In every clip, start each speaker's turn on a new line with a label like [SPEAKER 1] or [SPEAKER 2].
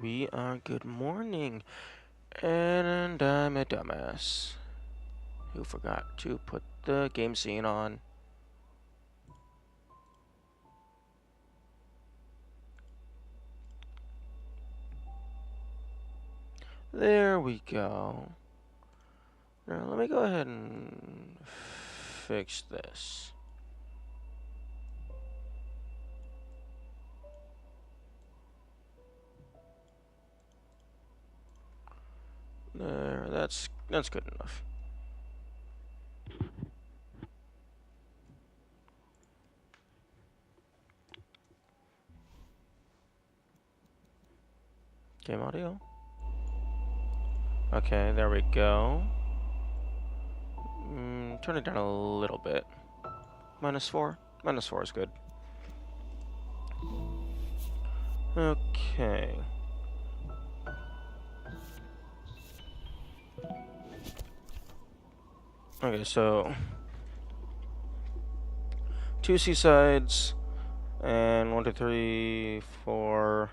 [SPEAKER 1] we are good morning, and I'm a dumbass who forgot to put the game scene on. There we go. Now let me go ahead and fix this. There, that's good enough. Game audio. Okay, there we go. Turn it down a little bit. -4. -4 is good. Okay. Okay, so 2 seasides and 1, 2, 3, 4,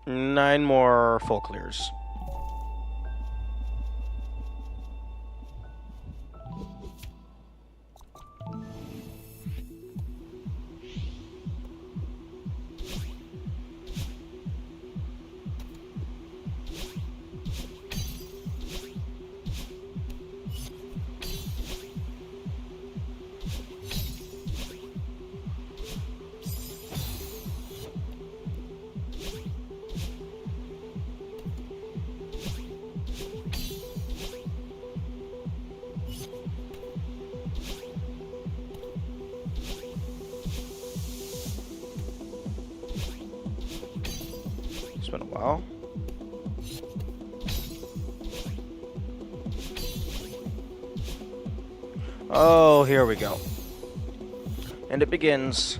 [SPEAKER 1] 9 more full clears. It's been a while. Oh, here we go. And it begins.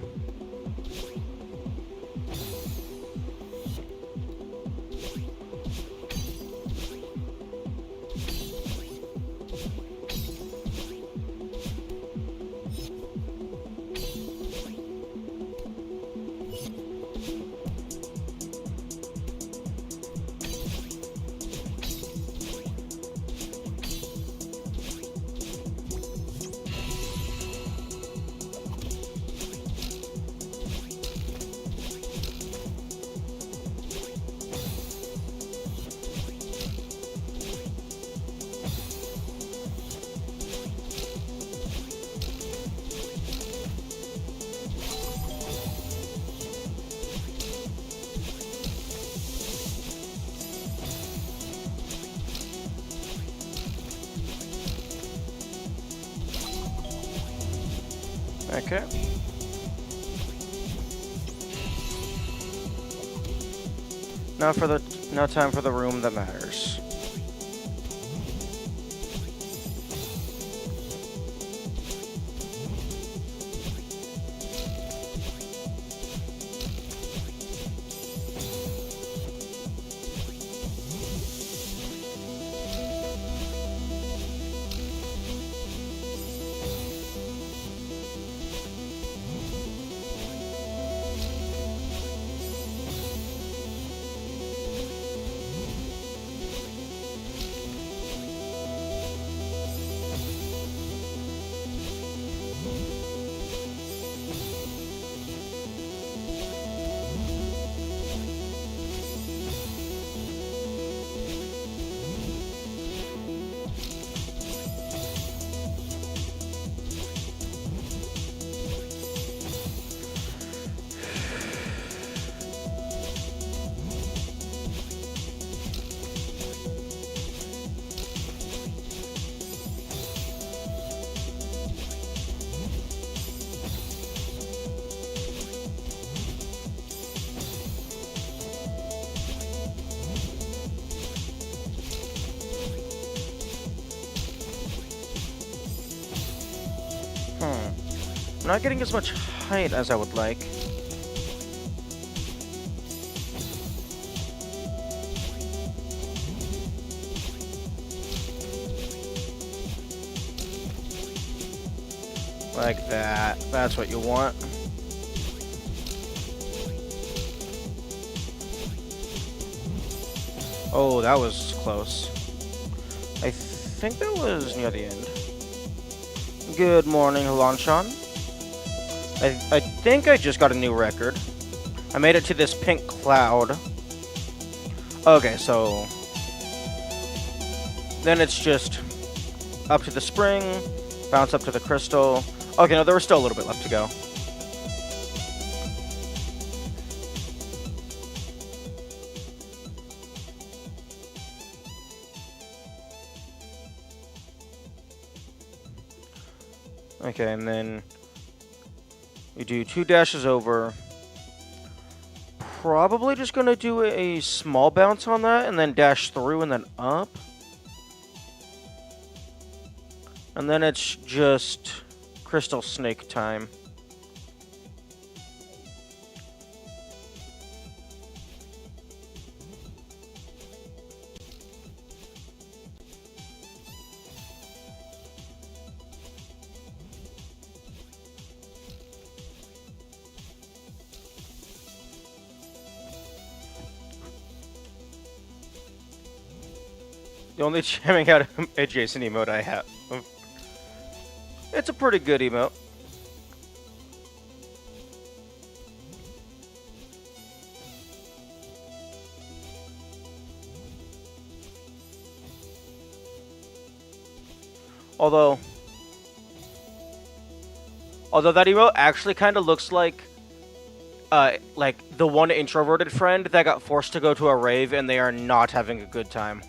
[SPEAKER 1] Okay. Now time for the room that matters. I'm not getting as much height as I would like. Like that. That's what you want. Oh, that was close. I think that was near the end. Good morning, Halanshan. I think I just got a new record. I made it to this pink cloud. Okay, so then it's just up to the spring, bounce up to the crystal. Okay, no, there was still a little bit left to go. Okay, and then we do 2 dashes over. Probably just gonna do a small bounce on that and then dash through and then up. And then it's just crystal snake time. The only jamming out adjacent emote I have. It's a pretty good emote. Although that emote actually kind of looks like the one introverted friend that got forced to go to a rave and they are not having a good time.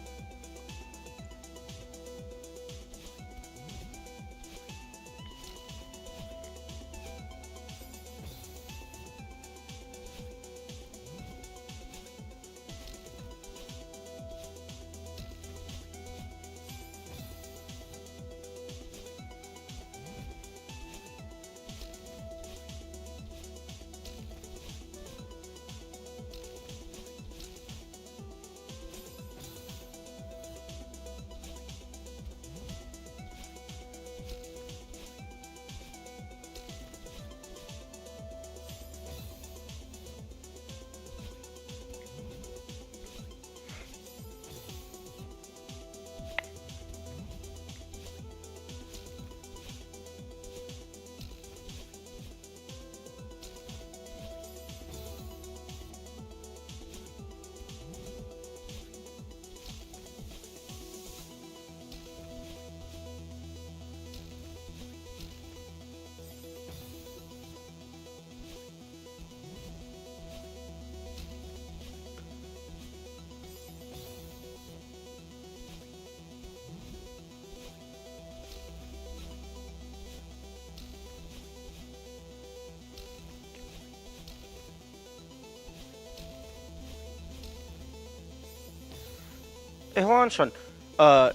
[SPEAKER 1] Hey, hold on, Sean. I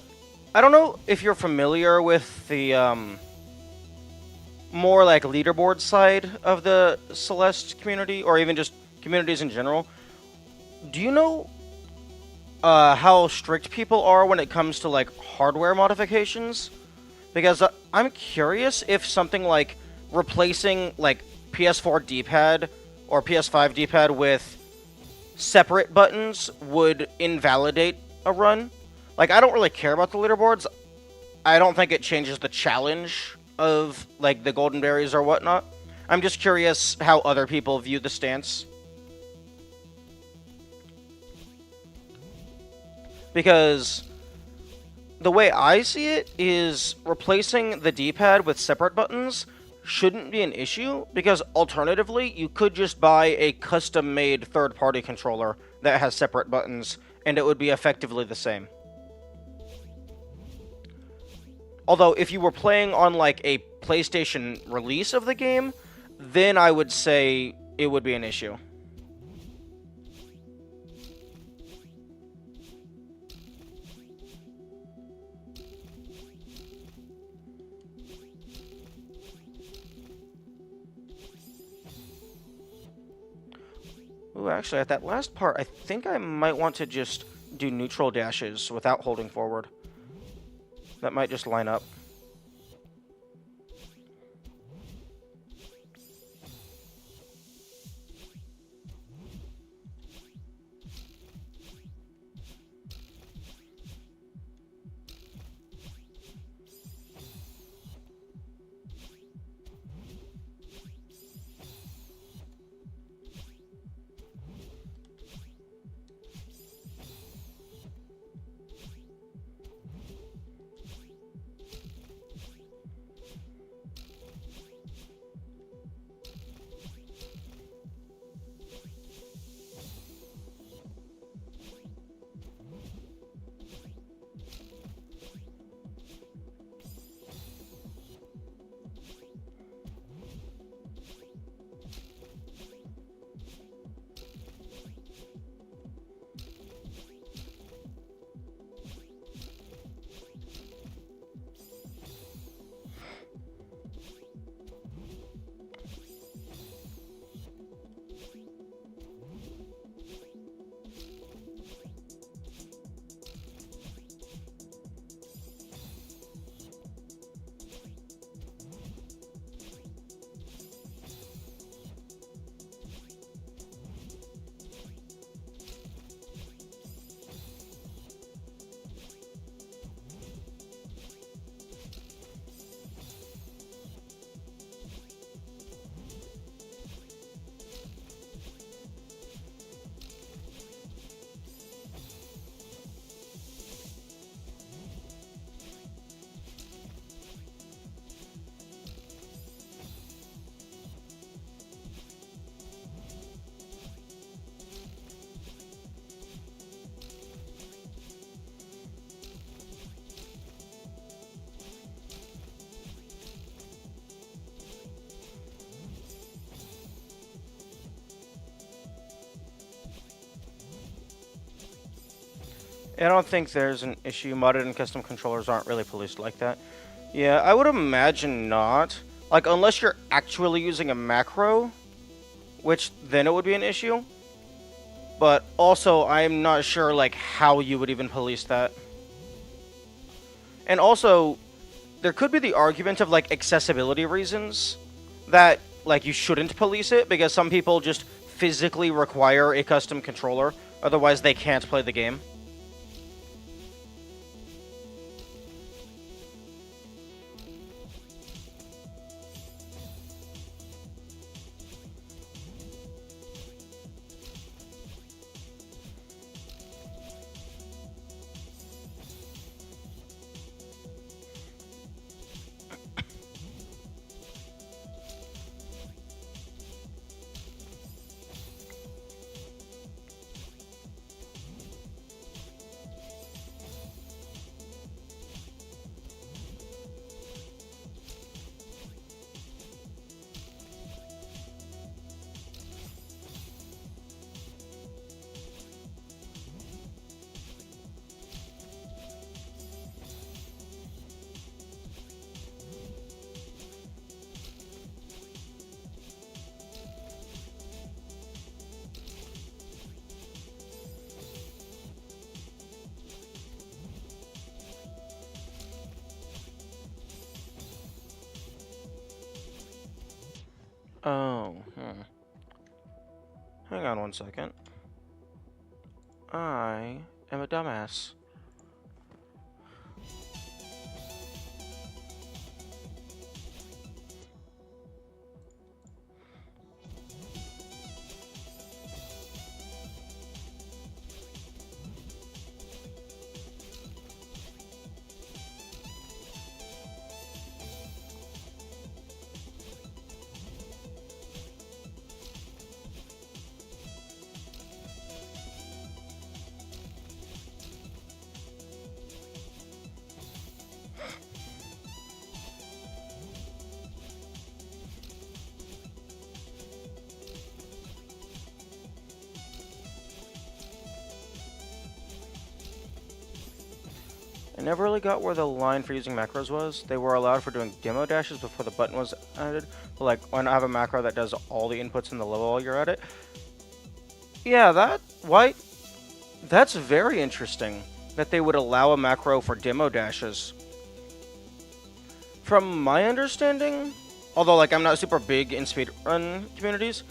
[SPEAKER 1] don't know if you're familiar with the more like leaderboard side of the Celeste community, or even just communities in general. Do you know how strict people are when it comes to like hardware modifications? Because I'm curious if something like replacing like PS4 D-pad or PS5 D-pad with separate buttons would invalidate a run. Like, I don't really care about the leaderboards. I don't think it changes the challenge of like the golden berries or whatnot. I'm just curious how other people view the stance. Because the way I see it is replacing the D-pad with separate buttons shouldn't be an issue, because alternatively, you could just buy a custom-made third-party controller that has separate buttons, and it would be effectively the same. Although, if you were playing on, like, a PlayStation release of the game, then I would say it would be an issue. Ooh, actually, at that last part, I think I might want to just do neutral dashes without holding forward. That might just line up. I don't think there's an issue. Modded and custom controllers aren't really policed like that. Yeah, I would imagine not. Like, unless you're actually using a macro, which then it would be an issue. But also, I'm not sure, like, how you would even police that. And also, there could be the argument of, like, accessibility reasons that, like, you shouldn't police it, because some people just physically require a custom controller, otherwise they can't play the game. Oh, Hang on one second. I am a dumbass. I never really got where the line for using macros was. They were allowed for doing demo dashes before the button was added. But like, when I have a macro that does all the inputs in the level while you're at it. Yeah, that's very interesting that they would allow a macro for demo dashes. From my understanding, although like I'm not super big in speedrun communities,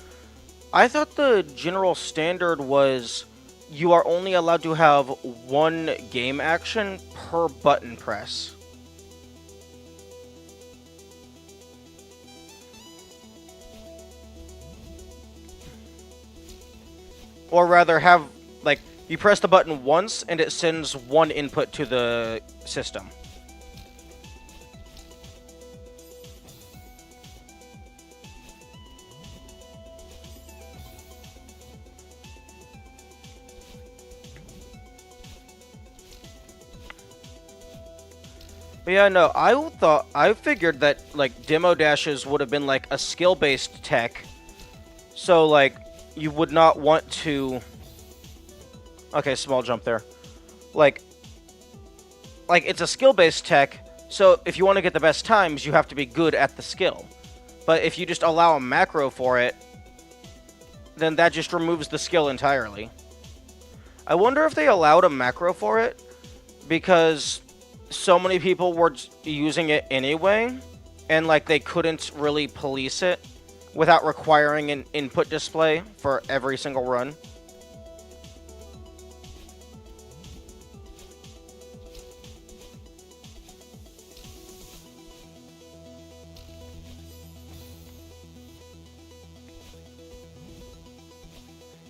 [SPEAKER 1] I thought the general standard was you are only allowed to have one game action per button press. Or rather, have, like, you press the button once and it sends one input to the system. But yeah, no, I figured that, like, demo dashes would have been, like, a skill-based tech. So, like, you would not want to... Okay, small jump there. Like, it's a skill-based tech, so if you want to get the best times, you have to be good at the skill. But if you just allow a macro for it, then that just removes the skill entirely. I wonder if they allowed a macro for it, because so many people were using it anyway, and like they couldn't really police it without requiring an input display for every single run.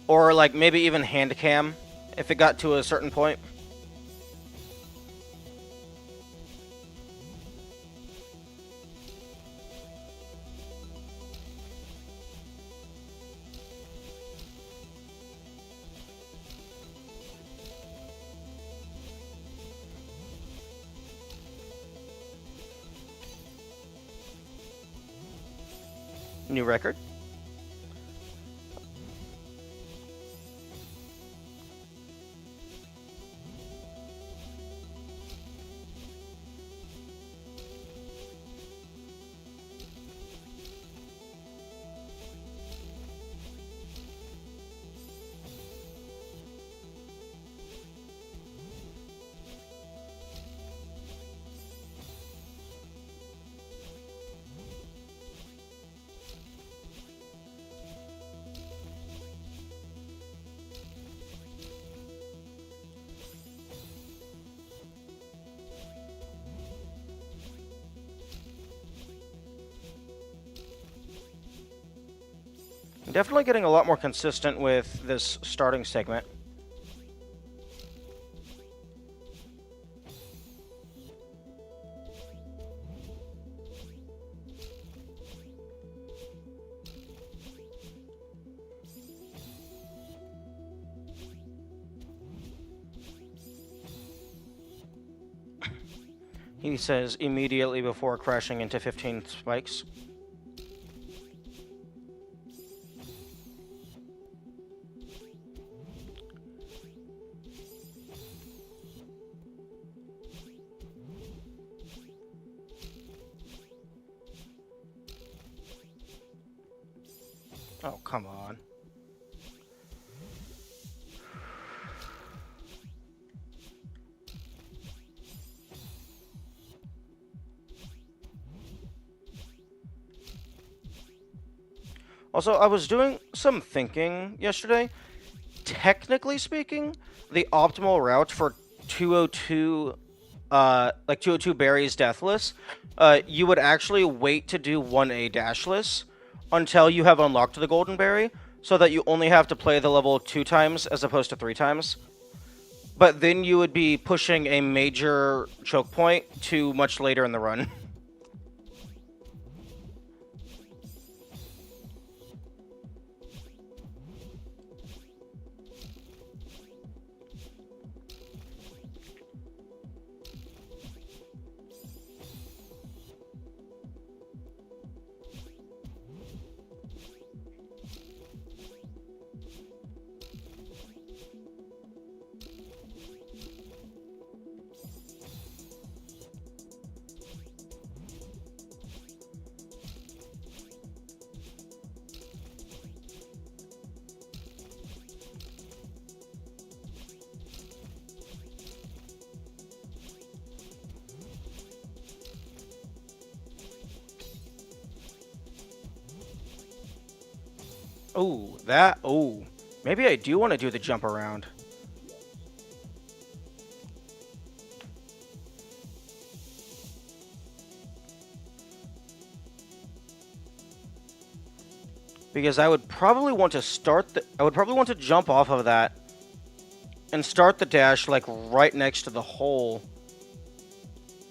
[SPEAKER 1] Or like maybe even hand cam if it got to a certain point. New record. Definitely getting a lot more consistent with this starting segment. He says immediately before crashing into 15 spikes. Oh, come on. Also, I was doing some thinking yesterday. Technically speaking, the optimal route for 202, like 202 berries deathless, you would actually wait to do 1A dashless until you have unlocked the golden berry, so that you only have to play the level 2 times as opposed to 3 times. But then you would be pushing a major choke point to much later in the run. Oh, that. Oh. Maybe I do want to do the jump around. Because I would probably want to I would probably want to jump off of that and start the dash like right next to the hole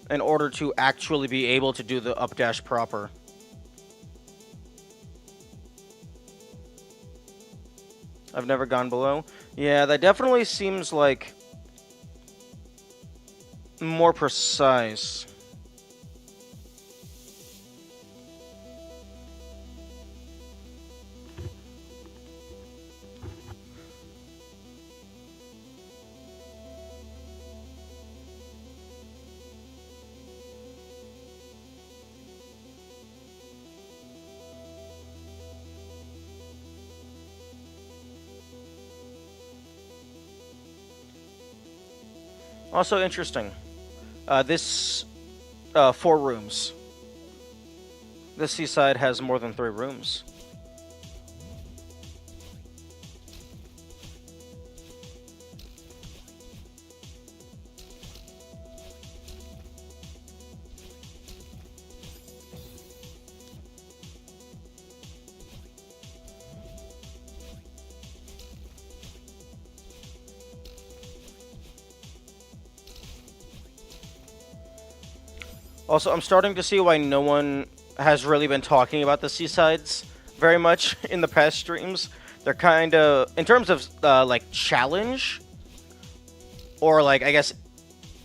[SPEAKER 1] in order to actually be able to do the up dash proper. I've never gone below. Yeah, that definitely seems like more precise. Also interesting. This 4 rooms. This seaside has more than 3 rooms. Also, I'm starting to see why no one has really been talking about the seasides very much in the past streams. They're kind of, in terms of like challenge or like I guess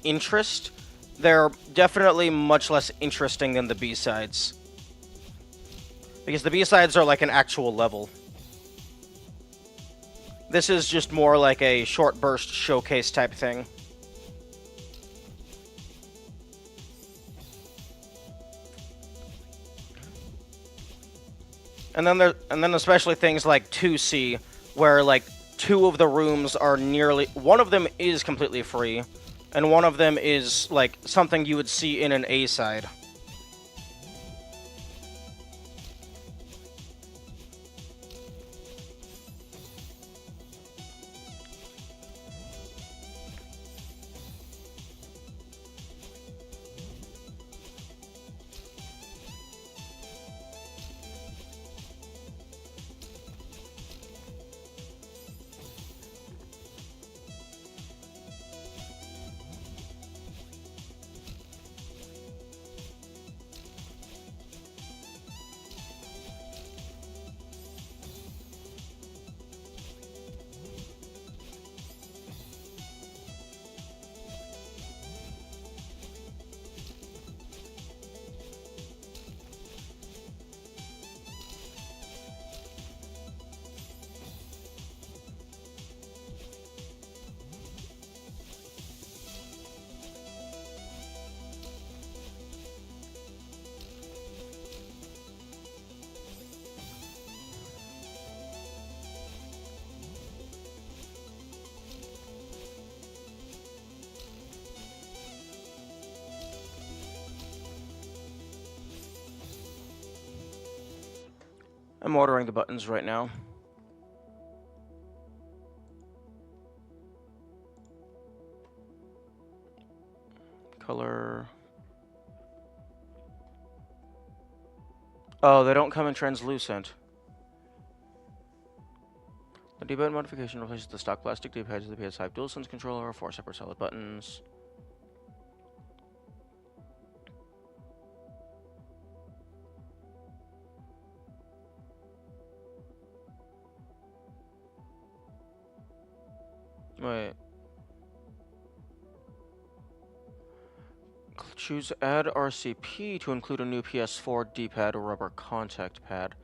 [SPEAKER 1] interest, they're definitely much less interesting than the B-sides. Because the B-sides are like an actual level. This is just more like a short burst showcase type thing. And then especially things like 2C, where like 2 of the rooms are nearly, one of them is completely free, and one of them is like something you would see in an A side. I'm ordering the buttons right now. Color. Oh, they don't come in translucent. The D-pad modification replaces the stock plastic D-pads of the PS5 DualSense controller, 4 separate solid buttons. Wait. Choose Add RCP to include a new PS4 D-pad or rubber contact pad.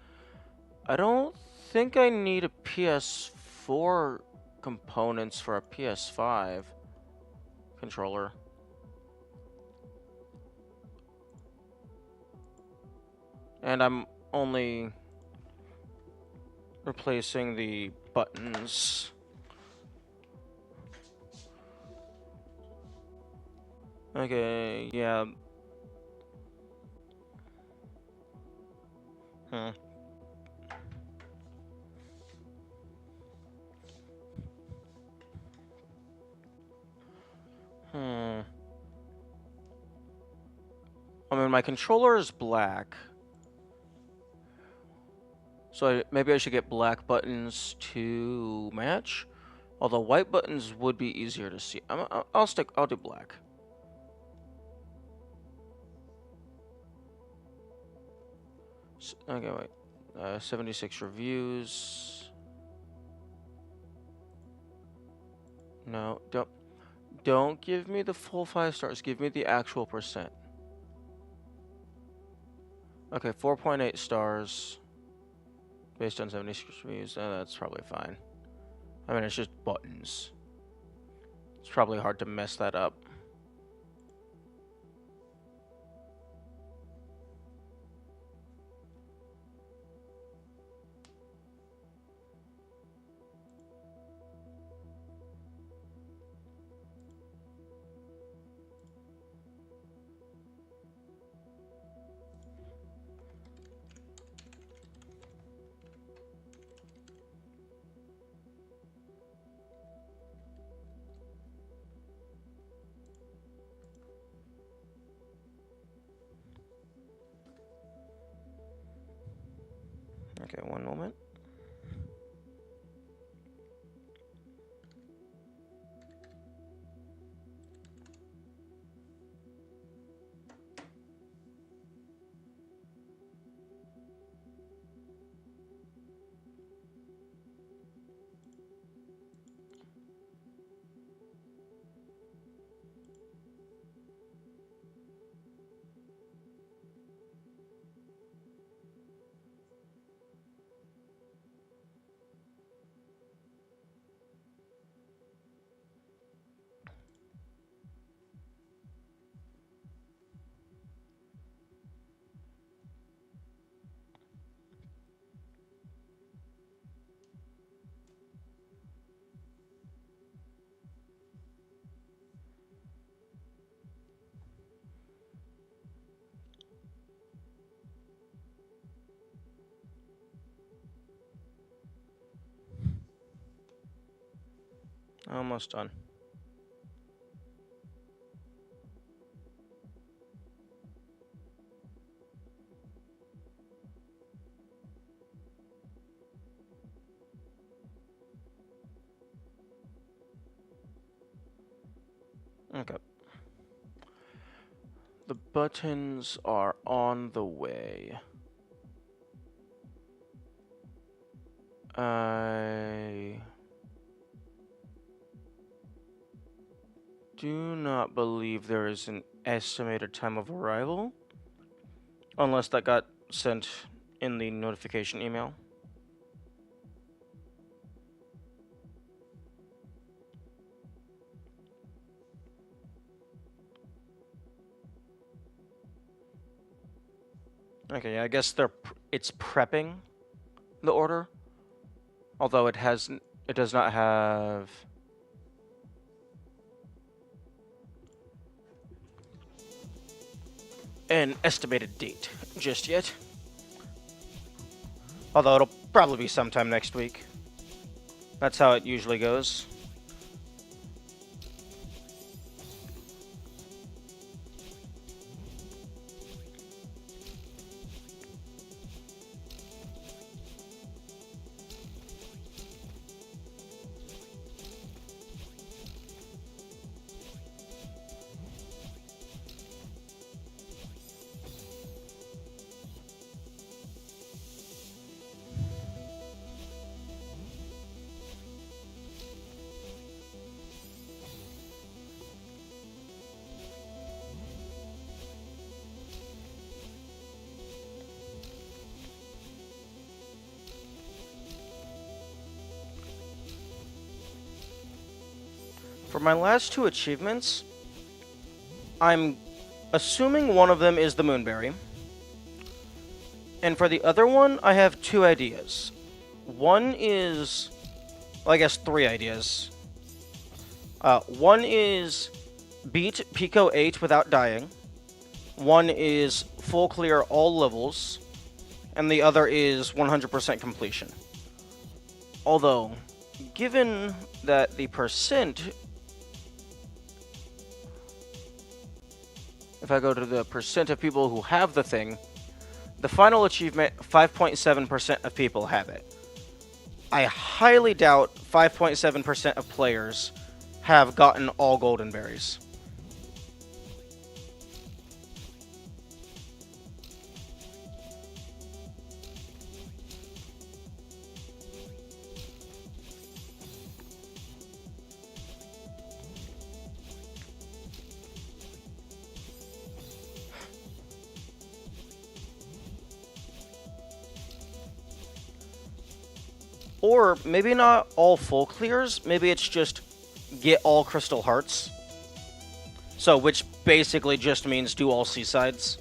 [SPEAKER 1] I don't think I need a PS4 components for a PS5 controller. And I'm only replacing the buttons. Okay, yeah. Hmm. Hmm. I mean, my controller is black. So maybe I should get black buttons to match. Although white buttons would be easier to see. I'll do black. Okay, wait. 76 reviews. No, don't give me the full 5 stars. Give me the actual percent. Okay, 4.8 stars based on 76 reviews. That's probably fine. I mean, it's just buttons. It's probably hard to mess that up. Okay, one moment. Almost done. Okay. The buttons are on the way. I do not believe there is an estimated time of arrival, unless that got sent in the notification email. Okay, I guess it's prepping the order, although it does not have an estimated date just yet. Although it'll probably be sometime next week. That's how it usually goes. For my last two achievements, I'm assuming one of them is the Moonberry. And for the other one, I have two ideas. One is, well, I guess three ideas. One is beat Pico 8 without dying. One is full clear all levels. And the other is 100% completion. Although, given that the percent... If I go to the percent of people who have the thing, the final achievement, 5.7% of people have it. I highly doubt 5.7% of players have gotten all golden berries. Or maybe not all full clears, maybe it's just get all crystal hearts. So, which basically just means do all seasides.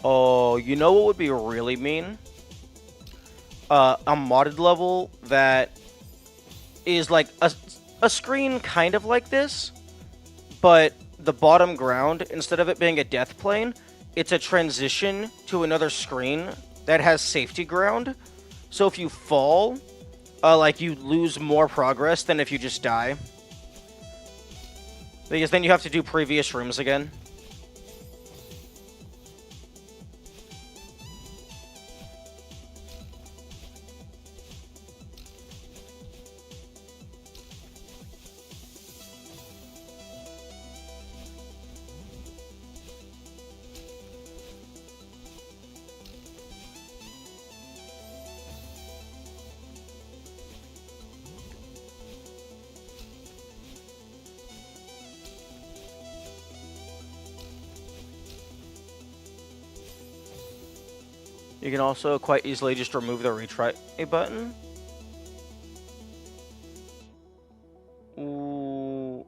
[SPEAKER 1] Oh, you know what would be really mean? A modded level that is like a screen kind of like this, but the bottom ground, instead of it being a death plane, it's a transition to another screen that has safety ground. So if you fall, like you lose more progress than if you just die. Because then you have to do previous rooms again. You can also quite easily just remove the retry button. Ooh.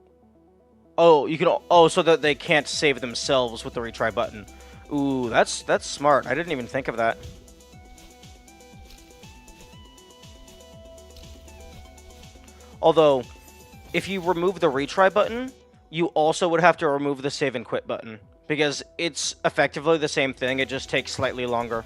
[SPEAKER 1] Oh, you can. Oh, so that they can't save themselves with the retry button. Ooh, that's smart. I didn't even think of that. Although, if you remove the retry button, you also would have to remove the save and quit button, because it's effectively the same thing. It just takes slightly longer.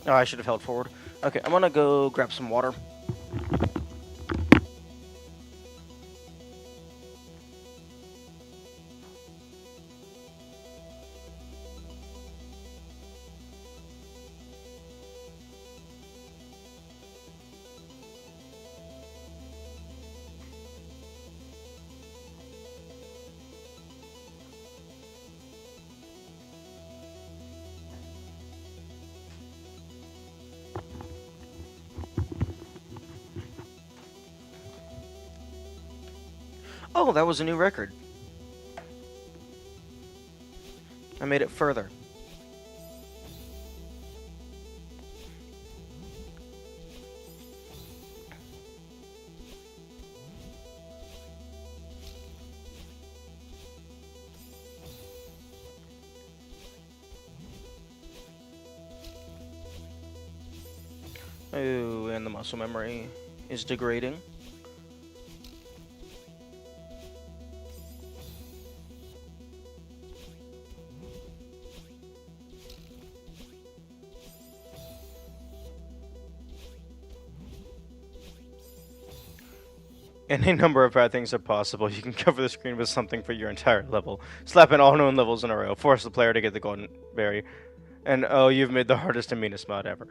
[SPEAKER 1] Oh, I should have held forward. Okay, I'm gonna go grab some water. Oh, that was a new record. I made it further. Oh, and the muscle memory is degrading. Any number of bad things are possible. You can cover the screen with something for your entire level. Slap in all known levels in a row. Force the player to get the golden berry. And oh, you've made the hardest and meanest mod ever.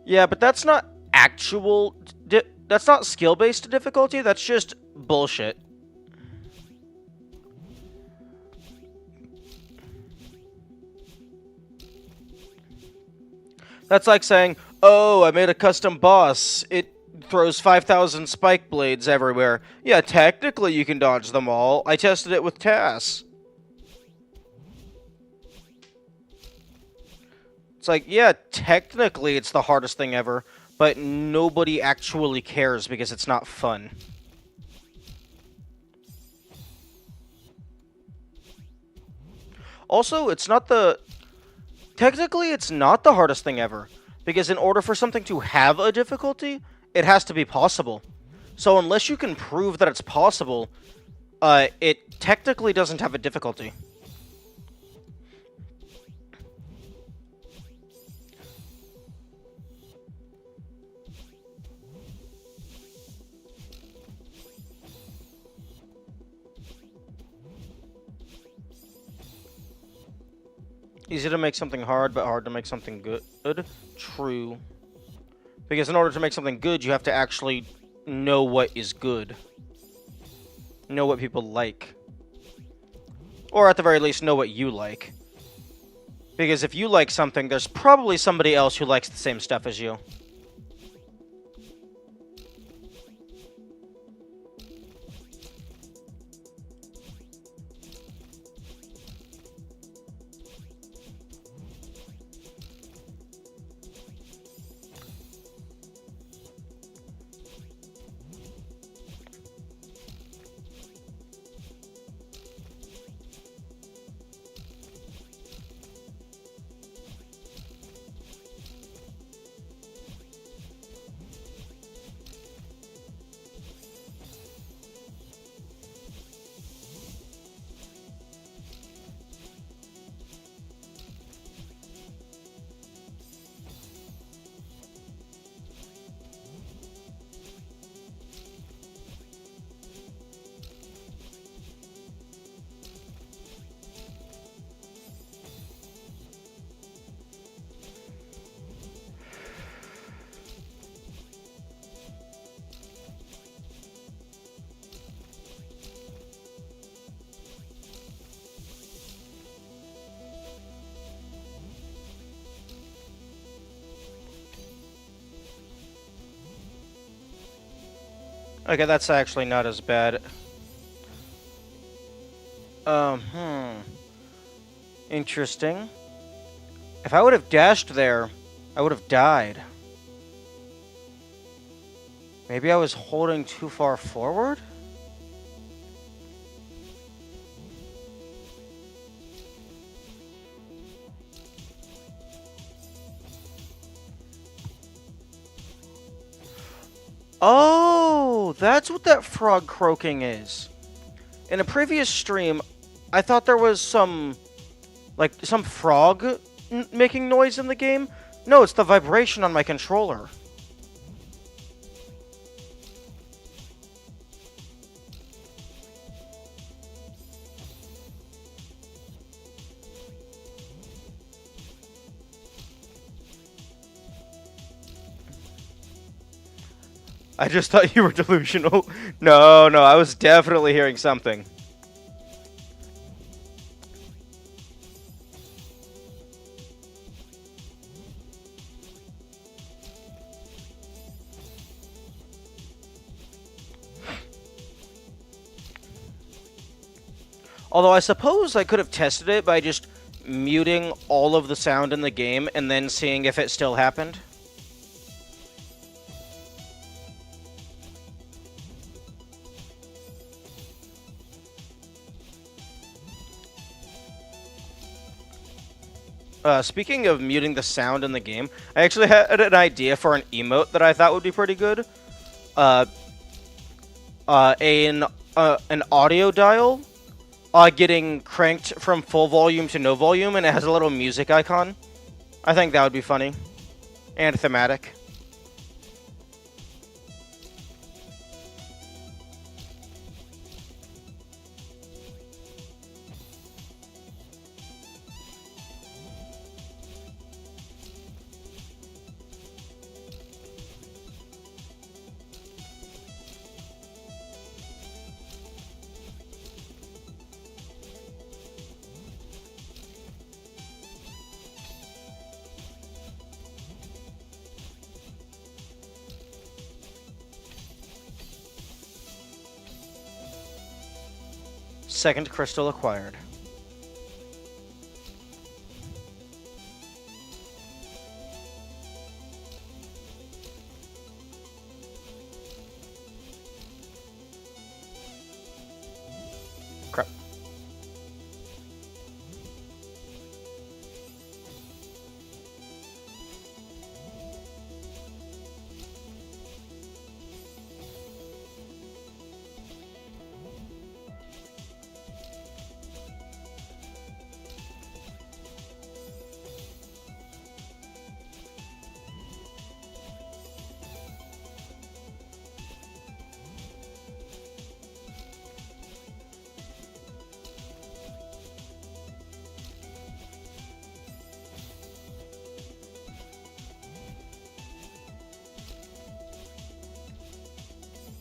[SPEAKER 1] Yeah, but that's not actual... that's not skill-based difficulty. That's just bullshit. That's like saying, oh, I made a custom boss. It throws 5,000 spike blades everywhere. Yeah, technically you can dodge them all. I tested it with Tass. It's like, yeah, technically it's the hardest thing ever, but nobody actually cares because it's not fun. Also, it's not the... Technically, it's not the hardest thing ever, because in order for something to have a difficulty, it has to be possible. So unless you can prove that it's possible, it technically doesn't have a difficulty. Easy to make something hard, but hard to make something good. True. Because in order to make something good, you have to actually know what is good. Know what people like. Or at the very least, know what you like. Because if you like something, there's probably somebody else who likes the same stuff as you. Okay, that's actually not as bad. Interesting. If I would have dashed there, I would have died. Maybe I was holding too far forward? Oh, that's what that frog croaking is. In a previous stream, I thought there was some frog making noise in the game. No, it's the vibration on my controller. I just thought you were delusional. No, I was definitely hearing something. Although I suppose I could have tested it by just muting all of the sound in the game and then seeing if it still happened. Speaking of muting the sound in the game, I actually had an idea for an emote that I thought would be pretty good. Uh, an audio dial getting cranked from full volume to no volume, and it has a little music icon. I think that would be funny. And thematic. Second crystal acquired. Crap.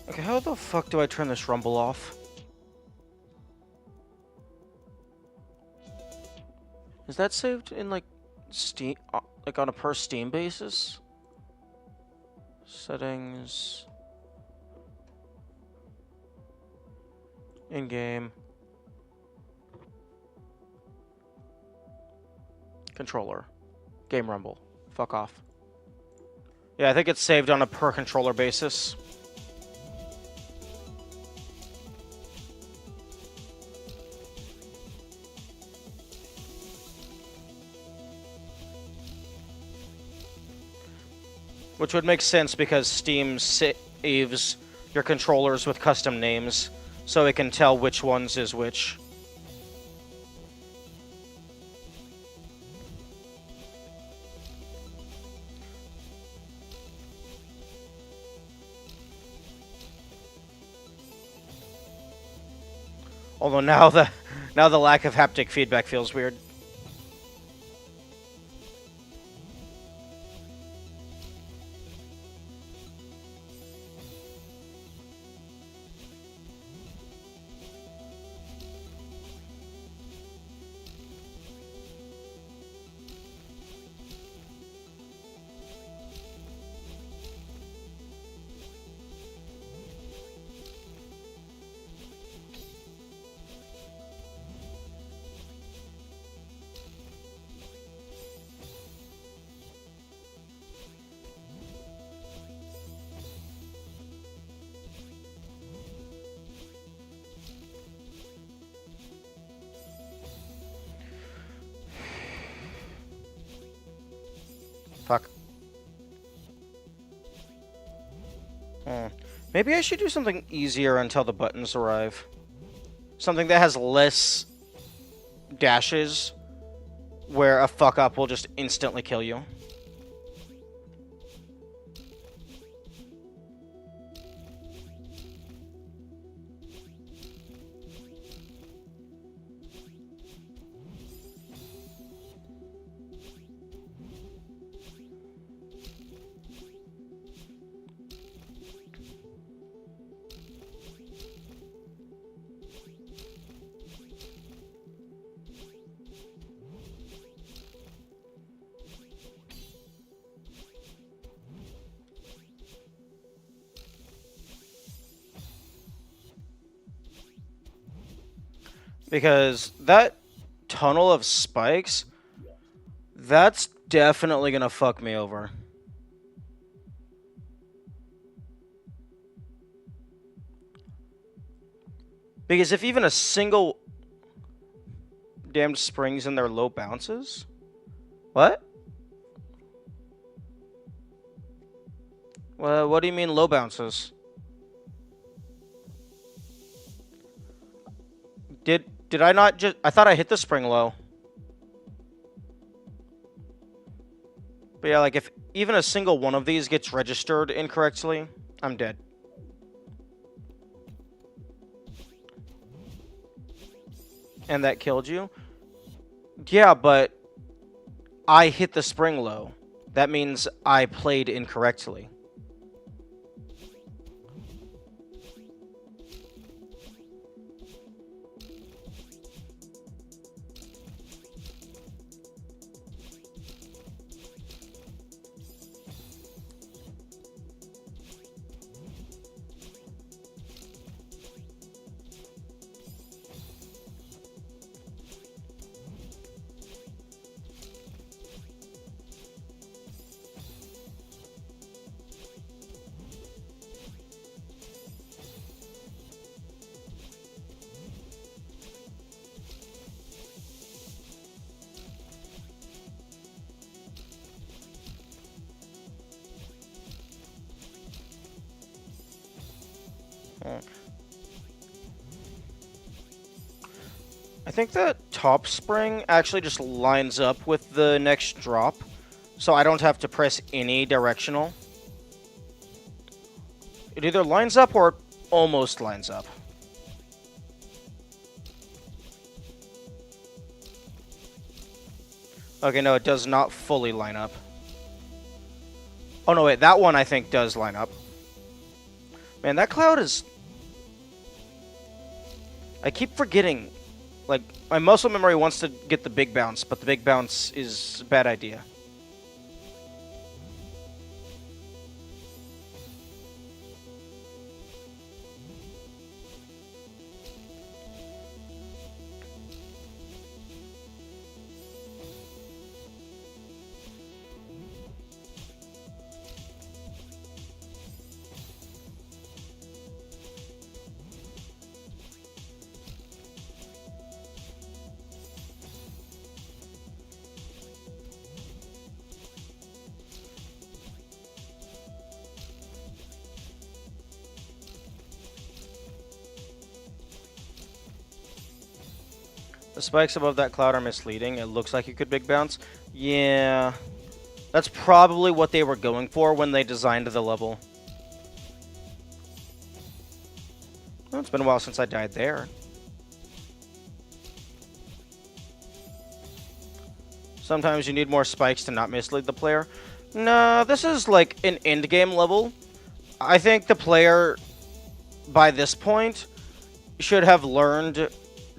[SPEAKER 1] Okay, how the fuck do I turn this rumble off? Is that saved in, like, Steam, like, on a per Steam basis? Settings. In-game. Controller. Game rumble. Fuck off. Yeah, I think it's saved on a per controller basis. Which would make sense because Steam saves your controllers with custom names, so it can tell which ones is which. Although now the lack of haptic feedback feels weird. Fuck. Maybe I should do something easier until the buttons arrive. Something that has less dashes, where a fuck up will just instantly kill you. Because that tunnel of spikes, that's definitely gonna fuck me over. Because if even a single damned springs in their low bounces? What? Well, what do you mean low bounces? Did I not just... I thought I hit the spring low. But yeah, like, if even a single one of these gets registered incorrectly, I'm dead. And that killed you? Yeah, but I hit the spring low. That means I played incorrectly. I think the top spring actually just lines up with the next drop, so I don't have to press any directional. It either lines up or almost lines up. Okay, no, it does not fully line up. Oh, no, wait, that one I think does line up. Man, that cloud is... I keep forgetting. Like, my muscle memory wants to get the big bounce, but the big bounce is a bad idea. The spikes above that cloud are misleading. It looks like you could big bounce. Yeah. That's probably what they were going for when they designed the level. Well, it's been a while since I died there. Sometimes you need more spikes to not mislead the player. No, this is like an endgame level. I think the player, by this point, should have learned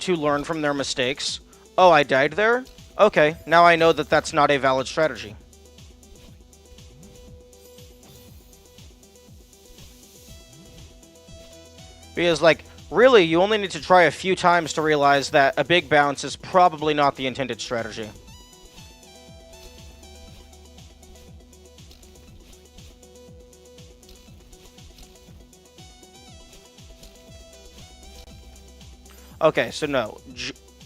[SPEAKER 1] to learn from their mistakes. Oh, I died there? Okay, now I know that that's not a valid strategy. Because, like, really, you only need to try a few times to realize that a big bounce is probably not the intended strategy. Okay, so no.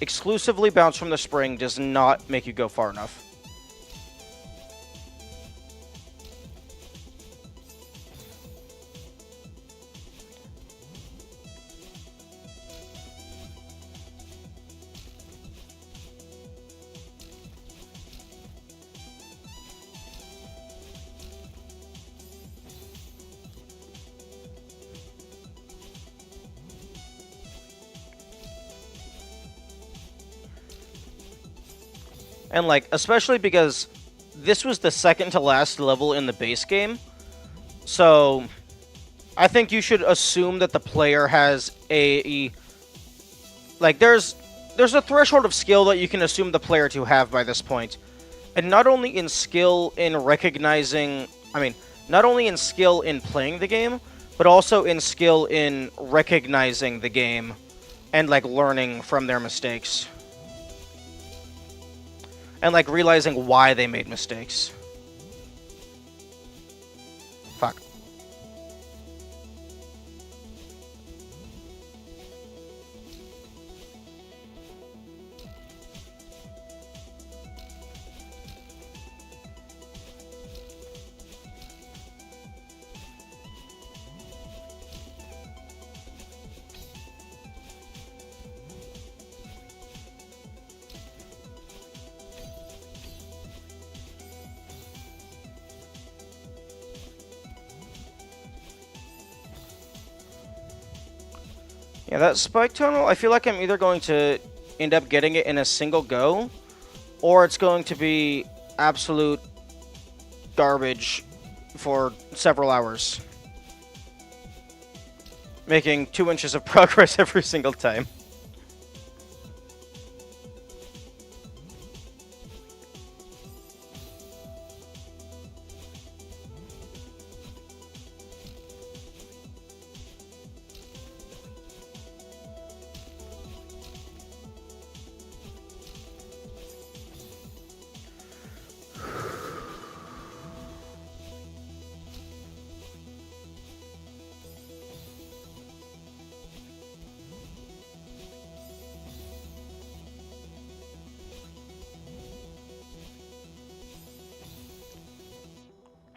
[SPEAKER 1] Exclusively bounce from the spring does not make you go far enough. And, like, especially because this was the second to last level in the base game. So, I think you should assume that the player has like, there's a threshold of skill that you can assume the player to have by this point. And not only in skill in recognizing... not only in skill in playing the game, but also in skill in recognizing the game and like learning from their mistakes. And like realizing why they made mistakes. Fuck. Yeah, that spike tunnel, I feel like I'm either going to end up getting it in a single go, or it's going to be absolute garbage for several hours. Making 2 inches of progress every single time.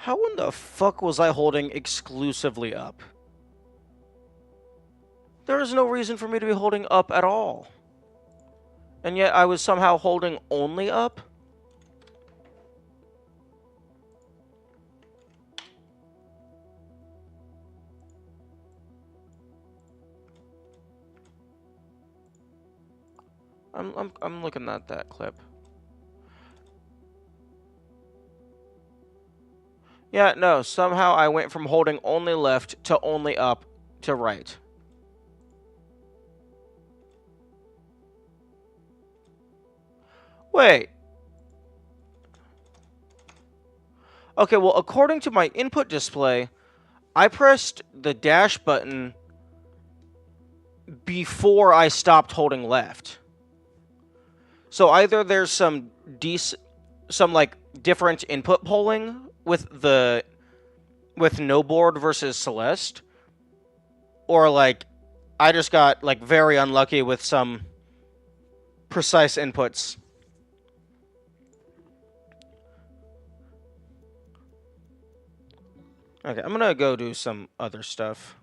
[SPEAKER 1] How in the fuck was I holding exclusively up? There is no reason for me to be holding up at all. And yet I was somehow holding only up? I'm looking at that clip. Yeah, no, somehow I went from holding only left to only up to right. Wait. Okay, well, according to my input display, I pressed the dash button before I stopped holding left. So either there's some like different input polling with no board versus Celeste, or like I just got like very unlucky with some precise inputs. Okay, I'm gonna go do some other stuff.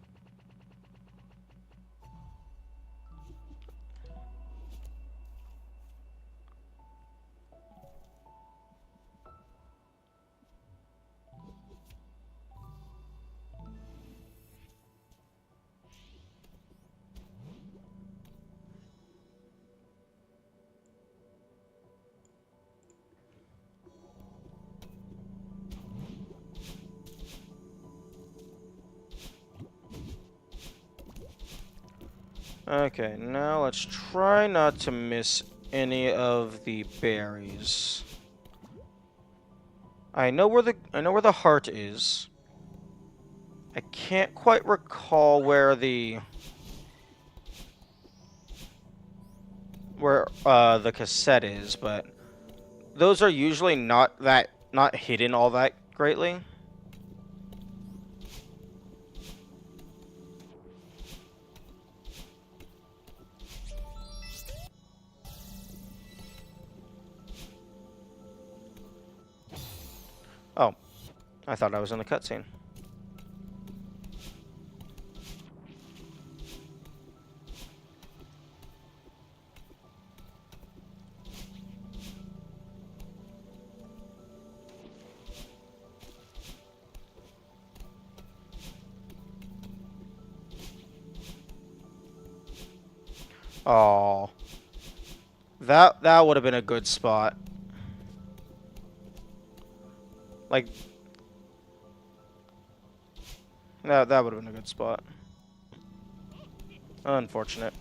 [SPEAKER 1] Okay, now let's try not to miss any of the berries. I know where the heart is. I can't quite recall where the cassette is, but those are usually not hidden all that greatly. Oh, I thought I was in the cutscene. Oh, that would have been a good spot. Like, that would have been a good spot. Unfortunate.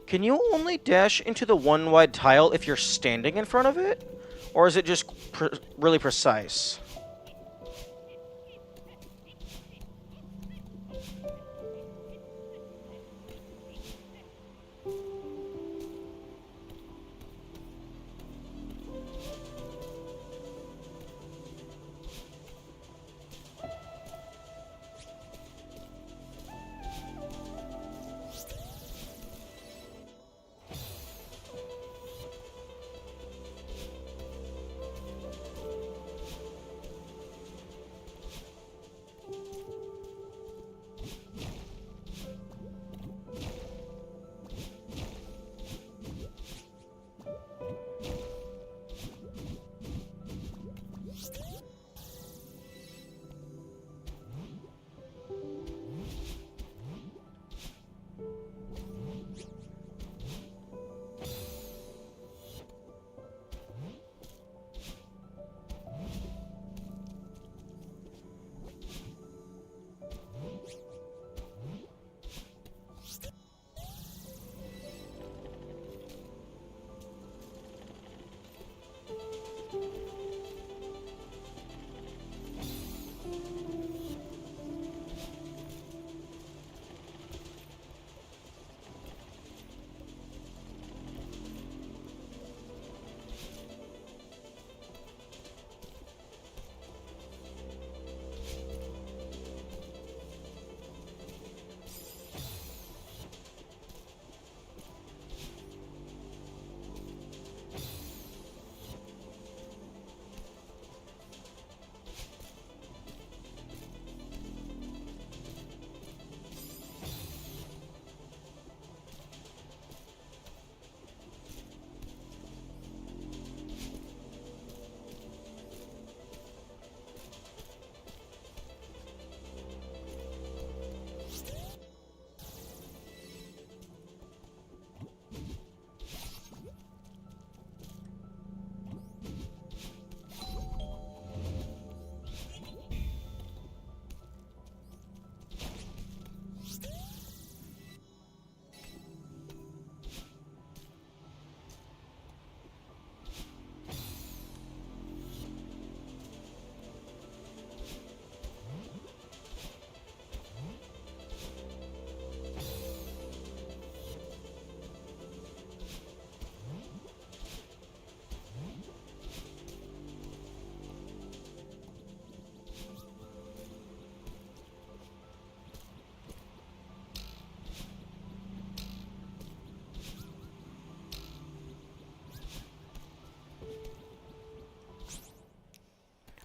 [SPEAKER 1] Can you only dash into the one wide tile if you're standing in front of it? Or is it just really precise?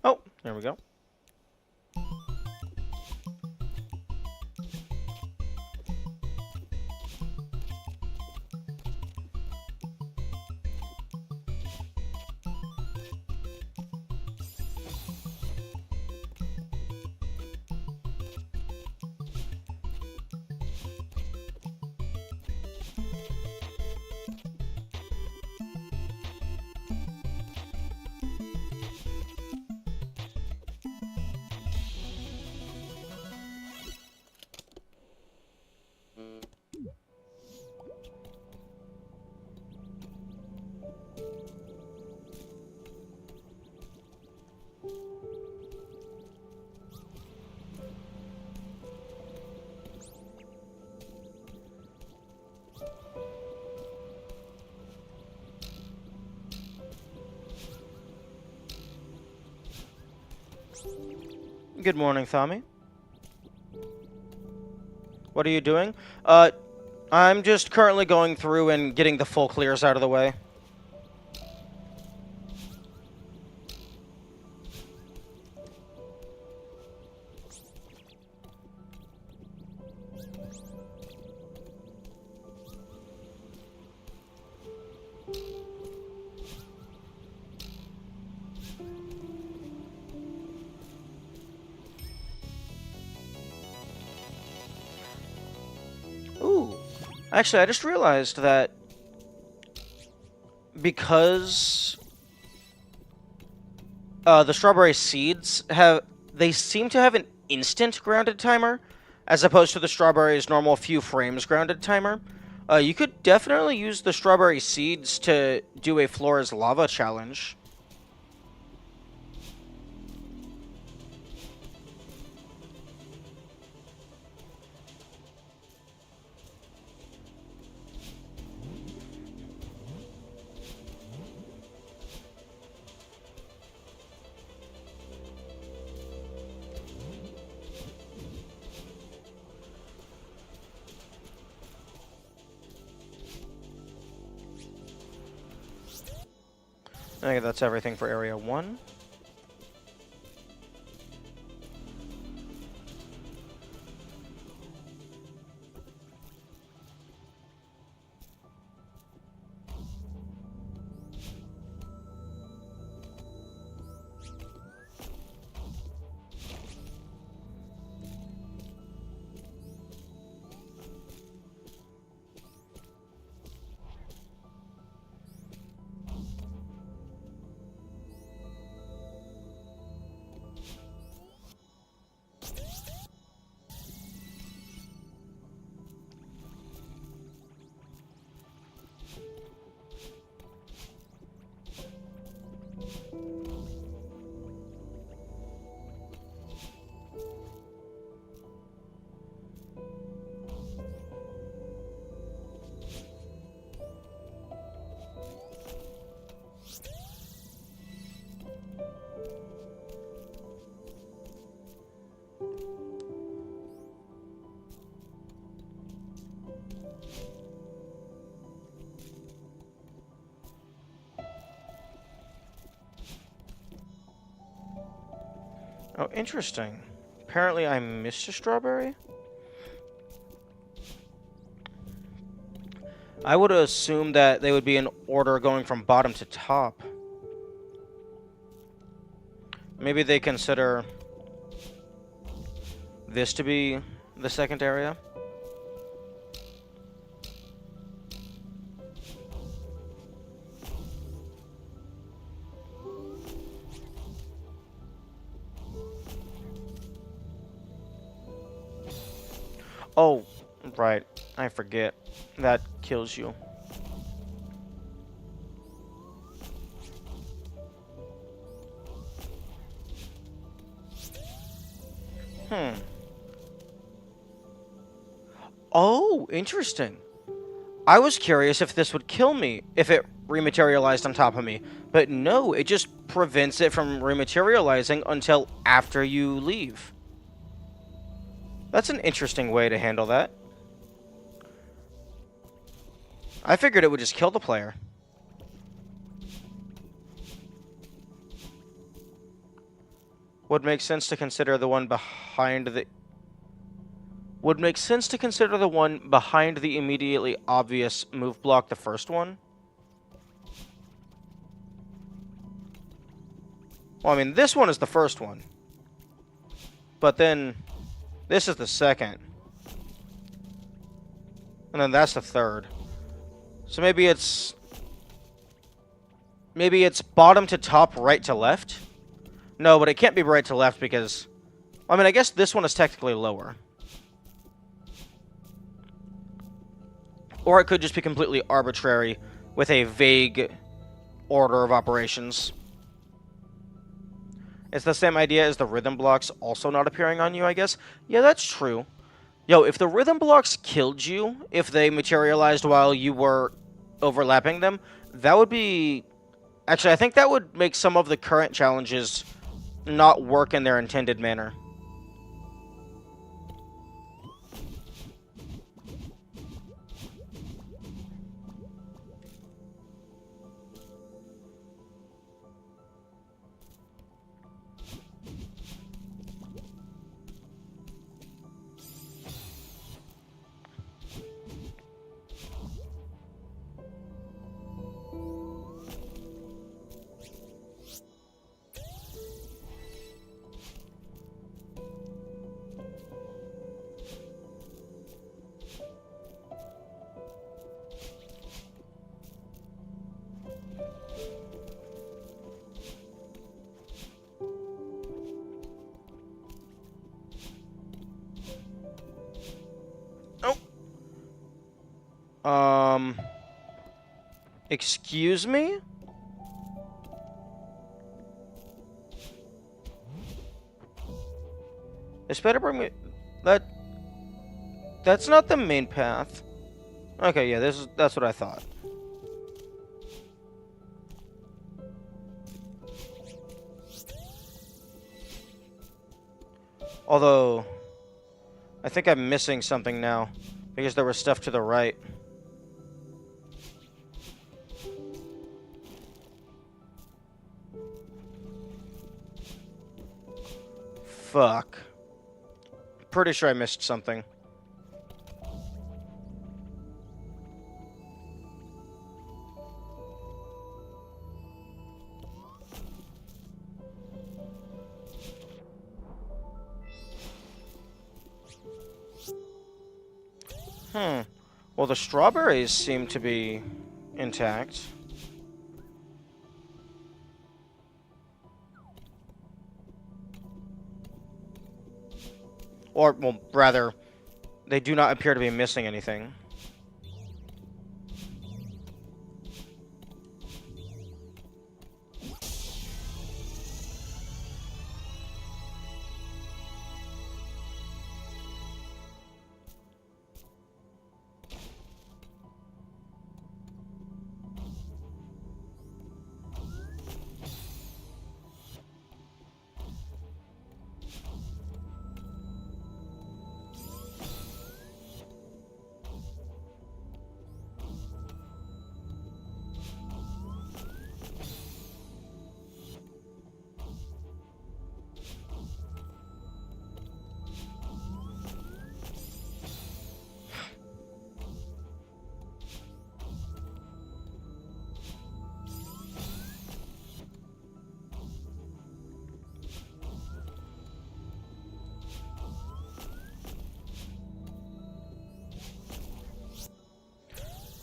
[SPEAKER 1] Oh, there we go. Good morning, Thami. What are you doing? I'm just currently going through and getting the full clears out of the way. Ooh. Actually, I just realized that because the strawberry seeds they seem to have an instant grounded timer, as opposed to the strawberry's normal few frames grounded timer. You could definitely use the strawberry seeds to do a Flora's Lava challenge. I think that's everything for Area 1. Oh, interesting. Apparently I missed a strawberry? I would assume that they would be in order going from bottom to top. Maybe they consider this to be the second area? Oh, right. I forget. That kills you. Oh, interesting. I was curious if this would kill me if it rematerialized on top of me. But no, it just prevents it from rematerializing until after you leave. That's an interesting way to handle that. I figured it would just kill the player. Would make sense to consider the one behind the... Would make sense to consider the one behind the immediately obvious move block the first one? Well, I mean, this one is the first one. But then, this is the second. And then that's the third. So maybe it's... Maybe it's bottom to top, right to left? No, but it can't be right to left because... I mean, I guess this one is technically lower. Or it could just be completely arbitrary with a vague order of operations. It's the same idea as the rhythm blocks also not appearing on you, I guess. Yeah, that's true. Yo, if the rhythm blocks killed you, if they materialized while you were overlapping them, that would be... Actually, I think that would make some of the current challenges not work in their intended manner. Excuse me? This better bring me... That's not the main path. Okay, yeah, that's what I thought. Although, I think I'm missing something now, because there was stuff to the right. Fuck. Pretty sure I missed something. Well, the strawberries seem to be intact. Or, well, rather, they do not appear to be missing anything.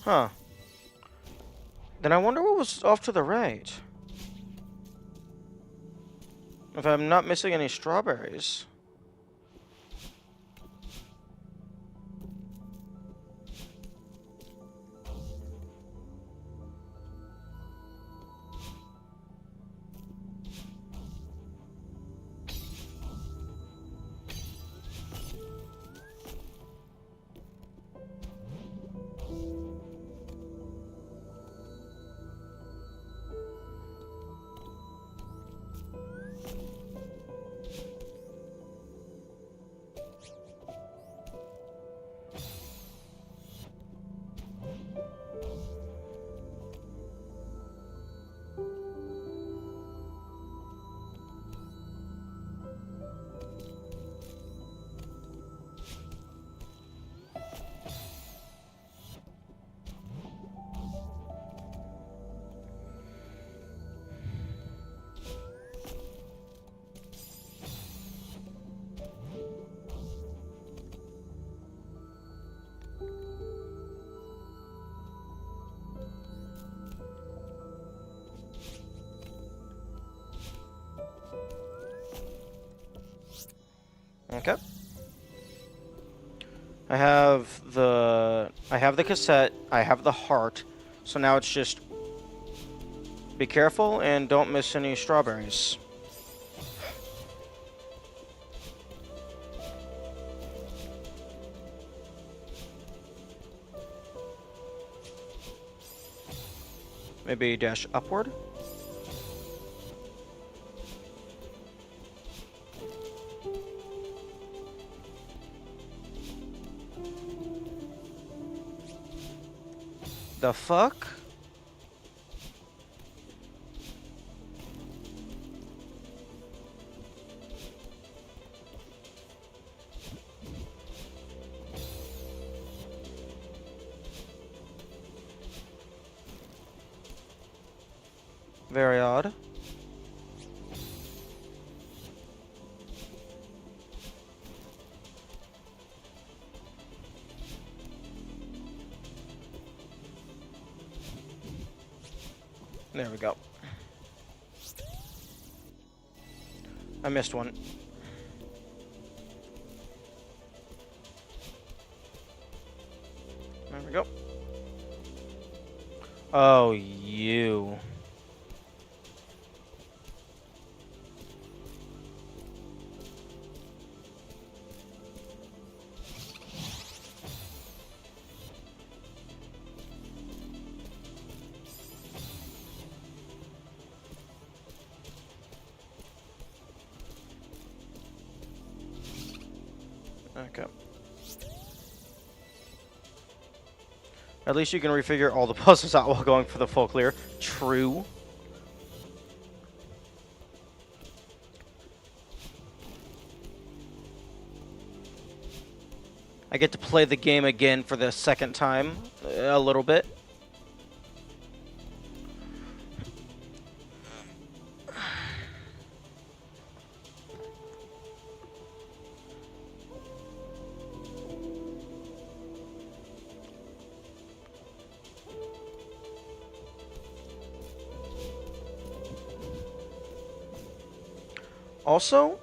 [SPEAKER 1] Huh. Then I wonder what was off to the right. If I'm not missing any strawberries. Okay. I have the cassette, I have the heart, so now it's just be careful and don't miss any strawberries. Maybe dash upward? The fuck? Very odd. There we go. I missed one. There we go. Oh, you. Okay. At least you can refigure all the puzzles out while going for the full clear. True. I get to play the game again for the second time a little bit. Also,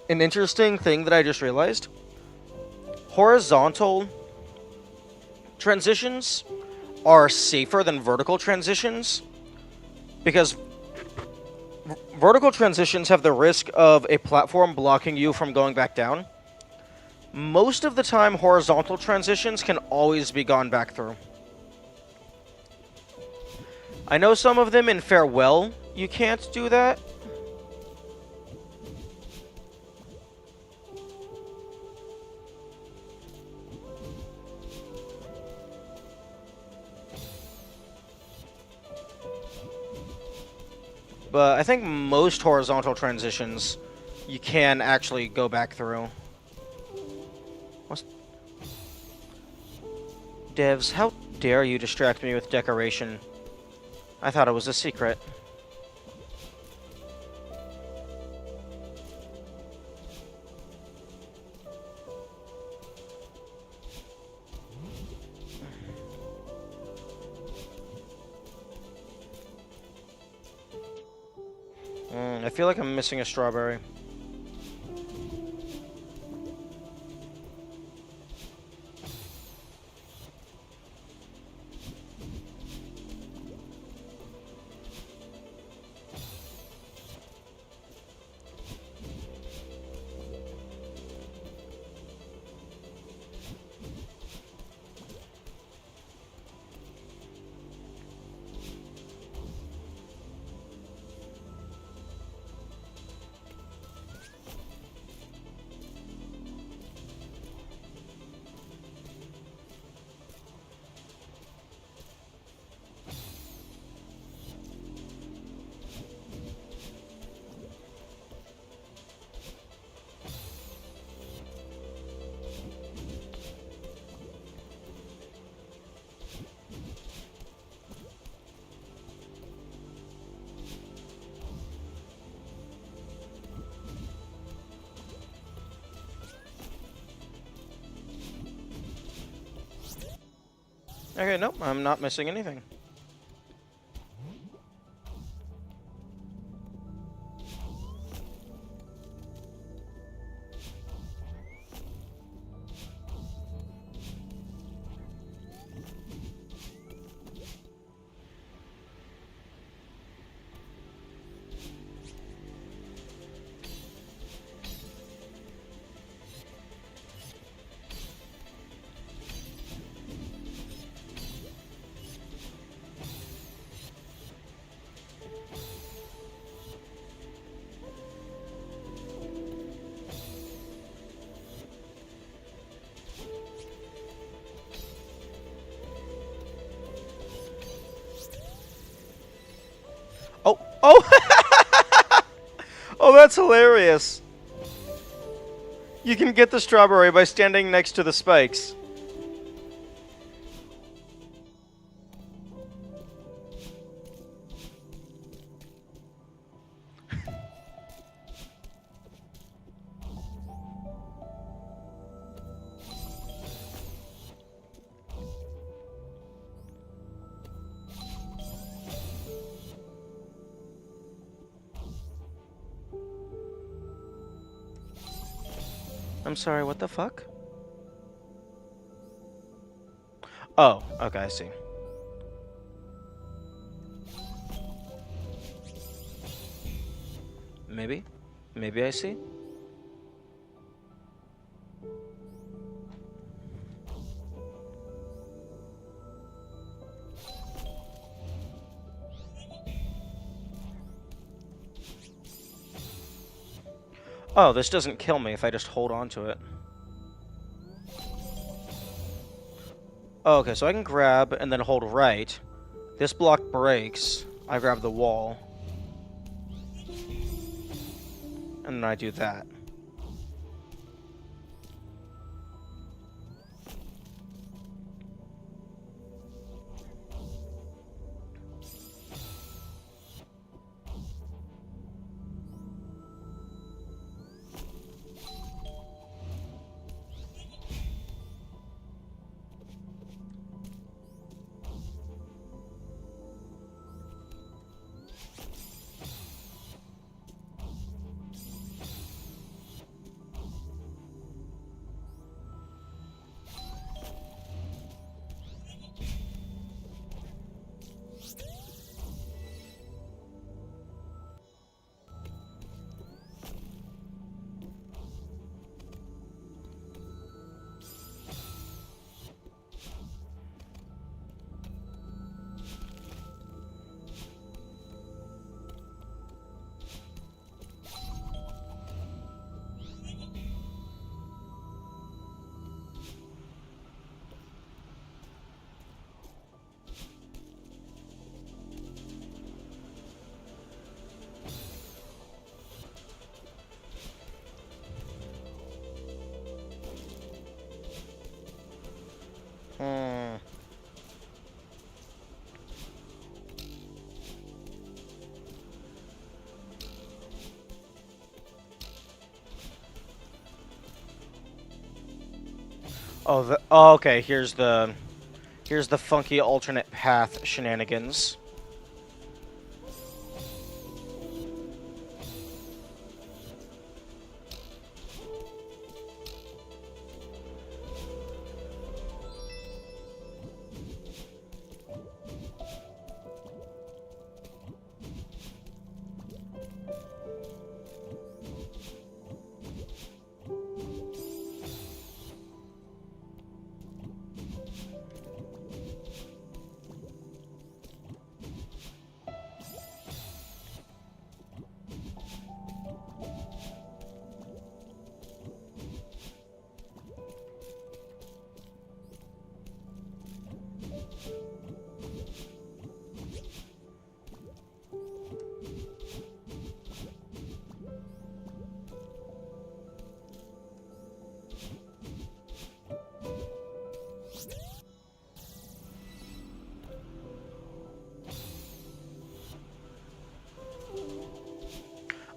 [SPEAKER 1] an interesting thing that I just realized, horizontal transitions are safer than vertical transitions because vertical transitions have the risk of a platform blocking you from going back down. Most of the time, horizontal transitions can always be gone back through. I know some of them in Farewell, you can't do that. But I think most horizontal transitions you can actually go back through. Devs, how dare you distract me with decoration? I thought it was a secret. I feel like I'm missing a strawberry. Okay, nope, I'm not missing anything. Oh, oh! Oh, that's hilarious. You can get the strawberry by standing next to the spikes. I'm sorry, what the fuck? Oh, okay, I see. Maybe? Maybe I see? Oh, this doesn't kill me if I just hold on to it. Oh, okay, so I can grab and then hold right. This block breaks. I grab the wall. And then I do that. Oh, okay. Here's the funky alternate path shenanigans.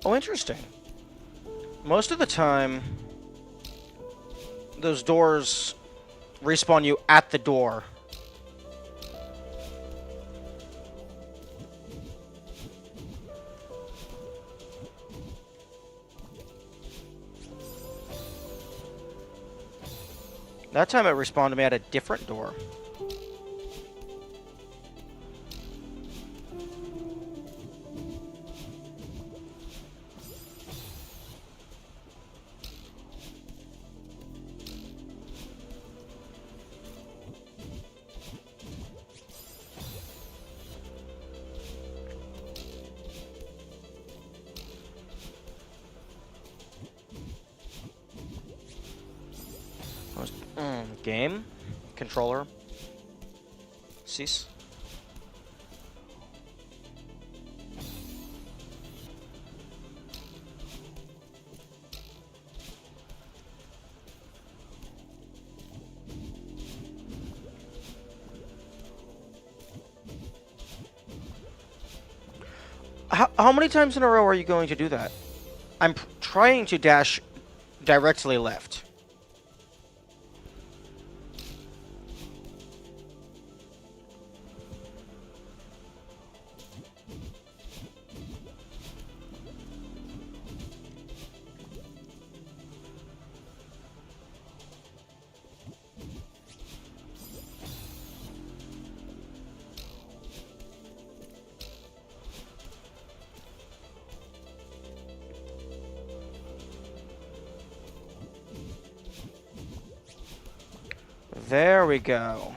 [SPEAKER 1] Oh, interesting. Most of the time, those doors respawn you at the door. That time it respawned me at a different door. Game? Controller? Cease? How many times in a row are you going to do that? I'm trying to dash directly left. There we go.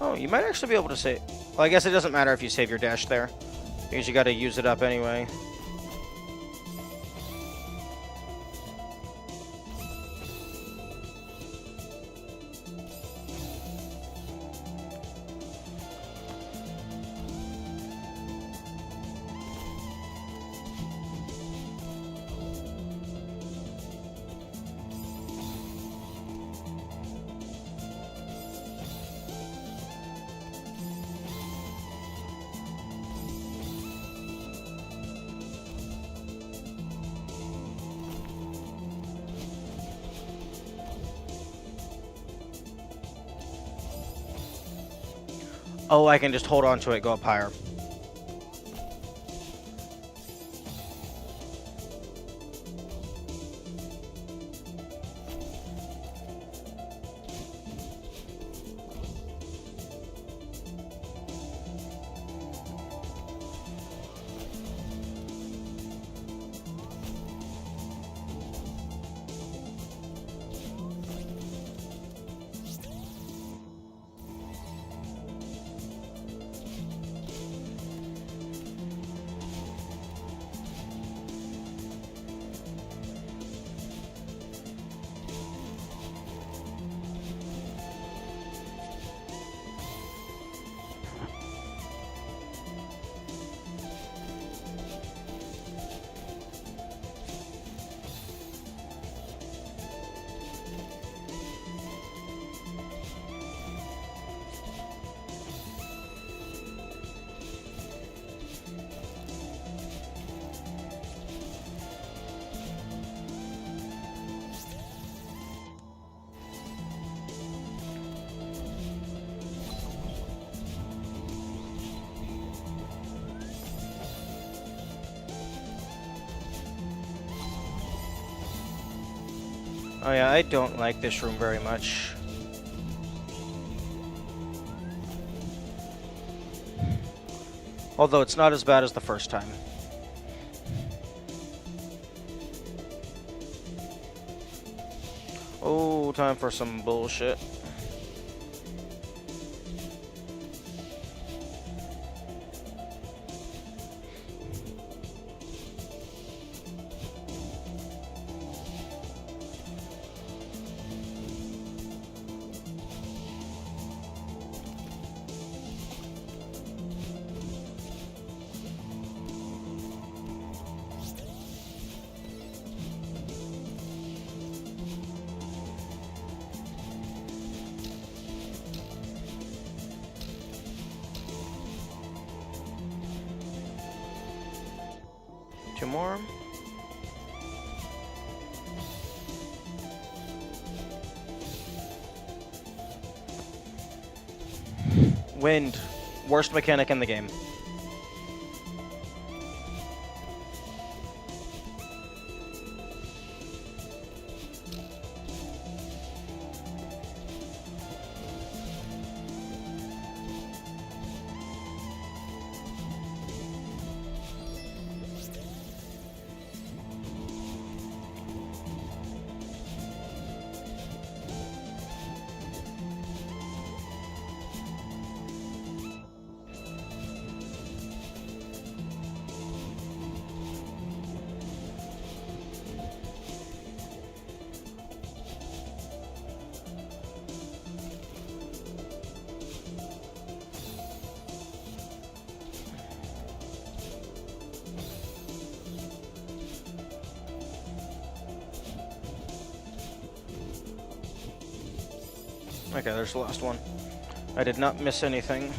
[SPEAKER 1] Oh, you might actually be able to save. Well, I guess it doesn't matter if you save your dash there, because you got to use it up anyway. Oh, I can just hold on to it, go up higher. Oh yeah, I don't like this room very much. Although it's not as bad as the first time. Oh, time for some bullshit. Two more. Wind. Worst mechanic in the game. Okay, there's the last one. I did not miss anything.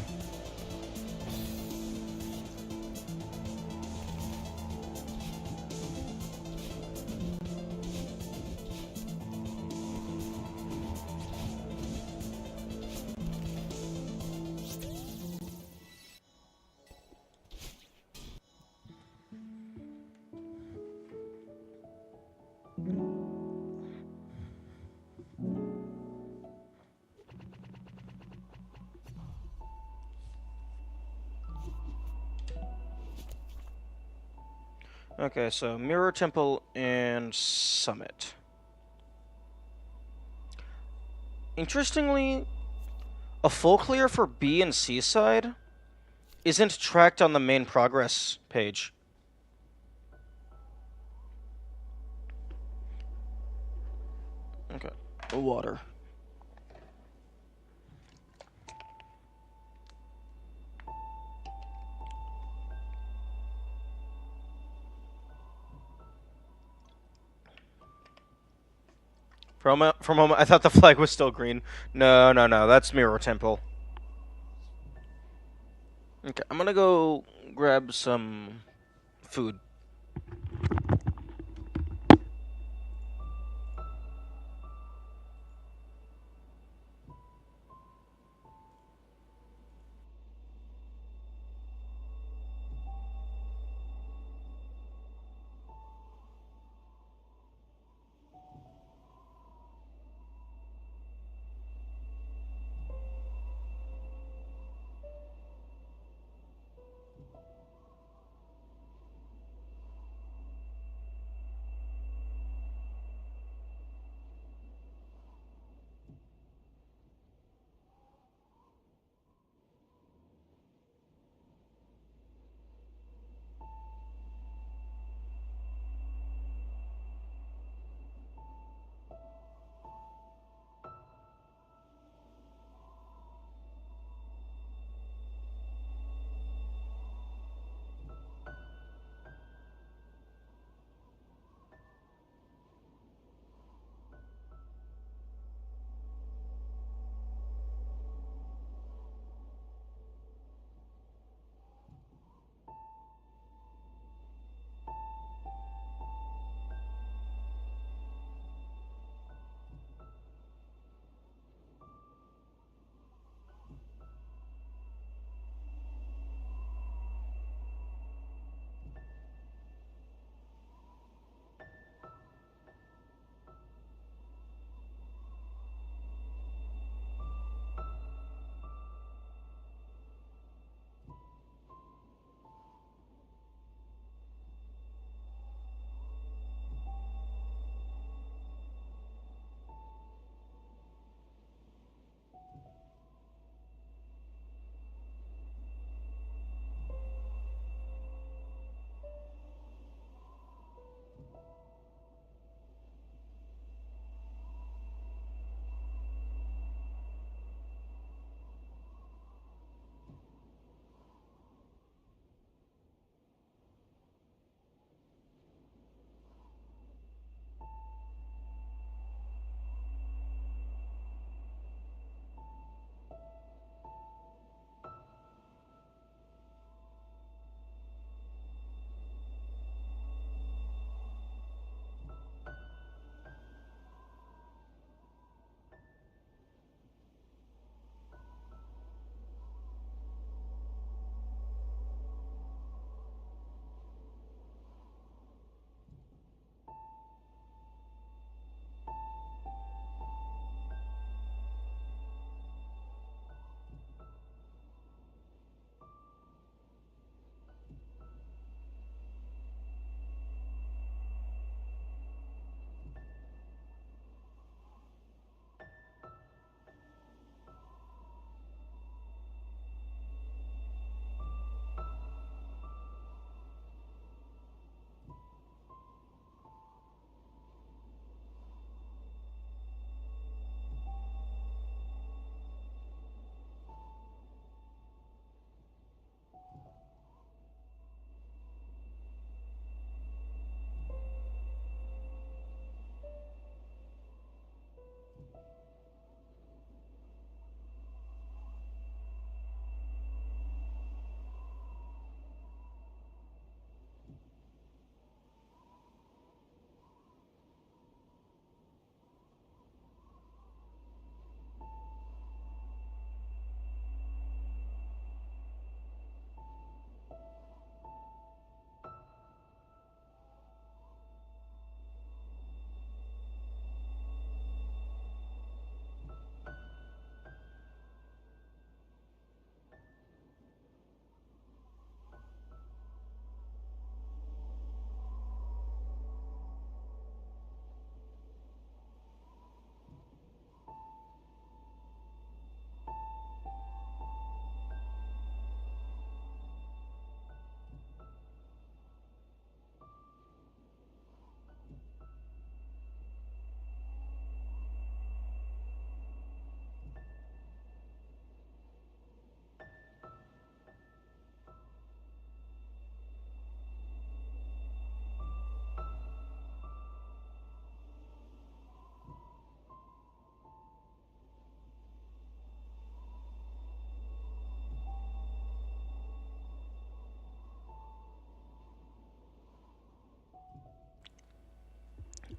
[SPEAKER 1] Okay, so Mirror Temple and Summit. Interestingly, a full clear for B and C side isn't tracked on the main progress page. Okay, water. From a moment, I thought the flag was still green. No, no, no, that's Mirror Temple. Okay, I'm gonna go grab some food.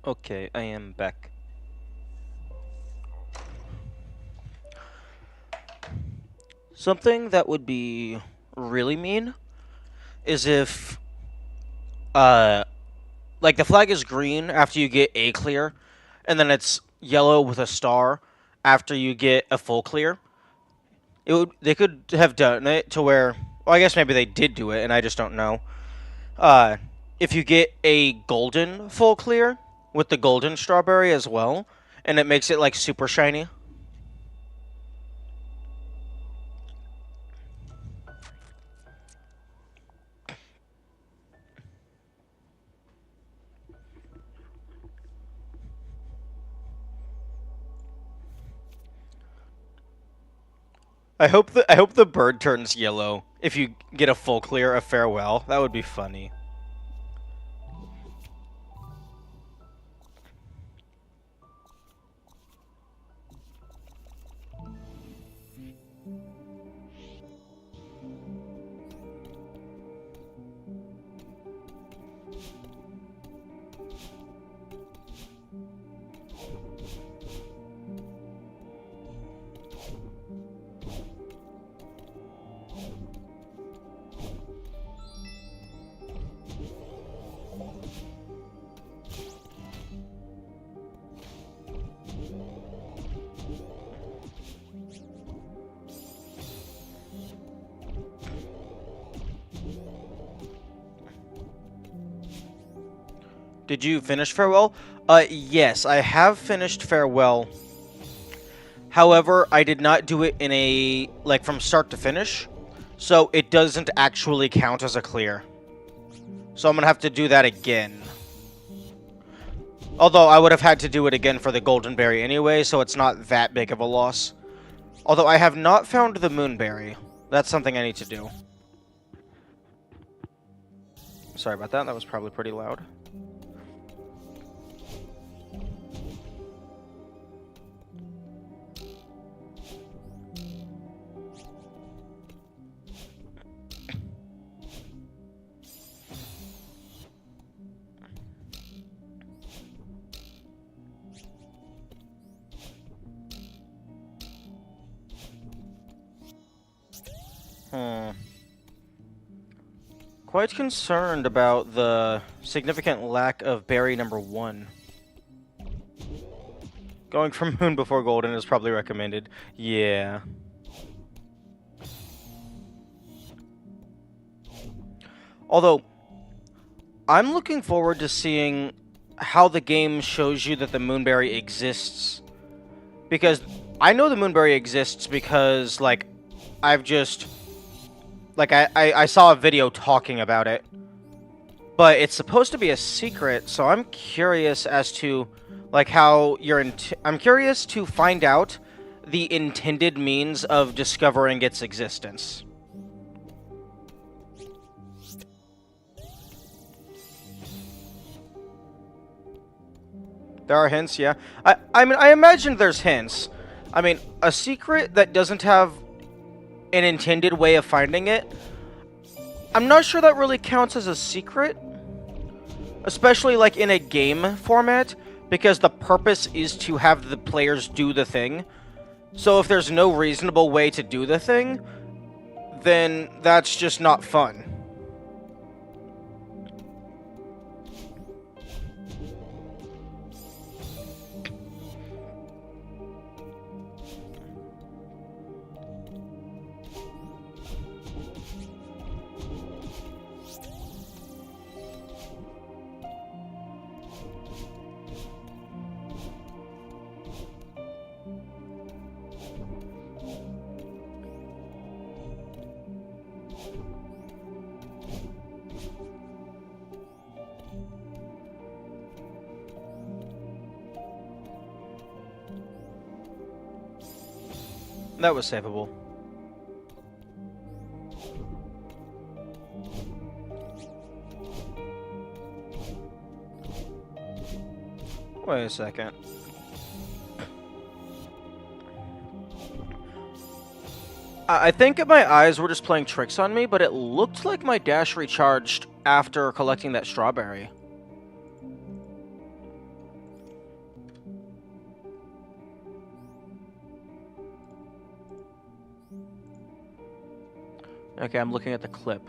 [SPEAKER 1] Okay, I am back. Something that would be really mean is if, uh, like the flag is green after you get a clear, and then it's yellow with a star after you get a full clear. They could have done it to where, well, I guess maybe they did do it, and I just don't know. Uh, if you get a golden full clear with the golden strawberry as well, and it makes it like super shiny. I hope the bird turns yellow if you get a full clear of farewell. That would be funny. Did you finish farewell? Yes, I have finished farewell. However, I did not do it in a like from start to finish, so it doesn't actually count as a clear. So I'm gonna have to do that again. Although I would have had to do it again for the golden berry anyway, so it's not that big of a loss. Although I have not found the moonberry. That's something I need to do. Sorry about that. That was probably pretty loud. Quite concerned about the significant lack of berry number 1. Going from moon before golden is probably recommended. Yeah. Although, I'm looking forward to seeing how the game shows you that the moonberry exists. Because I know the moonberry exists because, like, I've just... Like, I saw a video talking about it. But it's supposed to be a secret, so I'm curious as to, like, how I'm curious to find out the intended means of discovering its existence. There are hints, yeah. I mean, I imagine there's hints. I mean, a secret that doesn't have an intended way of finding it, I'm not sure that really counts as a secret. Especially, like, in a game format, because the purpose is to have the players do the thing. So if there's no reasonable way to do the thing, then that's just not fun. That was savable. Wait a second. I think my eyes were just playing tricks on me, but it looked like my dash recharged after collecting that strawberry. Okay, I'm looking at the clip.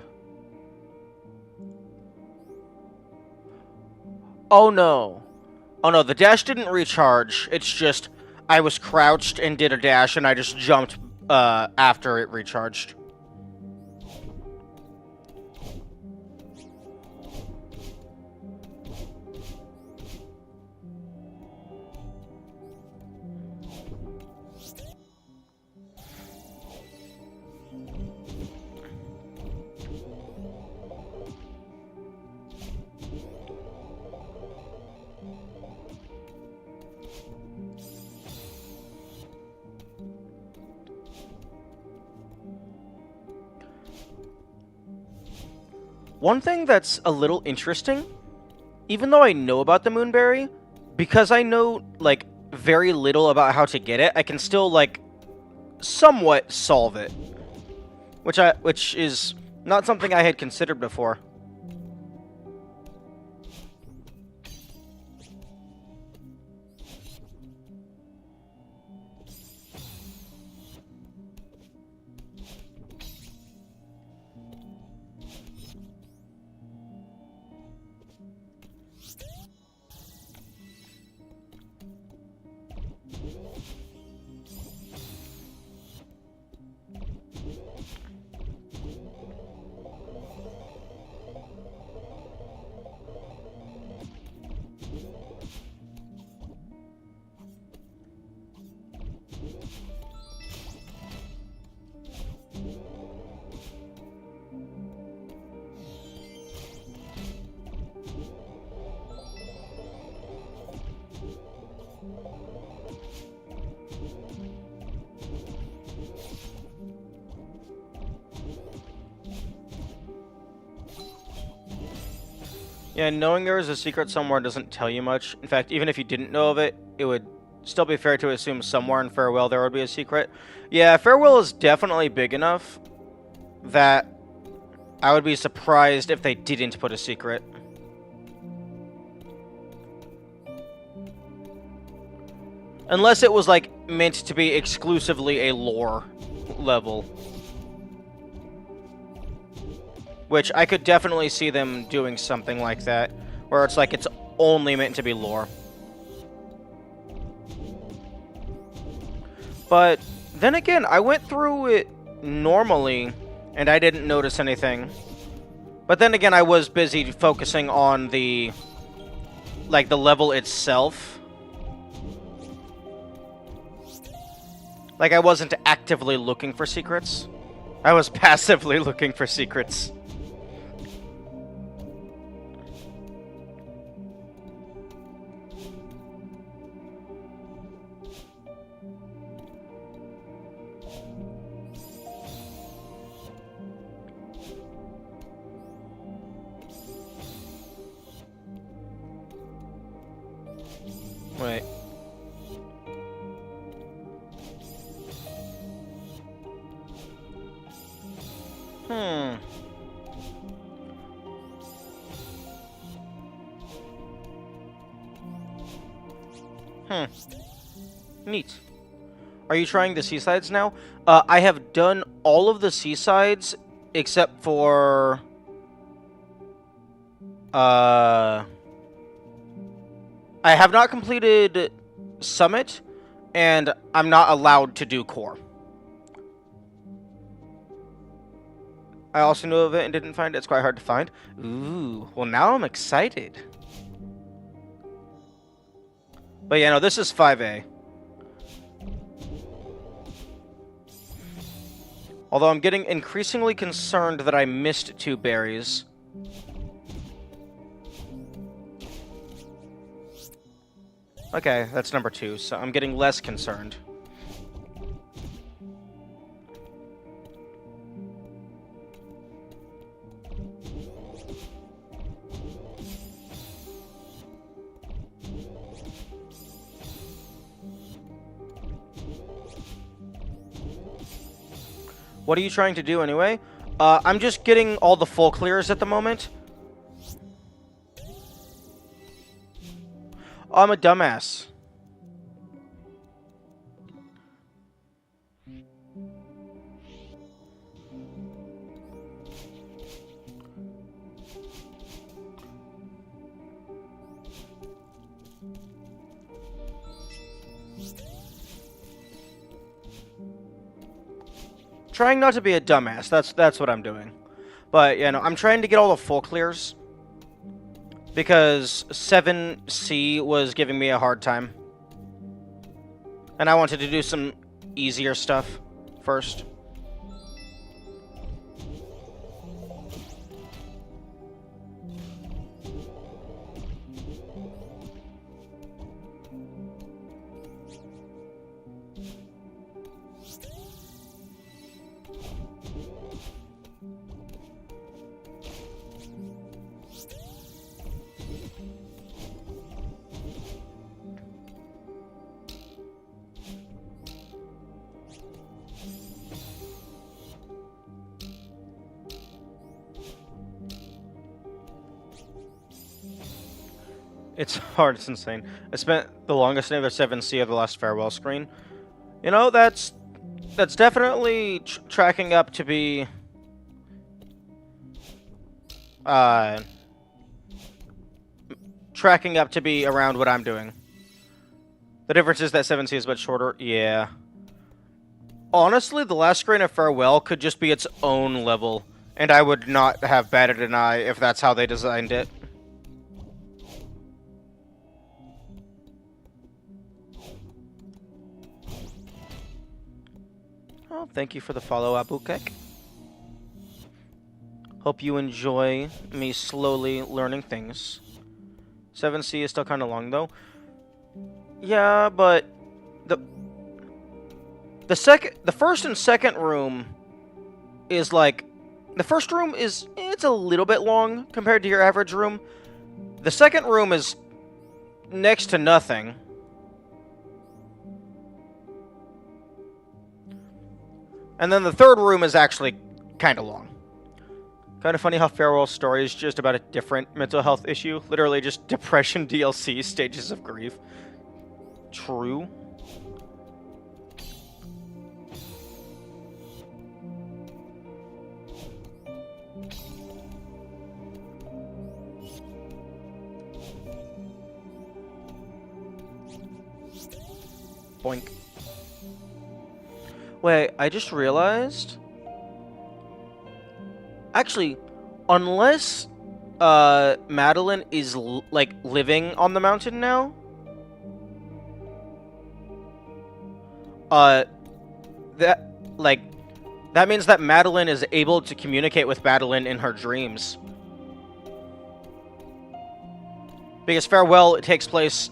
[SPEAKER 1] Oh no. Oh no, the dash didn't recharge. It's just I was crouched and did a dash and I just jumped after it recharged. One thing that's a little interesting, even though I know about the moonberry, because I know, like, very little about how to get it, I can still, like, somewhat solve it. Which is not something I had considered before. Yeah, knowing there is a secret somewhere doesn't tell you much. In fact, even if you didn't know of it, it would still be fair to assume somewhere in Farewell there would be a secret. Yeah, Farewell is definitely big enough that I would be surprised if they didn't put a secret. Unless it was, like, meant to be exclusively a lore level. Which I could definitely see them doing something like that, where it's like it's only meant to be lore. But then again, I went through it normally, and I didn't notice anything. But then again, I was busy focusing on the, like, the level itself. Like, I wasn't actively looking for secrets. I was passively looking for secrets. Wait. Neat. Are you trying the seasides now? I have done all of the seasides except for... I have not completed Summit, and I'm not allowed to do Core. I also knew of it and didn't find it. It's quite hard to find. Ooh, well now I'm excited. But yeah, no, this is 5A. Although I'm getting increasingly concerned that I missed 2 berries. Okay, that's number 2, so I'm getting less concerned. What are you trying to do anyway? I'm just getting all the full clears at the moment. I'm a dumbass. Trying not to be a dumbass. That's what I'm doing. But, you know, I'm trying to get all the full clears. Because 7C was giving me a hard time. And I wanted to do some easier stuff first. It's hard, it's insane. I spent the longest day of the 7C of the last farewell screen. You know, that's definitely tracking up to be... tracking up to be around what I'm doing. The difference is that 7C is much shorter. Yeah. Honestly, the last screen of Farewell could just be its own level, and I would not have batted an eye if that's how they designed it. Oh, thank you for the follow, Abukek. Hope you enjoy me slowly learning things. 7C is still kind of long, though. Yeah, but the first and second room is like, the first room is, it's a little bit long compared to your average room. The second room is next to nothing. And then the third room is actually kind of long. Kind of funny how Farewell's story is just about a different mental health issue. Literally just depression DLC, stages of grief. True. Boink. Wait, I just realized... Actually, unless Madeline is like living on the mountain now, that means that Madeline is able to communicate with Madeline in her dreams. Because Farewell, it takes place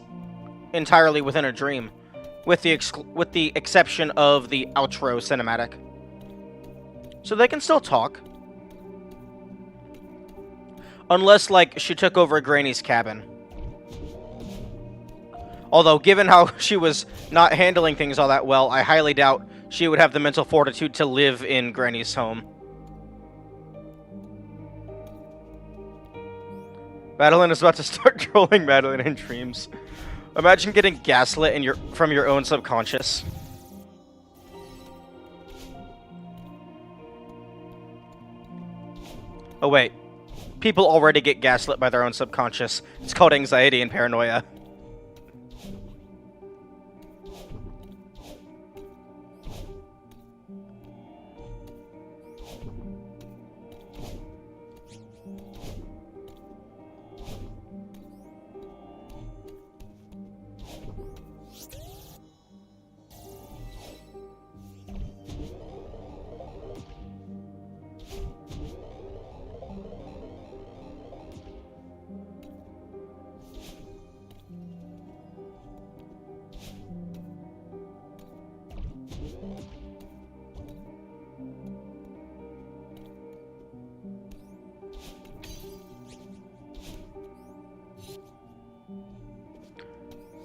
[SPEAKER 1] entirely within a dream, with the exception of the outro cinematic. So they can still talk. Unless, like, she took over Granny's cabin. Although, given how she was not handling things all that well, I highly doubt she would have the mental fortitude to live in Granny's home. Madeline is about to start trolling Madeline in dreams. Imagine getting gaslit from your own subconscious. Oh, wait. People already get gaslit by their own subconscious. It's called anxiety and paranoia.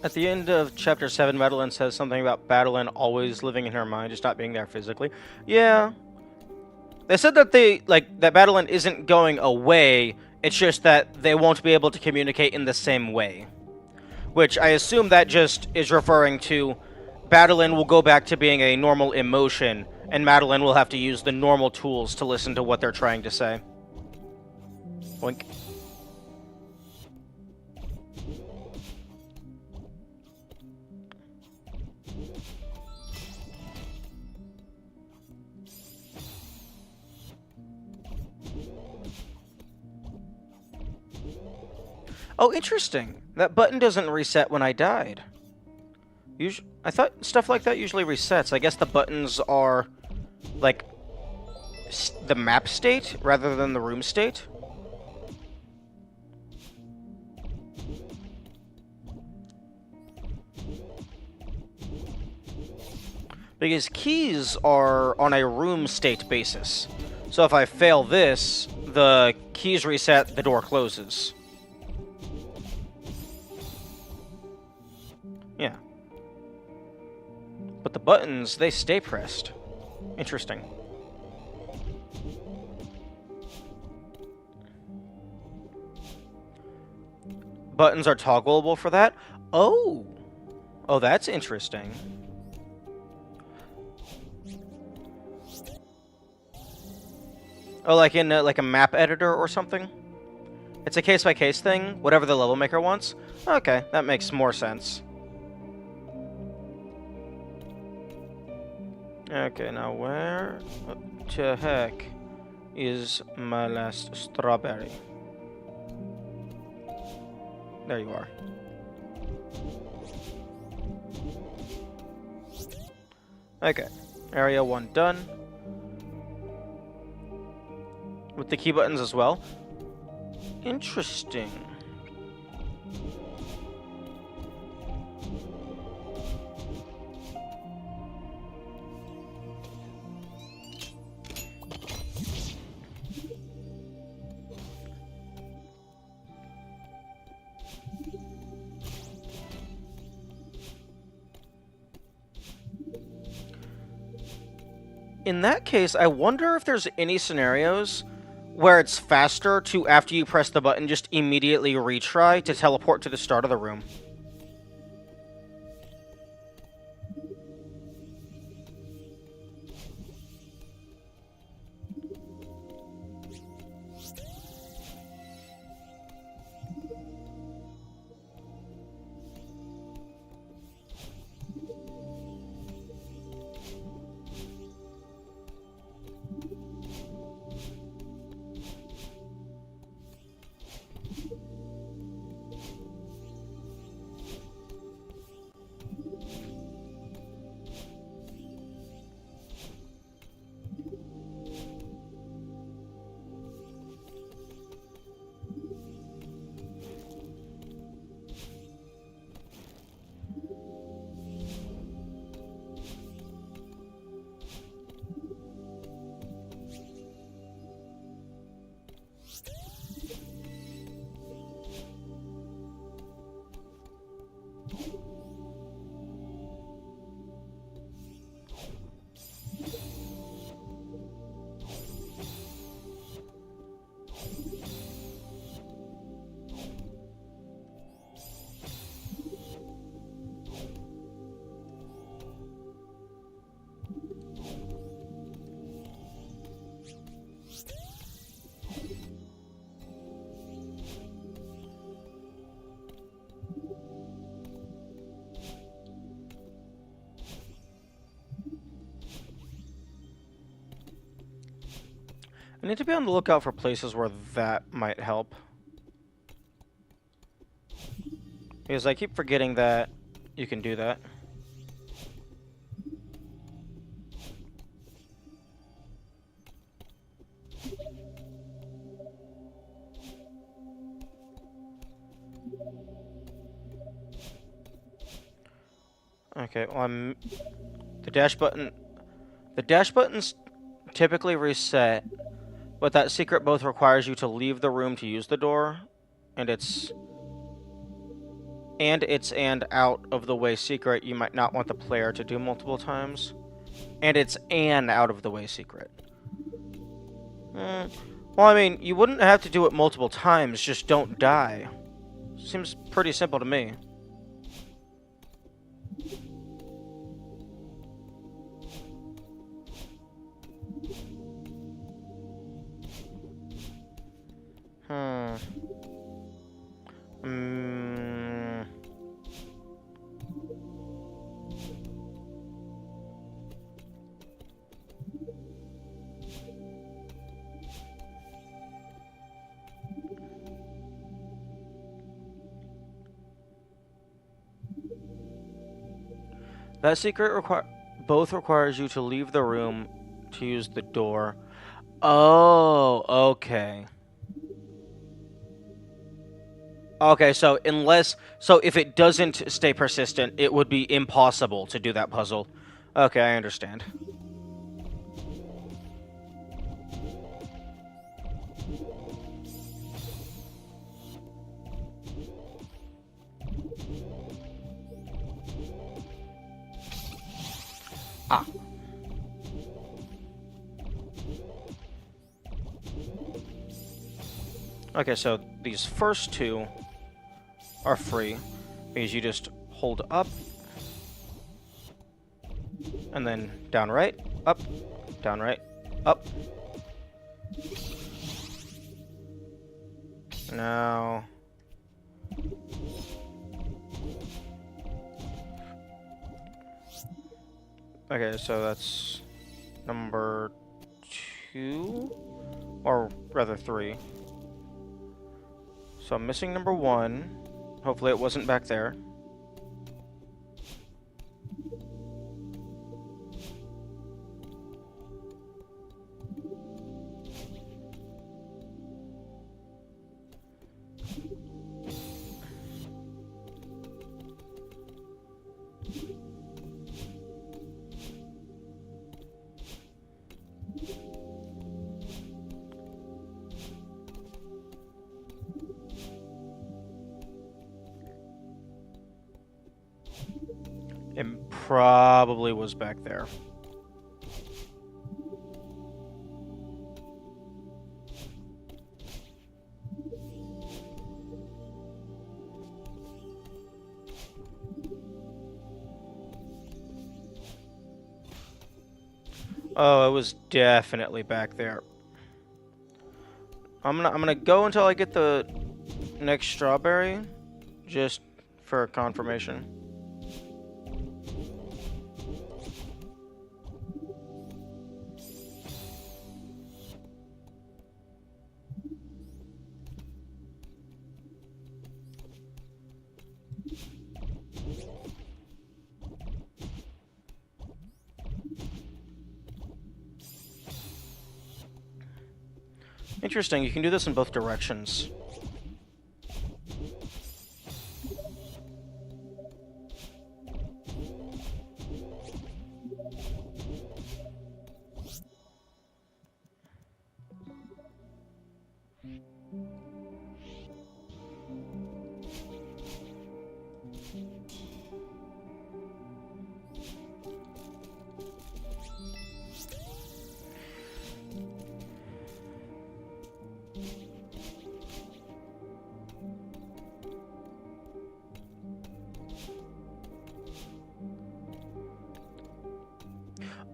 [SPEAKER 1] At the end of Chapter 7, Madeline says something about Madeline always living in her mind, just not being there physically. Yeah. They said that that Madeline isn't going away, it's just that they won't be able to communicate in the same way. Which I assume that just is referring to Madeline will go back to being a normal emotion, and Madeline will have to use the normal tools to listen to what they're trying to say. Boink. Oh, interesting. That button doesn't reset when I died. I thought stuff like that usually resets. I guess the buttons are, like, the map state rather than the room state. Because keys are on a room state basis. So if I fail this, the keys reset, the door closes. Yeah. But the buttons, they stay pressed. Interesting. Buttons are toggleable for that? Oh! Oh, that's interesting. Oh, like in like a map editor or something? It's a case-by-case thing, whatever the level maker wants? Okay, that makes more sense. Okay, now where the heck is my last strawberry? There you are. Okay, area 1 done. With the key buttons as well. Interesting. In that case, I wonder if there's any scenarios where it's faster to, after you press the button, just immediately retry to teleport to the start of the room. I need to be on the lookout for places where that might help. Because I keep forgetting that you can do that. Okay, well, the dash button... The dash buttons typically reset, but that secret both requires you to leave the room to use the door, and it's an out of the way secret you might not want the player to do multiple times. And it's an out of the way secret. Well, I mean, you wouldn't have to do it multiple times, just don't die. Seems pretty simple to me. That secret both requires you to leave the room to use the door. Oh, okay. Okay, so if it doesn't stay persistent, it would be impossible to do that puzzle. Okay, I understand. Ah. Okay, so these first two are free because you just hold up and then down right, up, down right, up. Now okay, so that's number 2, or rather 3. So I'm missing number 1. Hopefully it wasn't back there. It probably was back there. Oh, it was definitely back there. I'm gonna go until I get the next strawberry, just for confirmation. Interesting, you can do this in both directions.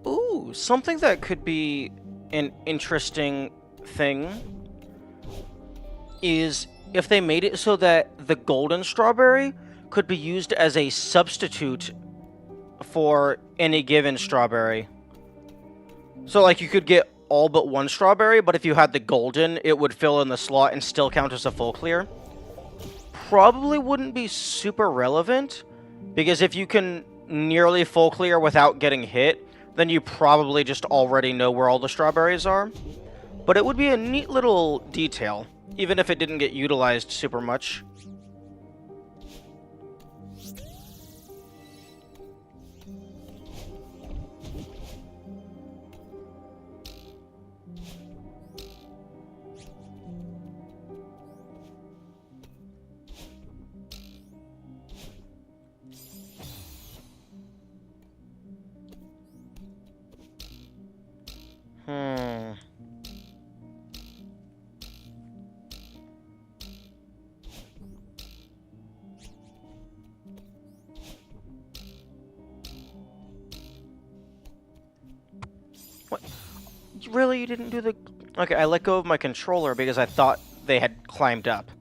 [SPEAKER 1] Ooh, something that could be an interesting thing is if they made it so that the golden strawberry could be used as a substitute for any given strawberry. So, like, you could get all but one strawberry, but if you had the golden, it would fill in the slot and still count as a full clear. Probably wouldn't be super relevant, because if you can nearly full clear without getting hit, then you probably just already know where all the strawberries are. But it would be a neat little detail, even if it didn't get utilized super much. What? Really? You didn't do the... Okay, I let go of my controller because I thought they had climbed up.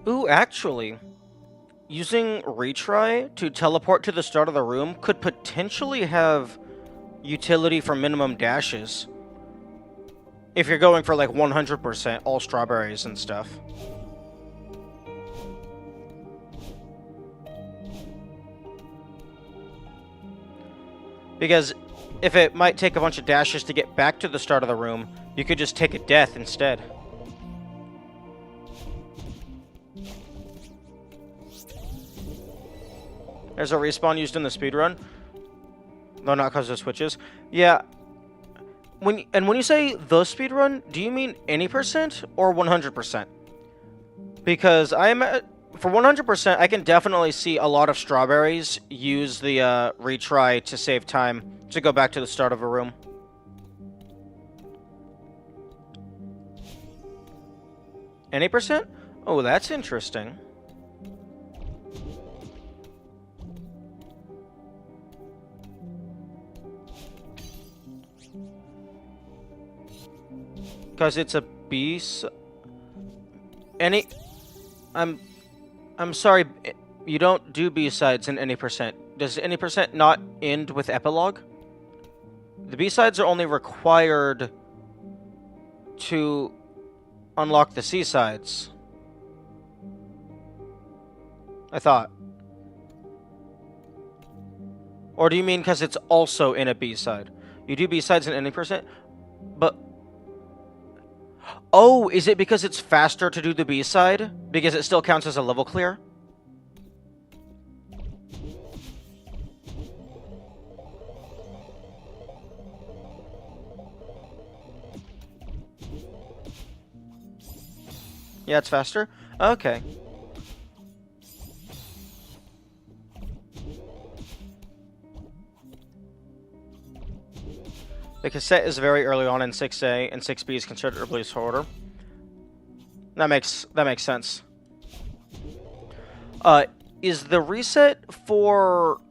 [SPEAKER 1] Ooh, actually, using retry to teleport to the start of the room could potentially have utility for minimum dashes. If you're going for like 100% all strawberries and stuff. Because if it might take a bunch of dashes to get back to the start of the room, you could just take a death instead. There's a respawn used in the speedrun. No, not because of switches. Yeah. When you say the speedrun, do you mean any percent or 100%? Because for 100%, I can definitely see a lot of strawberries use the retry to save time to go back to the start of a room. Any percent? Oh, that's interesting. Because it's a beast. I'm sorry, you don't do B-sides in any percent. Does any percent not end with epilogue? The B-sides are only required to unlock the C-sides. I thought. Or do you mean because it's also in a B-side? You do B-sides in any percent? But... Oh, is it because it's faster to do the B-side? Because it still counts as a level clear? Yeah, it's faster? Okay. The cassette is very early on in 6A, and 6B is considerably shorter. That makes sense. Is the reset for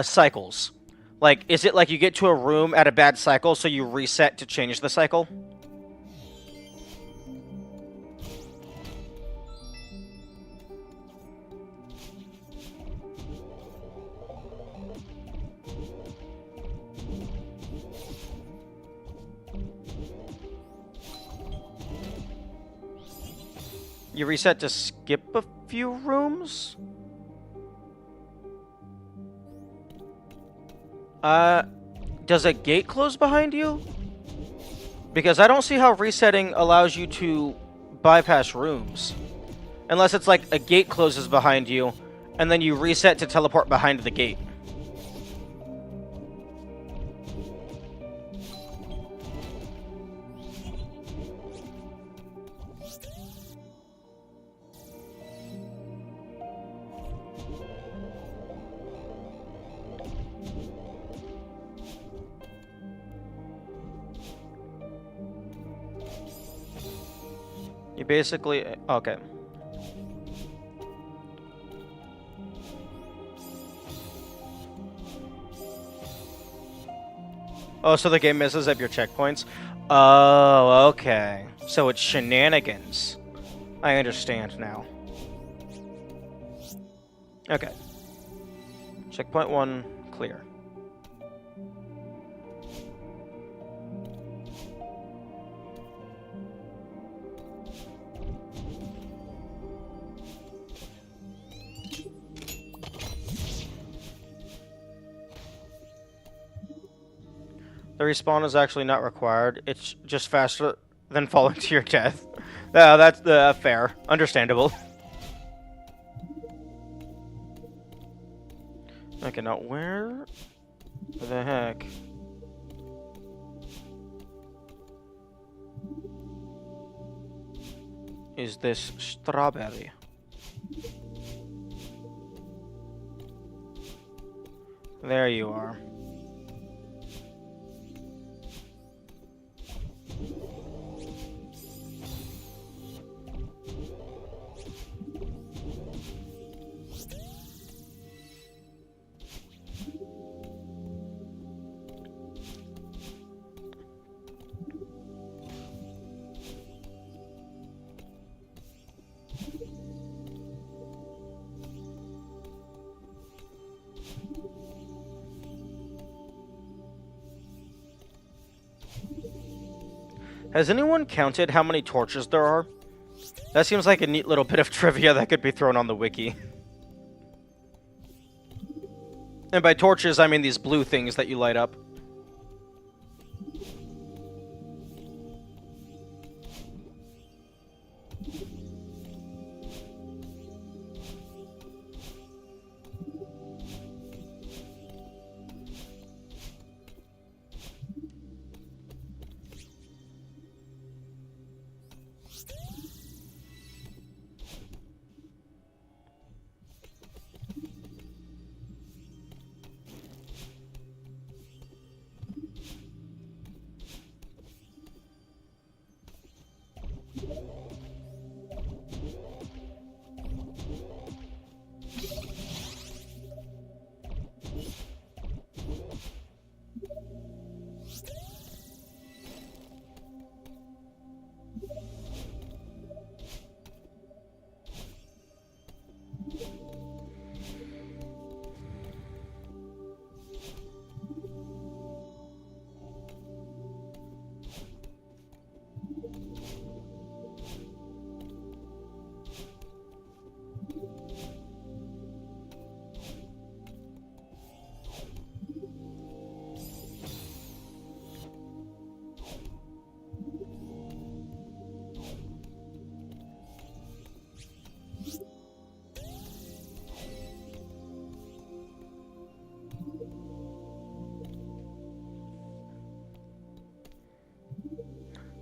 [SPEAKER 1] cycles? Like, is it like you get to a room at a bad cycle, so you reset to change the cycle? You reset to skip a few rooms? Does a gate close behind you? Because I don't see how resetting allows you to bypass rooms. Unless it's like a gate closes behind you, and then you reset to teleport behind the gate. You basically... Okay. Oh, so the game messes up your checkpoints? Oh, okay. So it's shenanigans. I understand now. Okay. Checkpoint 1, clear. The respawn is actually not required. It's just faster than falling to your death. That's fair. Understandable. Okay, now where the heck is this strawberry? There you are. Has anyone counted how many torches there are? That seems like a neat little bit of trivia that could be thrown on the wiki. And by torches, I mean these blue things that you light up.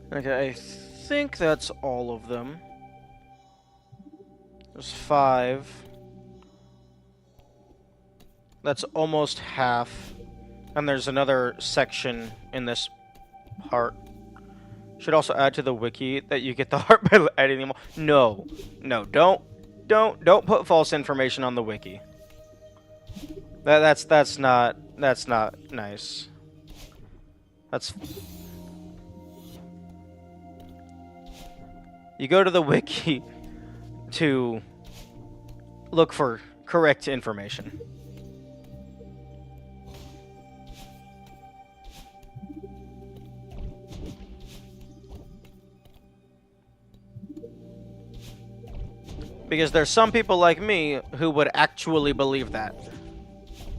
[SPEAKER 1] Okay, I think that's all of them. There's 5. That's almost half. And there's another section in this part. Should also add to the wiki that you get the heart by adding them all. No. No, don't put false information on the wiki. That's not nice. That's... You go to the wiki to look for correct information. Because there's some people like me who would actually believe that.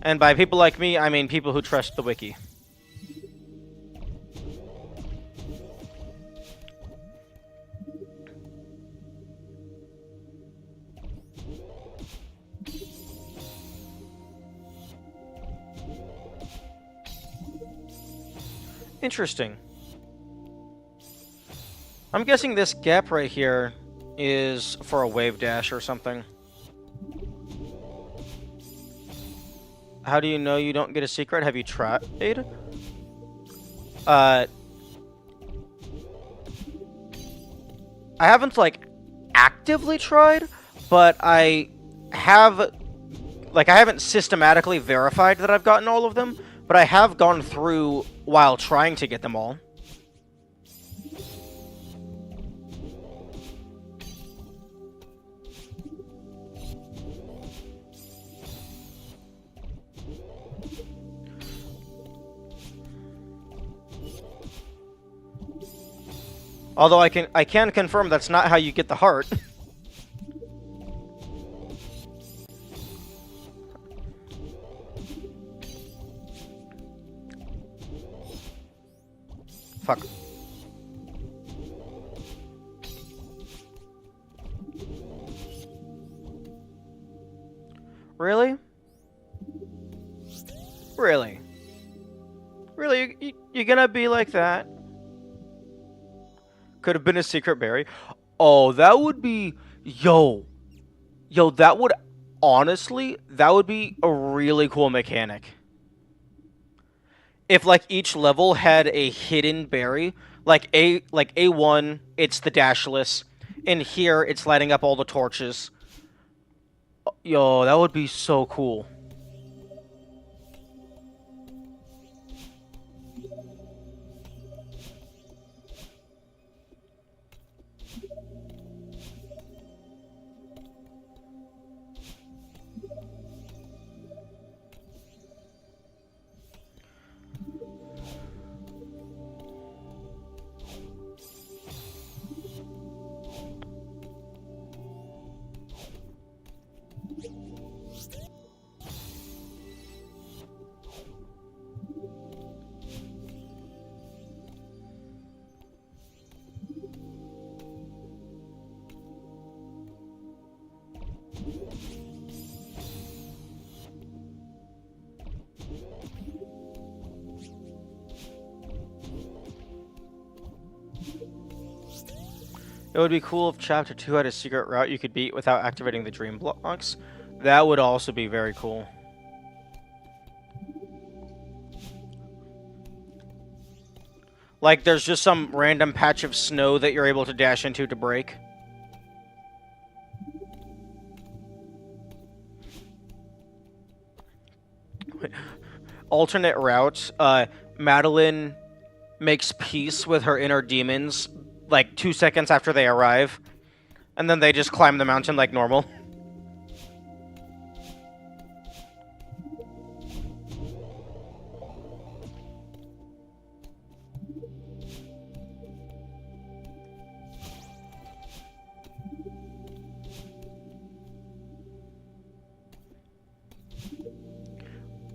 [SPEAKER 1] And by people like me, I mean people who trust the wiki. Interesting. I'm guessing this gap right here is for a wave dash or something. How do you know you don't get a secret? Have you tried? I haven't, like, actively tried, but I have, like, I haven't systematically verified that I've gotten all of them, but I have gone through while trying to get them all. Although I can confirm that's not how you get the heart. Fuck. Really? Really? Really? You gonna be like that? Could have been a secret berry. Oh, that would be... Yo, that would... Honestly, that would be a really cool mechanic. If, like, each level had a hidden berry. Like A1, it's the dashless. In here, it's lighting up all the torches. Yo, that would be so cool. It would be cool if Chapter 2 had a secret route you could beat without activating the dream blocks. That would also be very cool. Like, there's just some random patch of snow that you're able to dash into to break. Alternate route. Madeline makes peace with her inner demons, like, 2 seconds after they arrive. And then they just climb the mountain like normal.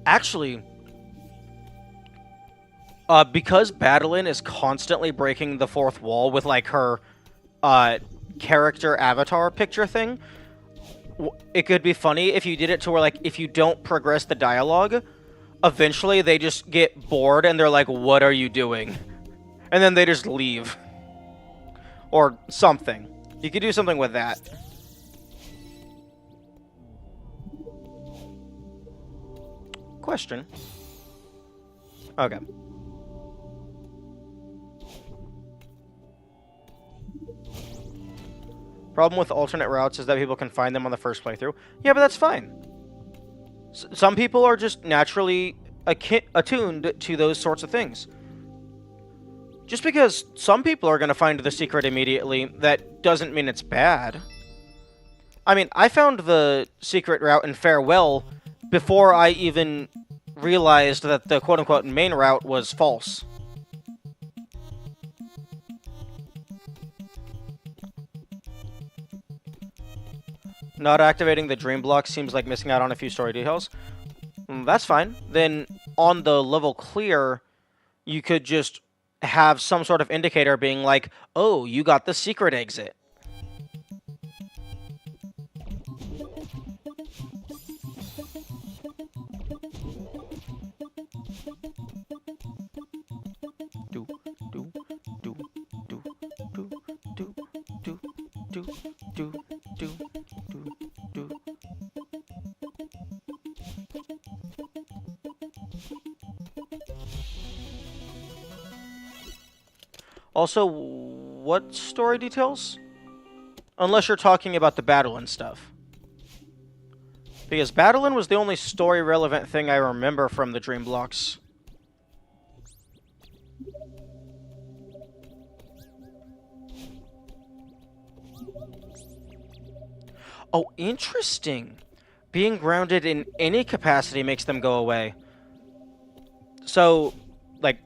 [SPEAKER 1] Actually, because Madeline is constantly breaking the fourth wall with, like, her character avatar picture thing, it could be funny if you did it to where, like, if you don't progress the dialogue, eventually they just get bored and they're like, what are you doing? And then they just leave. Or something. You could do something with that. Question. Okay. Problem with alternate routes is that people can find them on the first playthrough. Yeah, but that's fine. Some people are just naturally attuned to those sorts of things. Just because some people are going to find the secret immediately, that doesn't mean it's bad. I mean, I found the secret route in Farewell before I even realized that the quote-unquote main route was false. Not activating the dream block seems like missing out on a few story details. That's fine. Then, on the level clear, you could just have some sort of indicator being like, oh, you got the secret exit. Also, what story details? Unless you're talking about the battle and stuff. Because Battlein was the only story-relevant thing I remember from the Dream Blocks. Oh, interesting. Being grounded in any capacity makes them go away. So, like,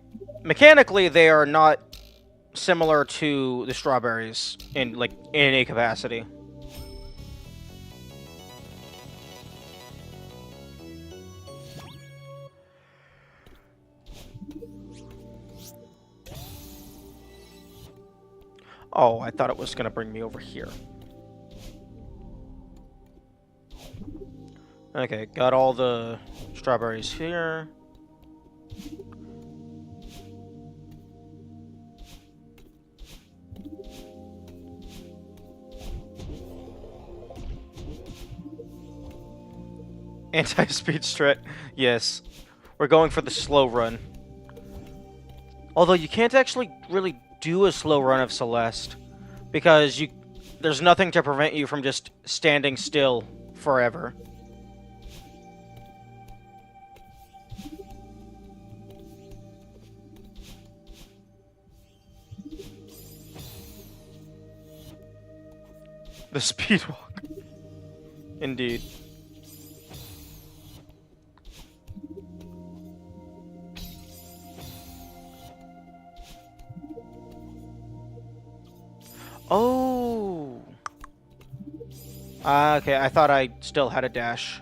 [SPEAKER 1] mechanically, they are not similar to the strawberries in, like, any capacity. Oh, I thought it was going to bring me over here. Okay, got all the strawberries here. Anti-speed strat. Yes. We're going for the slow run. Although you can't actually really do a slow run of Celeste, because there's nothing to prevent you from just standing still forever. The speed walk. Indeed. Oh. Okay, I thought I still had a dash.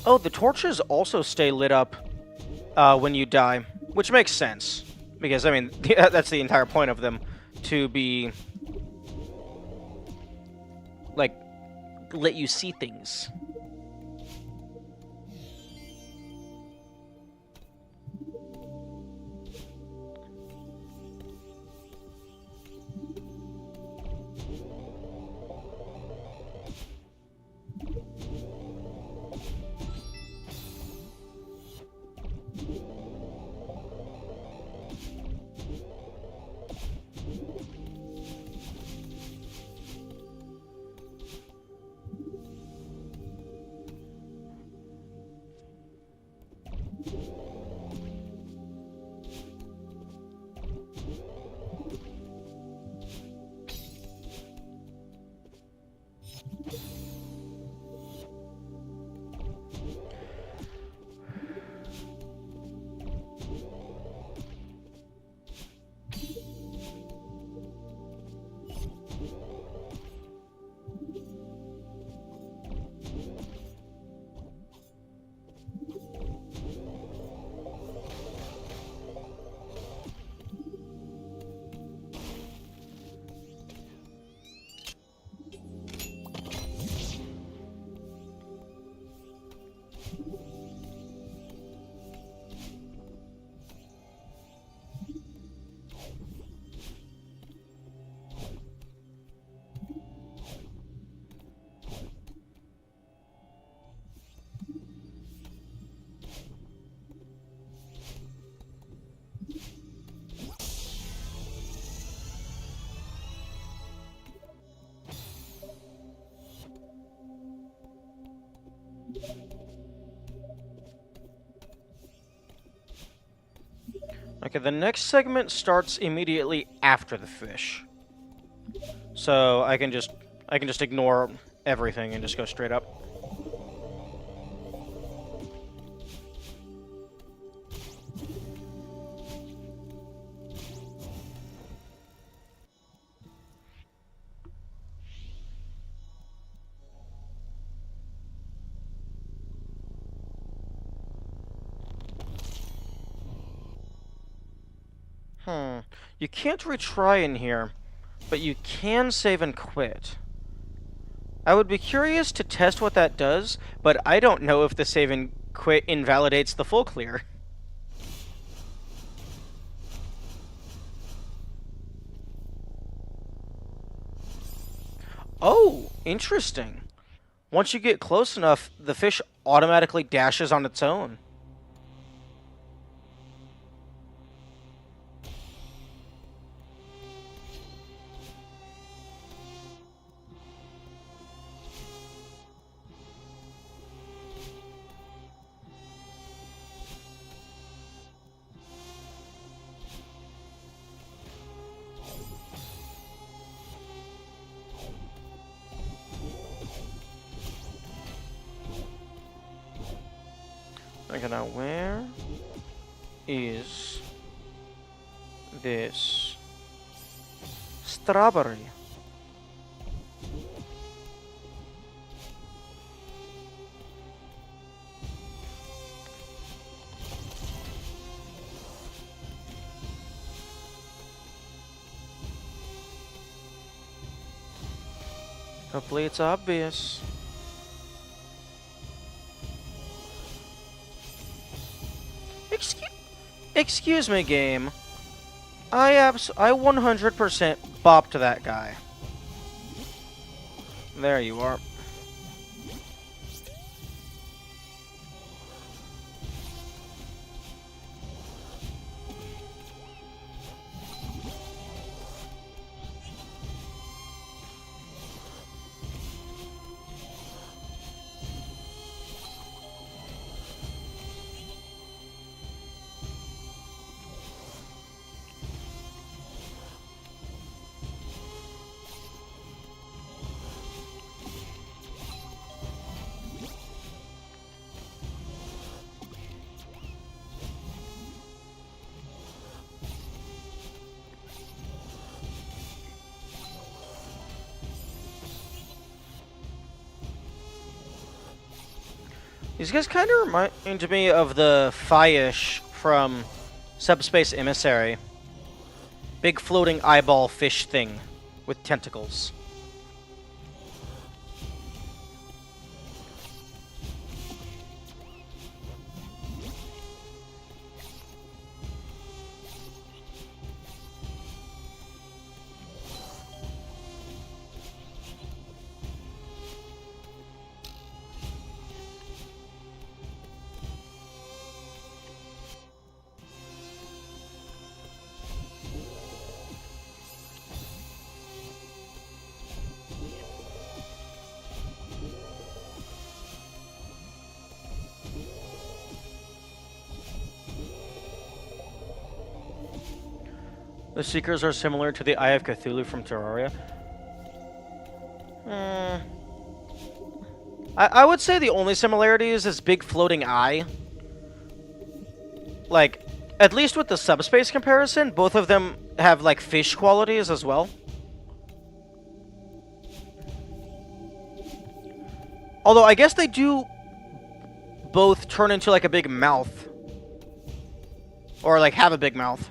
[SPEAKER 1] Oh, the torches also stay lit up when you die, which makes sense. Because, I mean, that's the entire point of them, to be like let you see things. Okay, the next segment starts immediately after the fish. So I can just ignore everything and just go straight up. You can't retry in here, but you can save and quit. I would be curious to test what that does, but I don't know if the save and quit invalidates the full clear. Oh, interesting. Once you get close enough, the fish automatically dashes on its own. Okay, now where is this strawberry? Hopefully it's obvious. Excuse me, game. I 100% bopped that guy. There you are. These guys kind of remind me of the Fyish from Subspace Emissary. big floating eyeball fish thing with tentacles. The Seekers are similar to the Eye of Cthulhu from Terraria. I would say the only similarity is this big floating eye. Like, at least with the subspace comparison, both of them have, like, fish qualities as well. Although, I guess they do both turn into, like, a big mouth. Or, like, have a big mouth.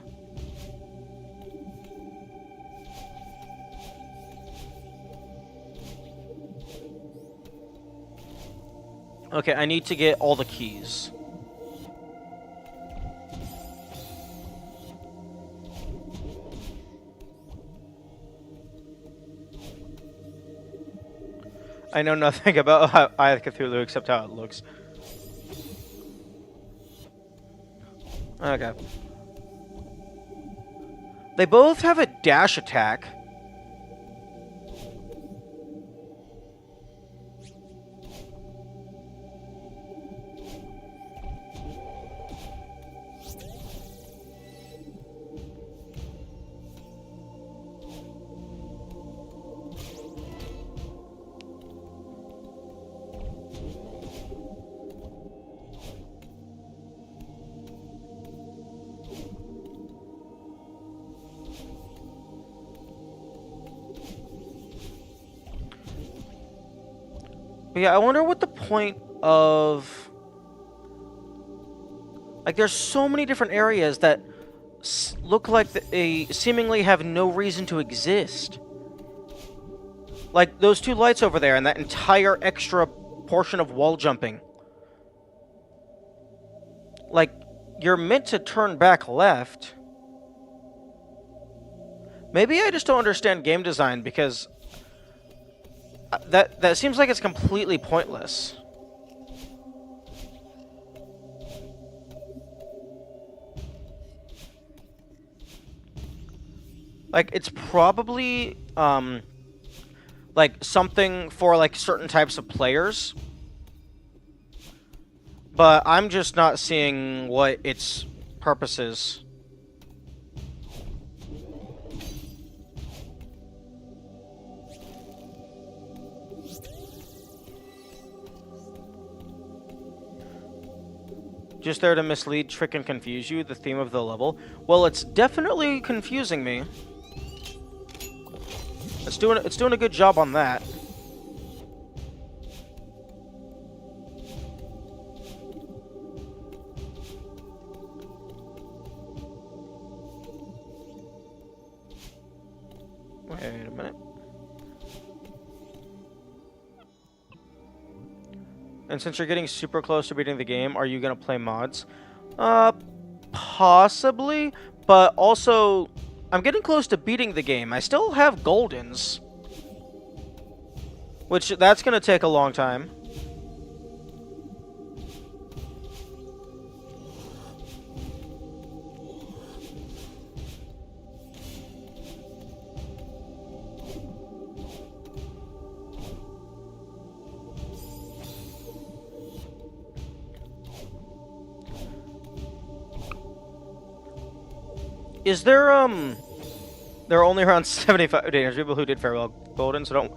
[SPEAKER 1] Okay, I need to get all the keys. I know nothing about Eye of Cthulhu except how it looks. Okay. They both have a dash attack. But yeah, I wonder what the point of... Like, there's so many different areas that look like they seemingly have no reason to exist. Like, those two lights over there and that entire extra portion of wall jumping. Like, you're meant to turn back left. Maybe I just don't understand game design, because... That seems like it's completely pointless. Like, it's probably, like, something for, like, certain types of players. But I'm just not seeing what its purpose is. Just there to mislead, trick, and confuse you, the theme of the level. Well, it's definitely confusing me. It's doing a good job on that. Wait a minute. And since you're getting super close to beating the game, are you going to play mods? Possibly. But also, I'm getting close to beating the game. I still have Goldens. Which, that's going to take a long time. Is there, there are only around 75 people who did Farewell Golden, so don't...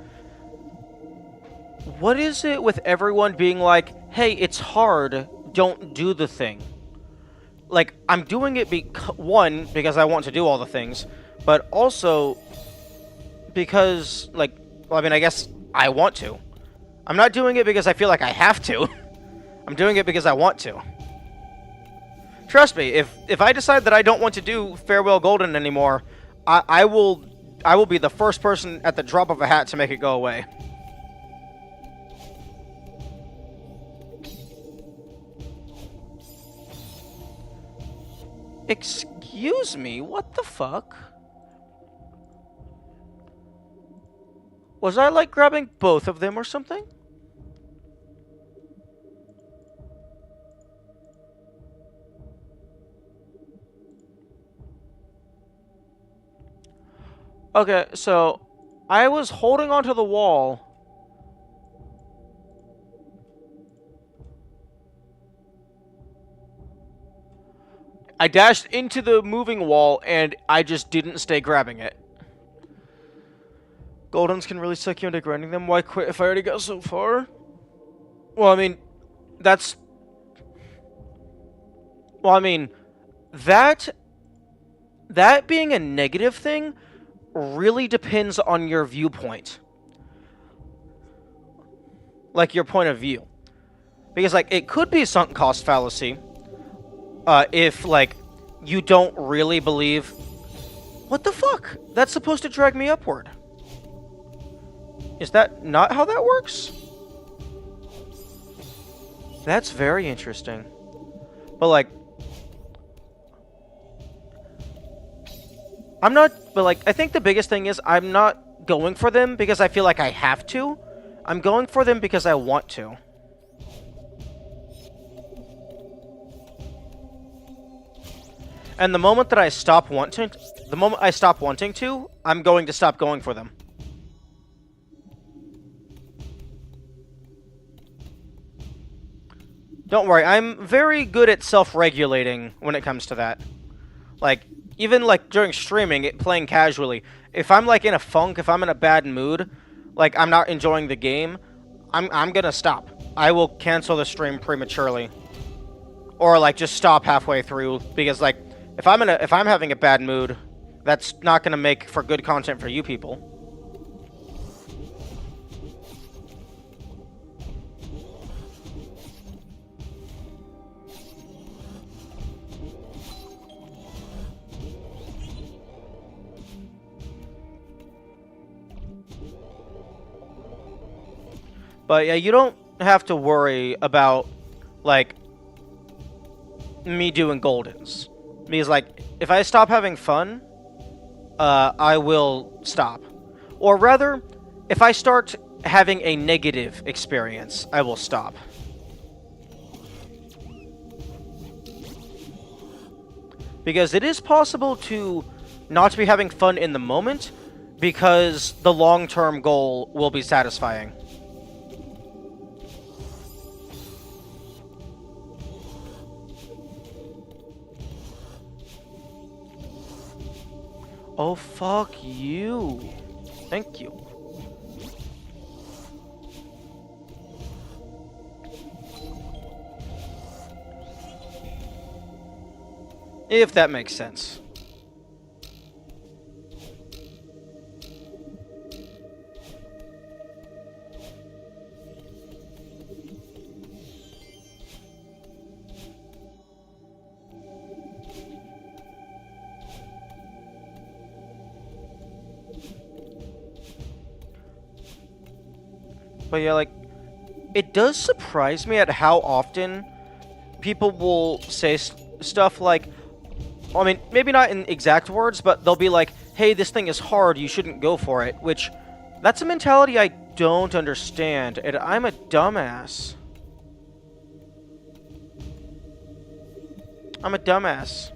[SPEAKER 1] What is it with everyone being like, hey, it's hard, don't do the thing? Like, I'm doing it, one, because I want to do all the things, but also because, like, well, I mean, I guess I want to. I'm not doing it because I feel like I have to. I'm doing it because I want to. Trust me, if I decide that I don't want to do Farewell Golden anymore, I will be the first person at the drop of a hat to make it go away. Excuse me, what the fuck? Was I like grabbing both of them or something? Okay, so I was holding onto the wall. I dashed into the moving wall and I just didn't stay grabbing it. Goldens can really suck you into grinding them. Why quit if I already got so far? Well, I mean, that's... Well, I mean, that being a negative thing really depends on your viewpoint. Like, your point of view. Because, like, it could be a sunk cost fallacy. If, like, you don't really believe... What the fuck? That's supposed to drag me upward. Is that not how that works? That's very interesting. But, like... I think the biggest thing is I'm not going for them because I feel like I have to. I'm going for them because I want to. And the moment that I stop wanting to, I'm going to stop going for them. Don't worry, I'm very good at self-regulating when it comes to that. Like, even like during streaming, playing casually, if I'm like in a funk, if I'm in a bad mood, like I'm not enjoying the game, I'm gonna stop. I will cancel the stream prematurely. Or like just stop halfway through because like if I'm having a bad mood, that's not gonna make for good content for you people. But yeah, you don't have to worry about like me doing Goldens. Because like if I stop having fun, I will stop. Or rather, if I start having a negative experience, I will stop. Because it is possible to not be having fun in the moment, because the long-term goal will be satisfying. Oh, fuck you. Thank you. If that makes sense. But yeah, like, it does surprise me at how often people will say stuff like, I mean, maybe not in exact words, but they'll be like, hey, this thing is hard, you shouldn't go for it, which, that's a mentality I don't understand, and I'm a dumbass. I'm a dumbass.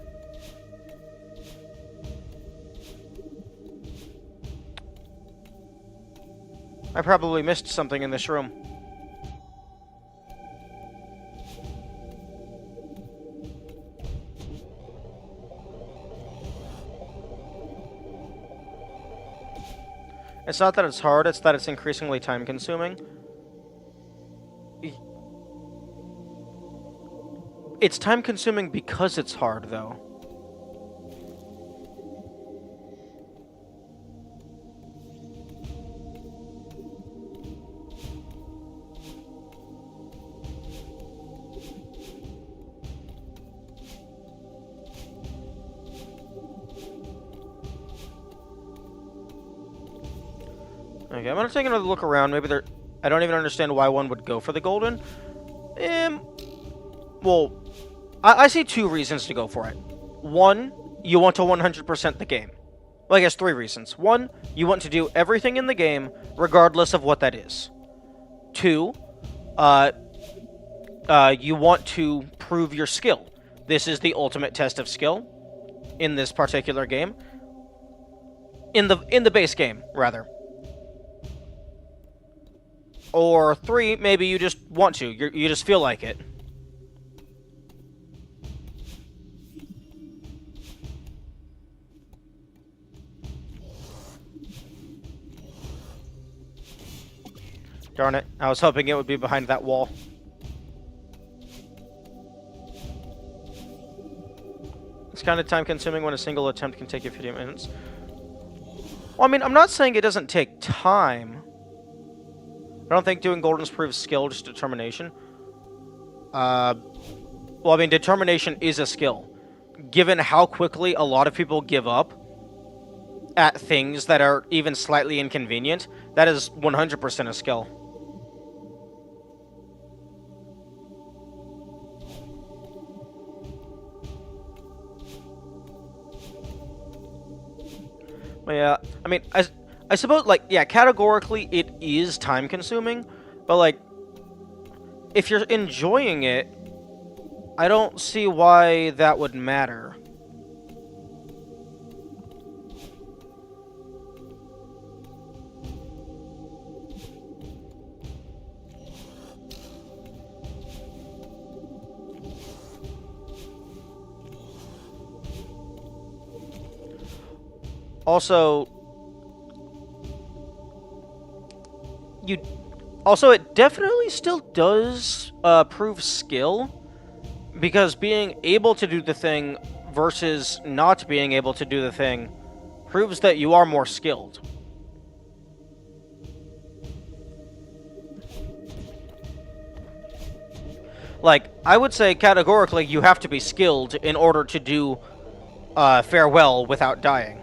[SPEAKER 1] I probably missed something in this room. It's not that it's hard, it's that it's increasingly time-consuming. It's time-consuming because it's hard, though. Okay, I'm gonna take another look around. Maybe there... I don't even understand why one would go for the golden. Well, I see two reasons to go for it. One, you want to 100% the game. Well, I guess three reasons. One, you want to do everything in the game, regardless of what that is. Two, you want to prove your skill. This is the ultimate test of skill in this particular game. In the base game, rather. Or three, maybe you just want to. You just feel like it. Darn it. I was hoping it would be behind that wall. It's kind of time-consuming when a single attempt can take you 50 minutes. Well, I mean, I'm not saying it doesn't take time. I don't think doing Goldens proves skill, just determination. Well, I mean, determination is a skill. Given how quickly a lot of people give up at things that are even slightly inconvenient, that is 100% a skill. But yeah, I mean, I suppose, like, yeah, categorically it is time-consuming, but, like, if you're enjoying it, I don't see why that would matter. Also, it definitely still does prove skill, because being able to do the thing versus not being able to do the thing proves that you are more skilled. Like, I would say categorically you have to be skilled in order to do farewell without dying.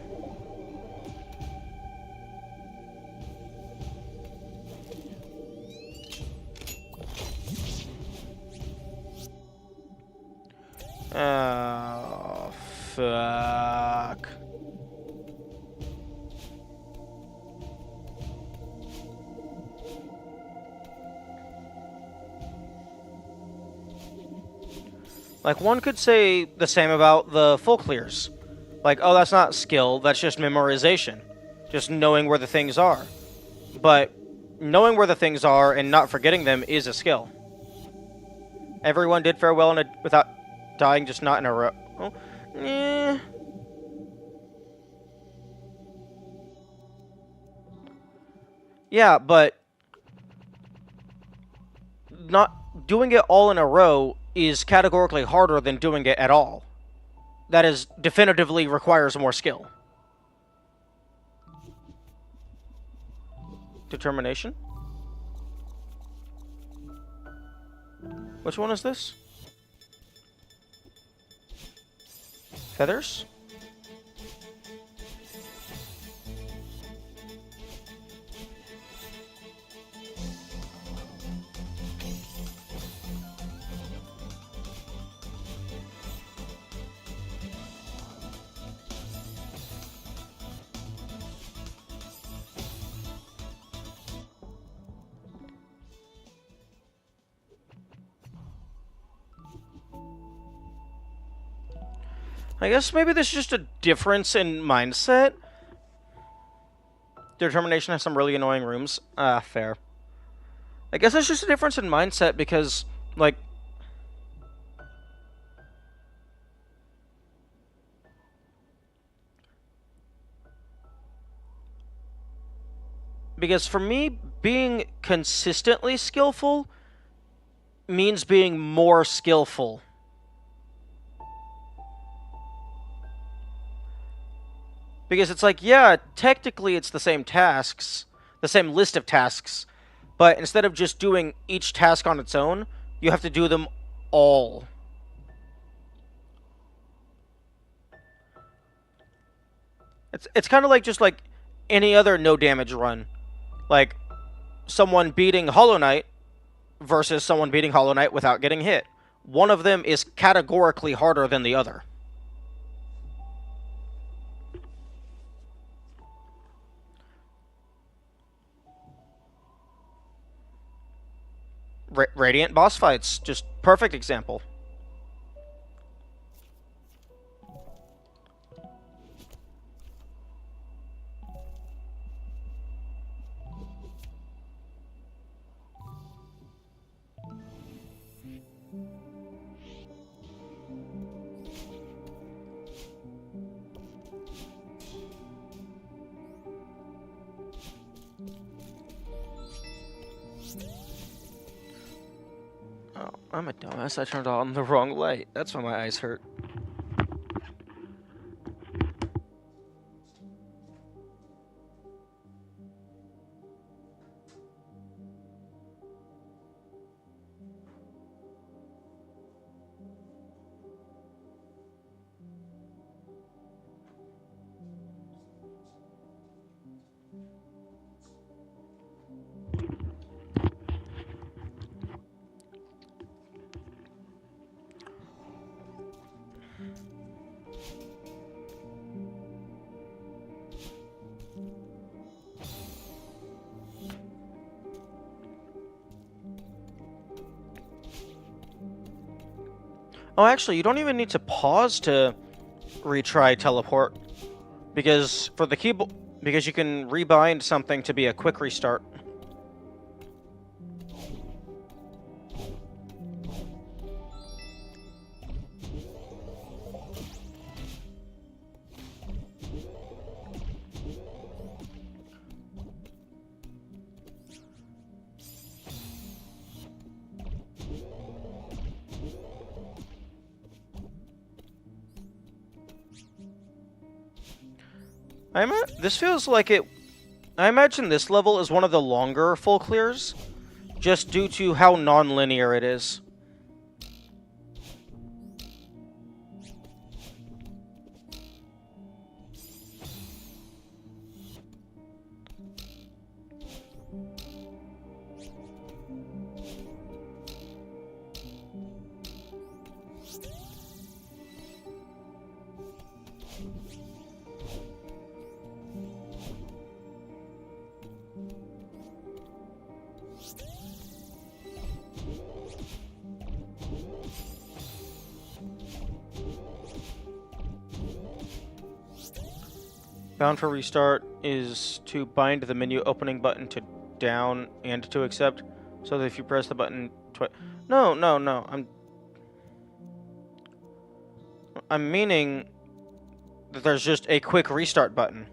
[SPEAKER 1] Oh, fuck. Like, one could say the same about the full clears. Like, oh, that's not skill, that's just memorization. Just knowing where the things are. But knowing where the things are and not forgetting them is a skill. Everyone did farewell without dying, just not in a row. Oh, eh. Yeah, but not doing it all in a row is categorically harder than doing it at all. That is definitively requires more skill. Determination? Which one is this? Feathers? I guess maybe there's just a difference in mindset. Determination has some really annoying rooms. Fair. I guess there's just a difference in mindset because, like... Because for me, being consistently skillful means being more skillful. Because it's like, yeah, technically it's the same tasks, the same list of tasks, but instead of just doing each task on its own, you have to do them all. It's kind of like just like any other no damage run. Like someone beating Hollow Knight versus someone beating Hollow Knight without getting hit. One of them is categorically harder than the other. Radiant boss fights, just perfect example. Oh, I'm a dumbass. I turned on the wrong light. That's why my eyes hurt. Oh, actually, you don't even need to pause to retry teleport, because for the keyboard, because you can rebind something to be a quick restart. This feels like it. I imagine this level is one of the longer full clears, just due to how non-linear it is. Bound for restart is to bind the menu opening button to down and to accept, so that if you press the button twice. No, no, no. I'm meaning that there's just a quick restart button.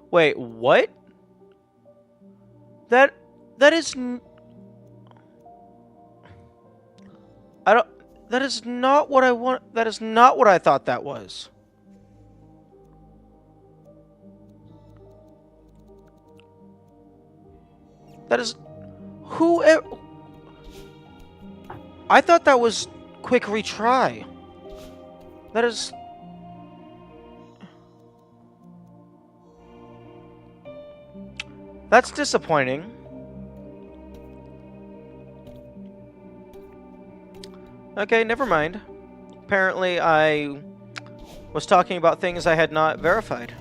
[SPEAKER 1] Wait, what? That is I don't that is not what I want. That is not what I thought that was. That is who I thought that was quick retry. That is That's disappointing. Okay, never mind. Apparently I was talking about things I had not verified.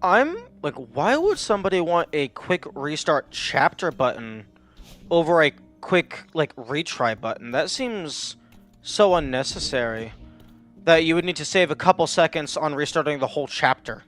[SPEAKER 1] I'm like, why would somebody want a quick restart chapter button over a quick, like, retry button? That seems so unnecessary that you would need to save a couple seconds on restarting the whole chapter.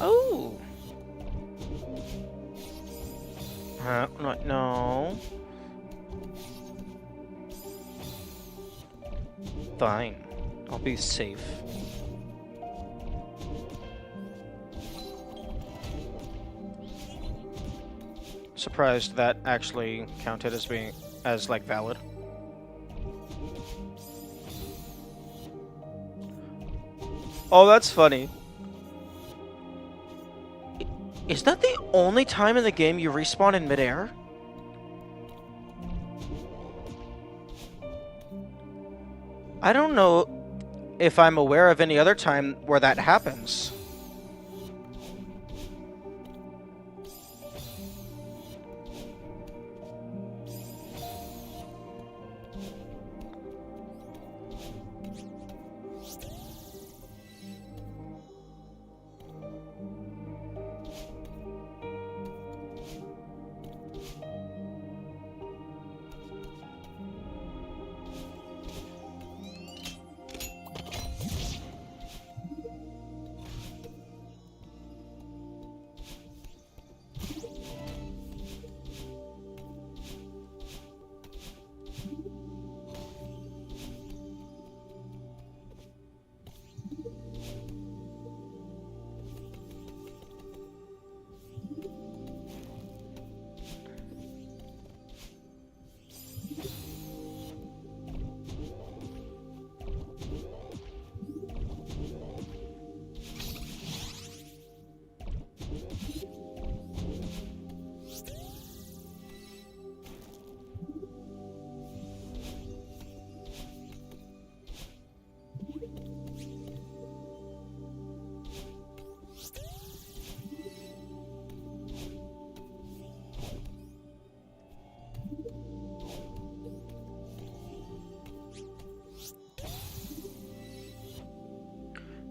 [SPEAKER 1] Oh. No. Fine. I'll be safe. Surprised that actually counted as being like valid. Oh, that's funny. Is that the only time in the game you respawn in midair? I don't know if I'm aware of any other time where that happens.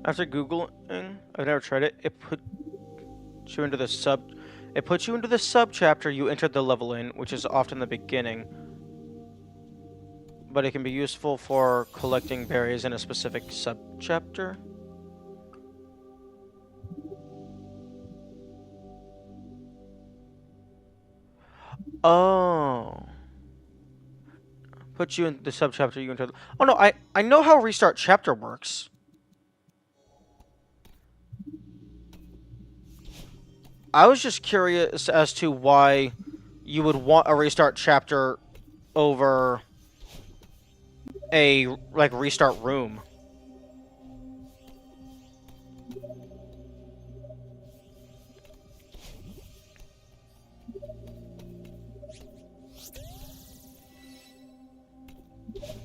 [SPEAKER 1] After Googling, I've never tried it. It puts you into the sub chapter you entered the level in, which is often the beginning. But it can be useful for collecting berries in a specific sub chapter. Oh. Put you in the sub chapter you entered. Oh no, I know how restart chapter works. I was just curious as to why you would want a restart chapter over a, like, restart room.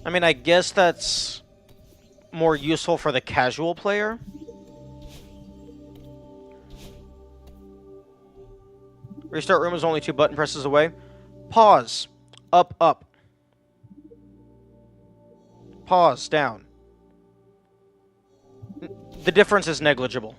[SPEAKER 1] I mean, I guess that's more useful for the casual player. Restart room is only 2 button presses away. Pause. Up, up. Pause, down. The difference is negligible.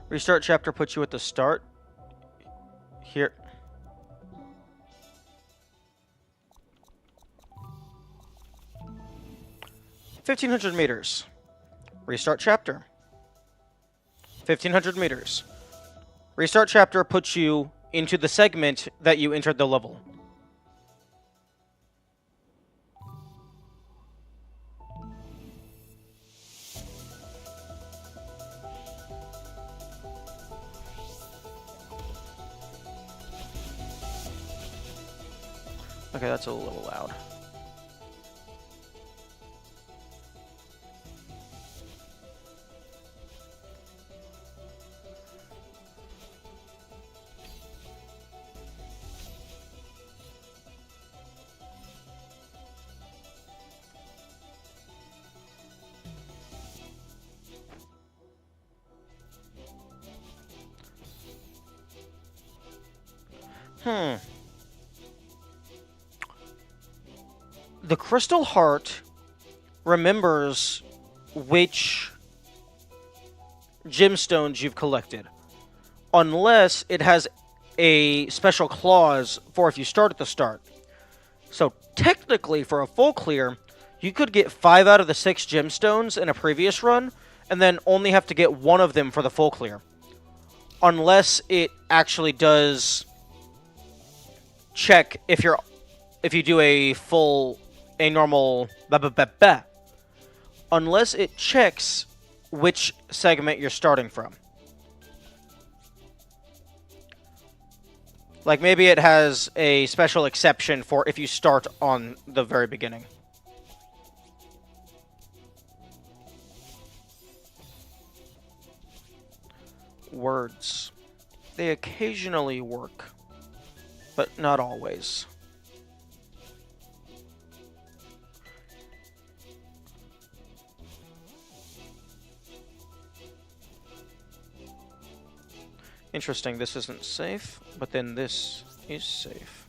[SPEAKER 1] Restart chapter puts you at the start. Here. $1,500 meters. Restart chapter. 1,500 meters. Restart chapter puts you into the segment that you entered the level. Okay, that's a little loud. The Crystal Heart remembers which gemstones you've collected, unless it has a special clause for if you start at the start. So technically, for a full clear, you could get 5 out of the 6 gemstones in a previous run, and then only have to get 1 of them for the full clear. Unless it actually does check if you do a normal unless it checks which segment you're starting from. Like maybe it has a special exception for if you start on the very beginning. Words. They occasionally work, but not always. Interesting, this isn't safe, but then this is safe.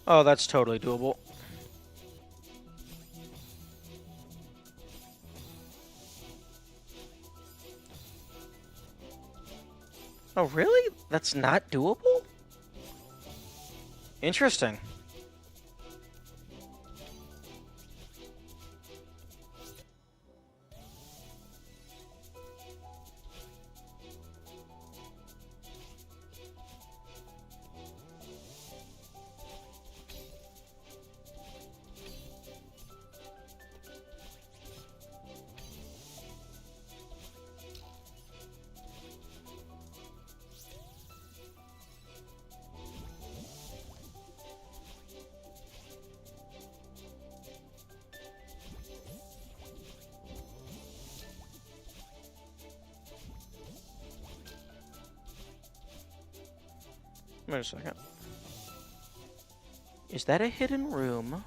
[SPEAKER 1] Oh, that's totally doable. Oh, really? That's not doable? Interesting. Wait a second. Is that a hidden room?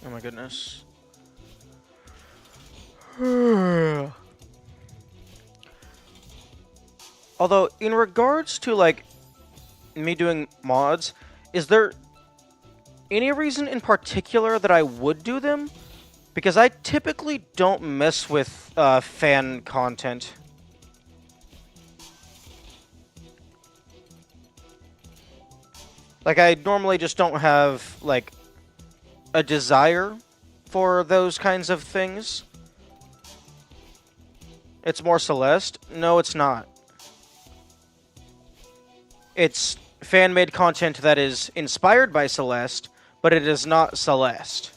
[SPEAKER 1] Oh my goodness. Although, in regards to, like, me doing mods, is there any reason in particular that I would do them? Because I typically don't mess with fan content. Like, I normally just don't have, like, a desire for those kinds of things. It's more Celeste? No, it's not. It's fan-made content that is inspired by Celeste, but it is not Celeste.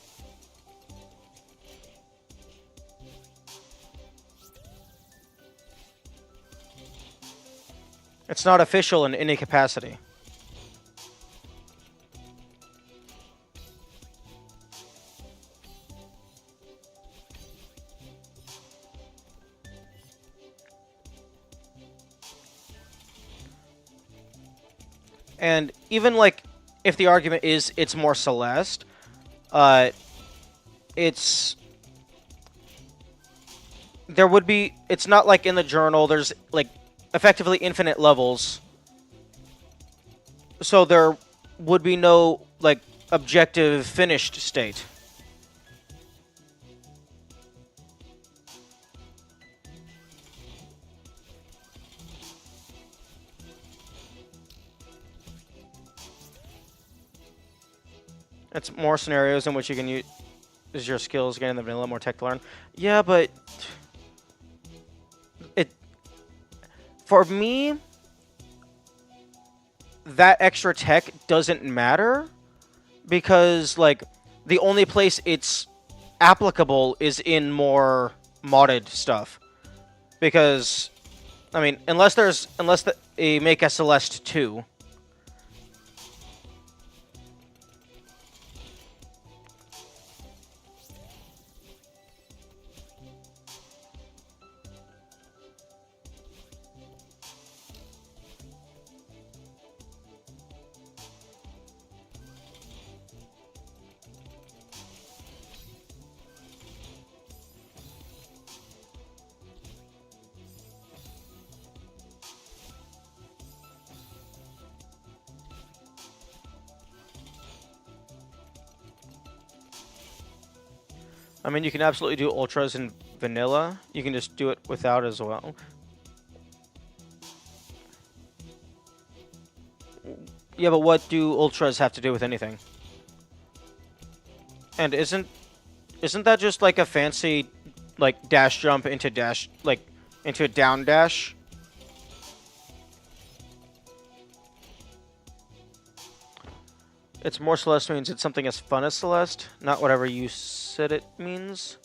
[SPEAKER 1] It's not official in any capacity. And even, like, if the argument is it's more Celeste, it's... There would be... It's not like in the journal, there's, like, effectively infinite levels. So there would be no, like, objective finished state. It's more scenarios in which you can use your skills, getting the vanilla, more tech to learn. Yeah, but for me, that extra tech doesn't matter because, like, the only place it's applicable is in more modded stuff. Because, I mean, unless they make a Celeste 2. I mean, you can absolutely do ultras in vanilla. You can just do it without as well. Yeah, but what do ultras have to do with anything? And isn't that just like a fancy, like, dash jump into dash, like, into a down dash? It's more Celeste means it's something as fun as Celeste, not whatever you said it means.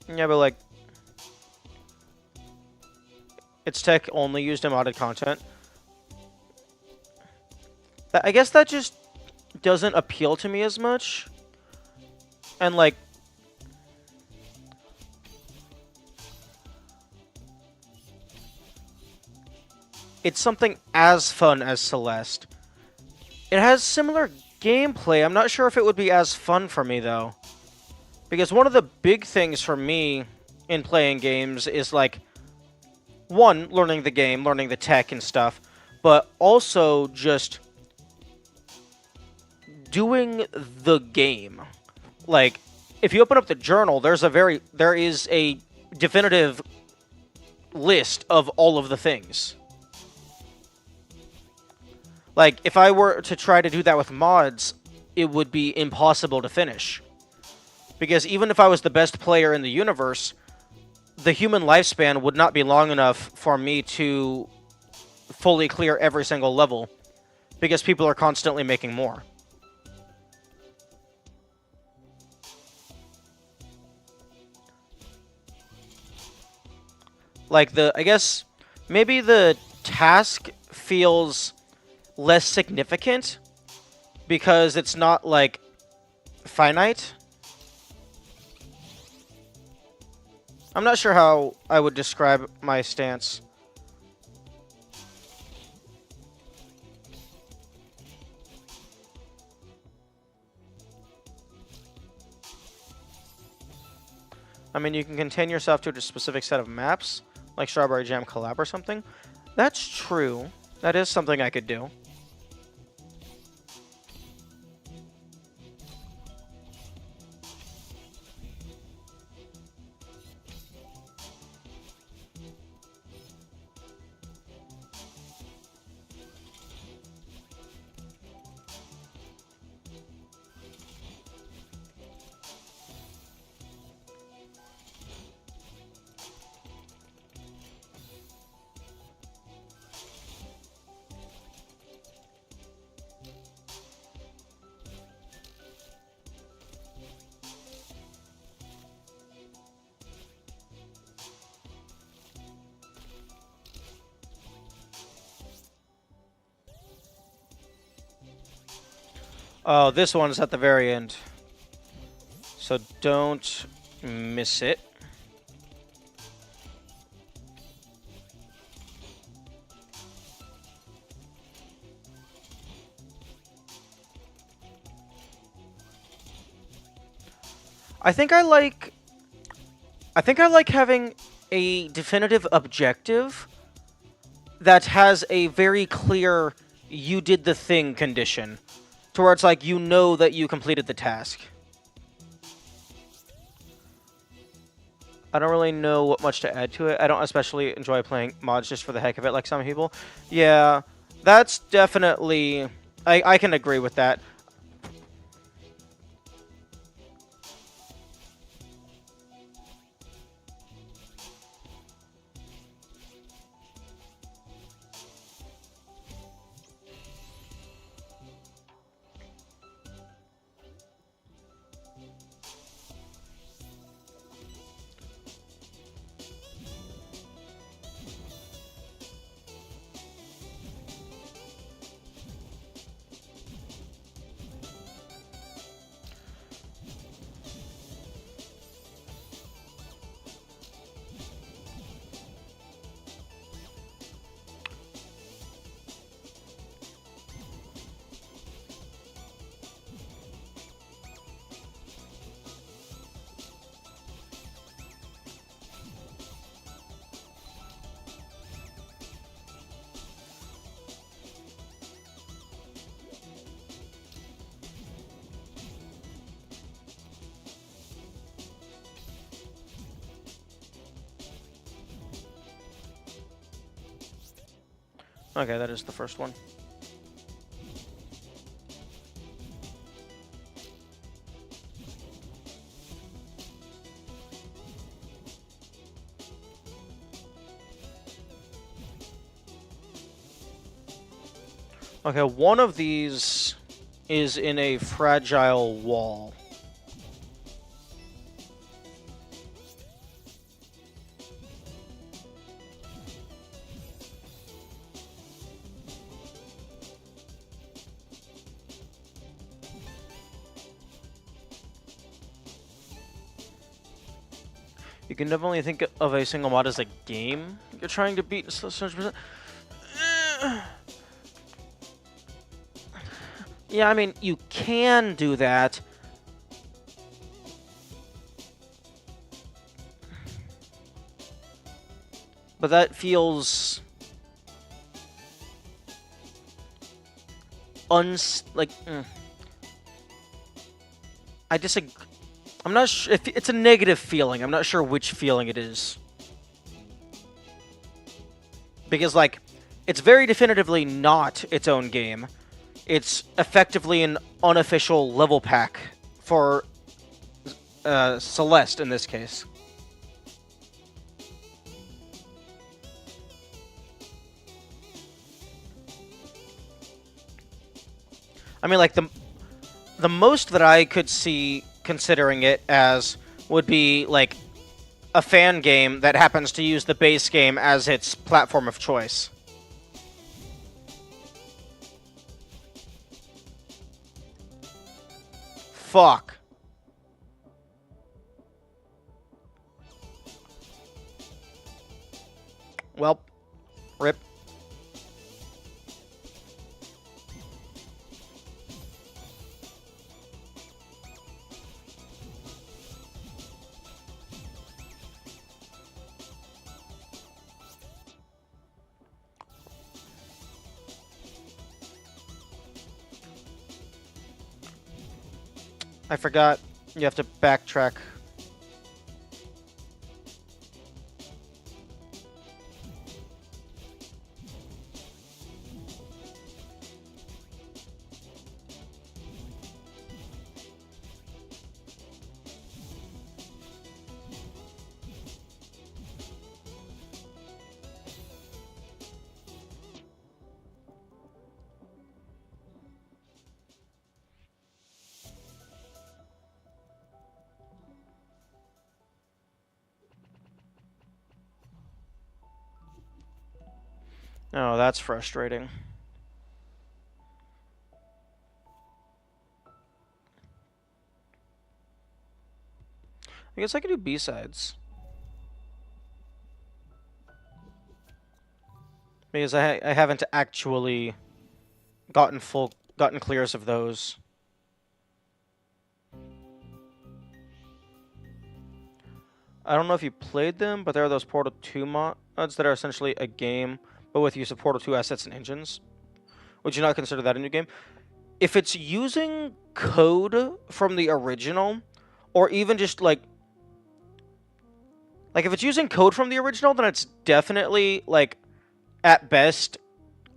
[SPEAKER 1] Yeah, but, like, it's tech only used in modded content. I guess that just doesn't appeal to me as much. And, like, it's something as fun as Celeste. It has similar gameplay. I'm not sure if it would be as fun for me, though. Because one of the big things for me in playing games is, like, one, learning the game, learning the tech and stuff, but also just doing the game. Like, if you open up the journal, there is a definitive list of all of the things. Like, if I were to try to do that with mods, it would be impossible to finish. Because even if I was the best player in the universe, the human lifespan would not be long enough for me to fully clear every single level. Because people are constantly making more. Like, I guess, maybe the task feels less significant because it's not, like, finite. I'm not sure how I would describe my stance. I mean, you can contain yourself to a specific set of maps, like Strawberry Jam Collab or something. That's true. That is something I could do. Oh, this one's at the very end. So don't miss it. I think I like having a definitive objective that has a very clear you did the thing condition. To where it's like, you know that you completed the task. I don't really know what much to add to it. I don't especially enjoy playing mods just for the heck of it, like some people. Yeah, that's definitely... I can agree with that. Okay, that is the first one. Okay, one of these is in a fragile wall. You can definitely think of a single mod as a game you're trying to beat 100%. Yeah, I mean, you can do that. But that feels... I disagree. I'm not sure if it's a negative feeling. I'm not sure which feeling it is. Because, like, it's very definitively not its own game. It's effectively an unofficial level pack for Celeste in this case. I mean, like, the most that I could see considering it as would be, like, a fan game that happens to use the base game as its platform of choice. Fuck. Well, rip. I forgot. You have to backtrack. Oh, that's frustrating. I guess I could do B-sides. Because I haven't actually gotten clears of those. I don't know if you played them, but there are those Portal 2 mods that are essentially a game, but with use of Portal 2 assets and engines. Would you not consider that a new game? If it's using code from the original, or even just like if it's using code from the original, then it's definitely like at best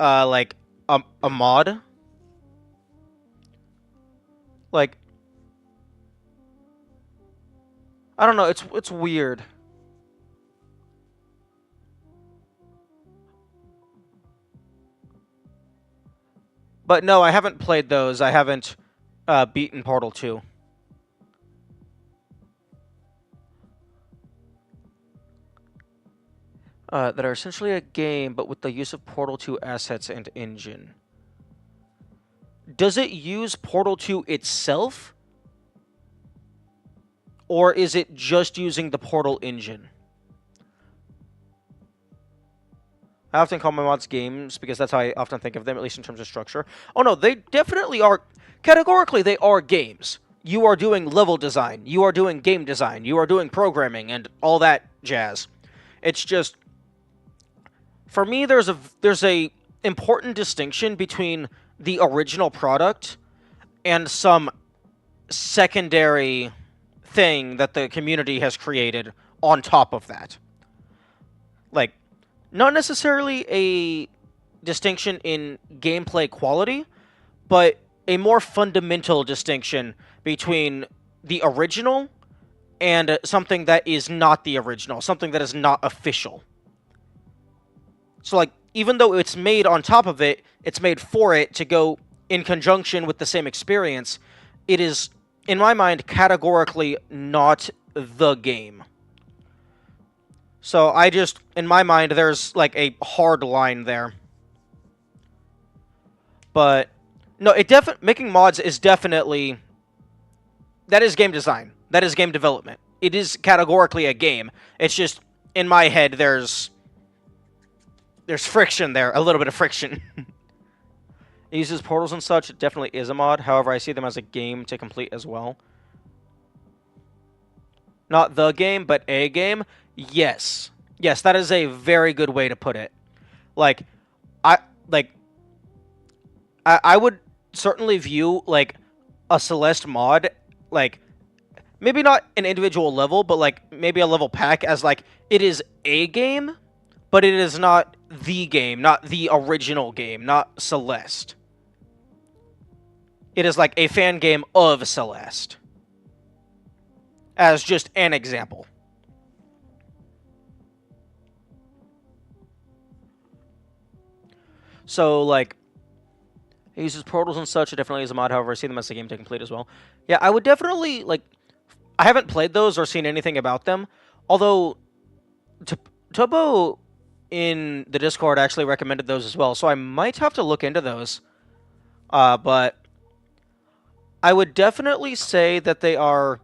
[SPEAKER 1] like a mod. Like I don't know, it's weird. But no, I haven't played those. I haven't beaten Portal 2. That are essentially a game, but with the use of Portal 2 assets and engine. Does it use Portal 2 itself? Or is it just using the Portal engine? I often call my mods games because that's how I often think of them, at least in terms of structure. Oh no, they definitely are. Categorically, they are games. You are doing level design. You are doing game design. You are doing programming and all that jazz. It's just, for me, there's a important distinction between the original product and some secondary thing that the community has created on top of that. Like, not necessarily a distinction in gameplay quality, but a more fundamental distinction between the original and something that is not the original, something that is not official. So, like, even though it's made on top of it, it's made for it to go in conjunction with the same experience, it is, in my mind, categorically not the game. So I just, in my mind, there's like a hard line there. But no, making mods is definitely, that is game design. That is game development. It is categorically a game. It's just in my head there's friction there, a little bit of friction. It uses portals and such. It definitely is a mod. However, I see them as a game to complete as well. Not the game, but a game. Yes. Yes, that is a very good way to put it. Like, I like I would certainly view like a Celeste mod, like maybe not an individual level, but like maybe a level pack as like it is a game, but it is not the game, not the original game, not Celeste. It is like a fan game of Celeste. As just an example. So, like, it uses portals and such. It definitely is a mod. However, I see them as a game to complete as well. Yeah, I would definitely, like, I haven't played those or seen anything about them. Although, Tubbo in the Discord actually recommended those as well. So I might have to look into those. But I would definitely say that they are,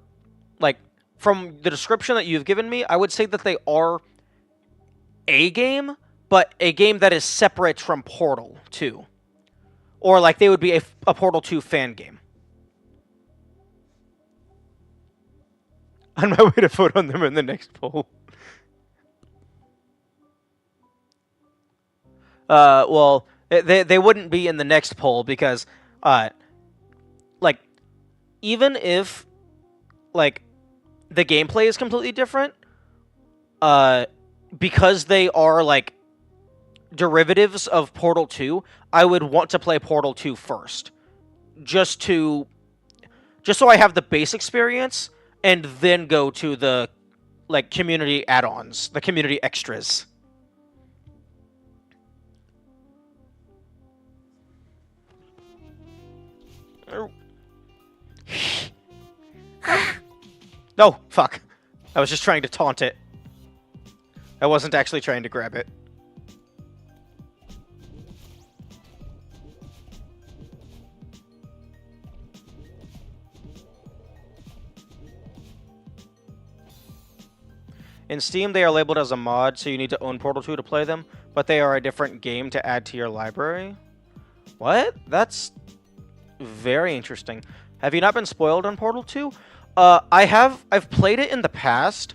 [SPEAKER 1] like, from the description that you've given me, I would say that they are a game, but a game that is separate from Portal 2. Or, like, they would be a Portal 2 fan game. On my way to vote on them in the next poll. Well, they wouldn't be in the next poll because, like, even if like the gameplay is completely different, uh, because they are like derivatives of Portal 2, I would want to play Portal 2 first, just to just so I have the base experience, and then go to the like community add-ons, the community extras. No, fuck. I was just trying to taunt it. I wasn't actually trying to grab it. In Steam, they are labeled as a mod, so you need to own Portal 2 to play them, but they are a different game to add to your library. What? That's very interesting. Have you not been spoiled on Portal 2? I have. I've played it in the past.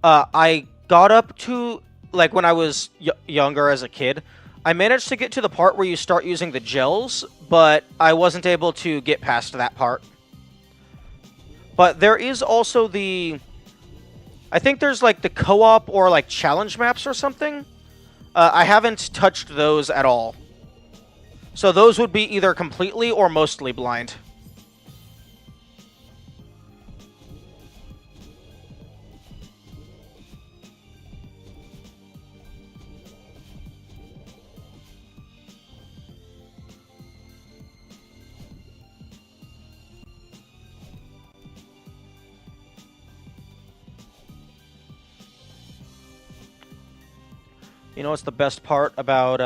[SPEAKER 1] I got up to, like, when I was younger as a kid, I managed to get to the part where you start using the gels, but I wasn't able to get past that part. But there is also the... I think there's, like, the co-op or, like, challenge maps or something. I haven't touched those at all. So those would be either completely or mostly blind. You know what's the best part about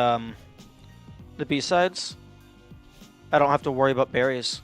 [SPEAKER 1] the B-sides? I don't have to worry about berries.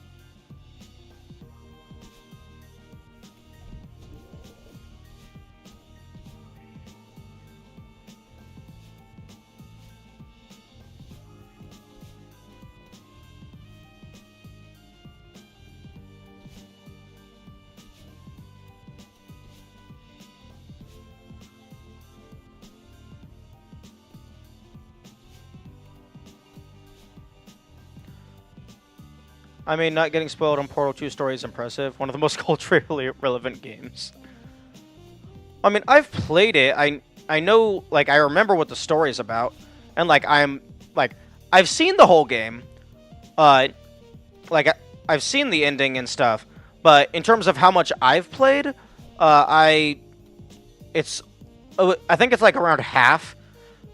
[SPEAKER 1] I mean, not getting spoiled on Portal 2 story is impressive. One of the most culturally relevant games. I mean, I've played it. I know, like, I remember what the story is about. And, like, I've seen the whole game. Like, I've seen the ending and stuff. But in terms of how much I've played, I think it's, like, around half.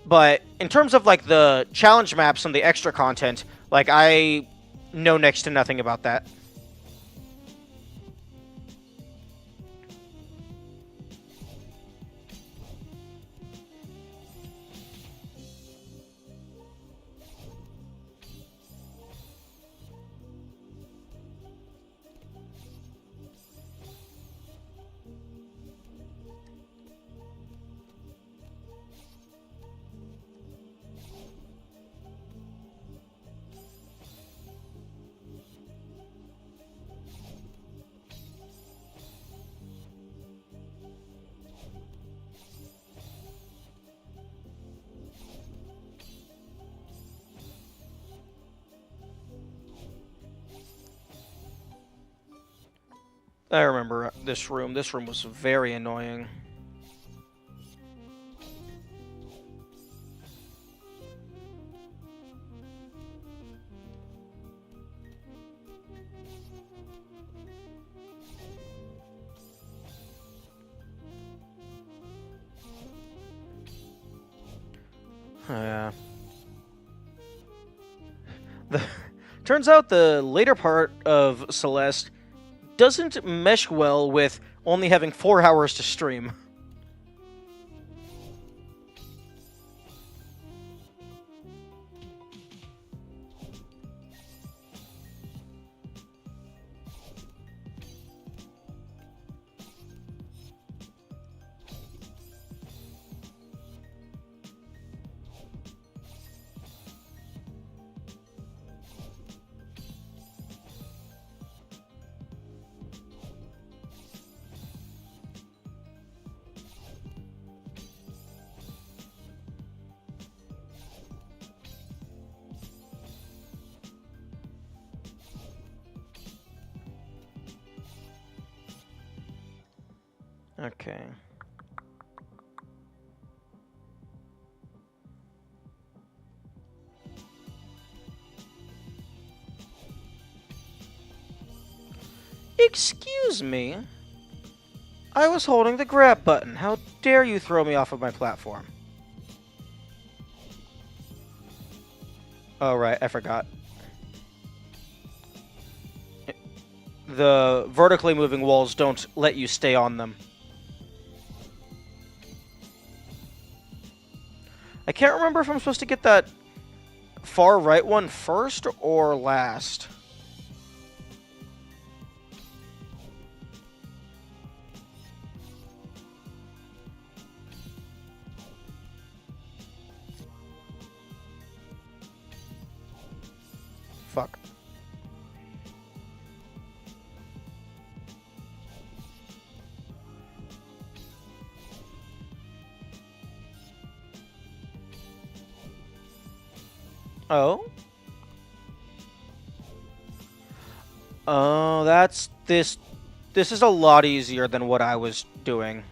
[SPEAKER 1] But in terms of, like, the challenge maps and the extra content, like, I know next to nothing about that. I remember this room. This room was very annoying. Yeah. Turns out the later part of Celeste doesn't mesh well with only having 4 hours to stream. Okay. Excuse me. I was holding the grab button. How dare you throw me off of my platform? Oh, right. I forgot. The vertically moving walls don't let you stay on them. I can't remember if I'm supposed to get that far right one first or last. Fuck. Oh? Oh, that's this. This is a lot easier than what I was doing.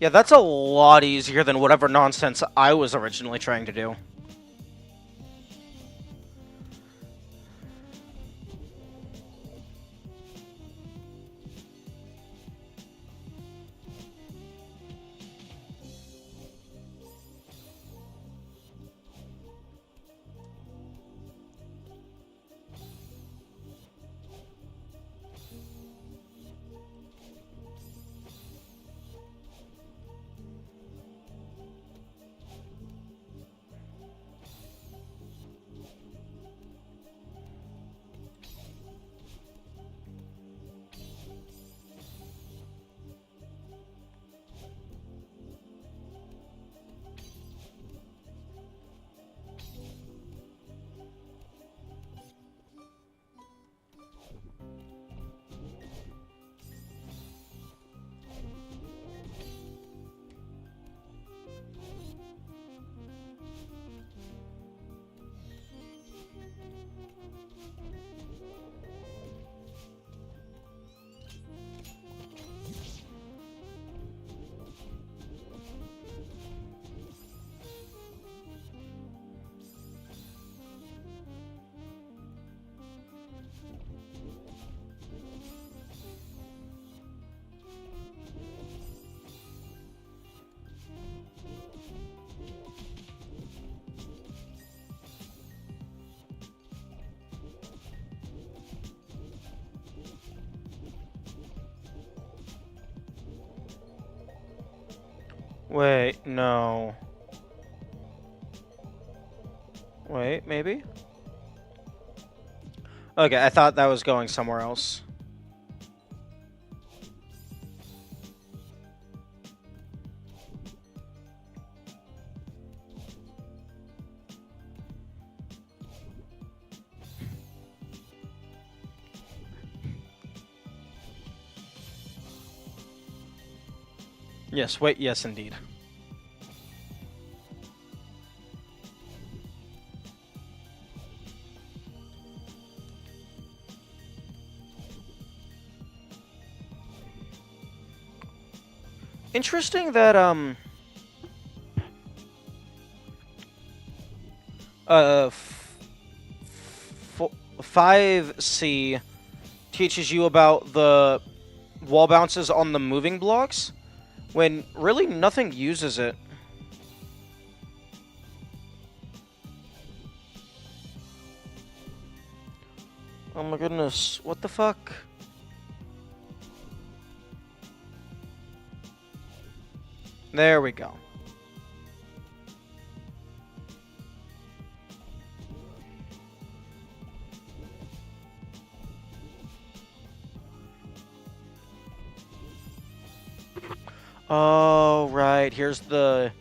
[SPEAKER 1] Yeah, that's a lot easier than whatever nonsense I was originally trying to do. Wait, no. Wait, maybe? Okay, I thought that was going somewhere else. Yes, wait, yes, indeed. Interesting that, 5C teaches you about the wall bounces on the moving blocks, when really nothing uses it. Oh my goodness, what the fuck? There we go. Oh, right. Here's the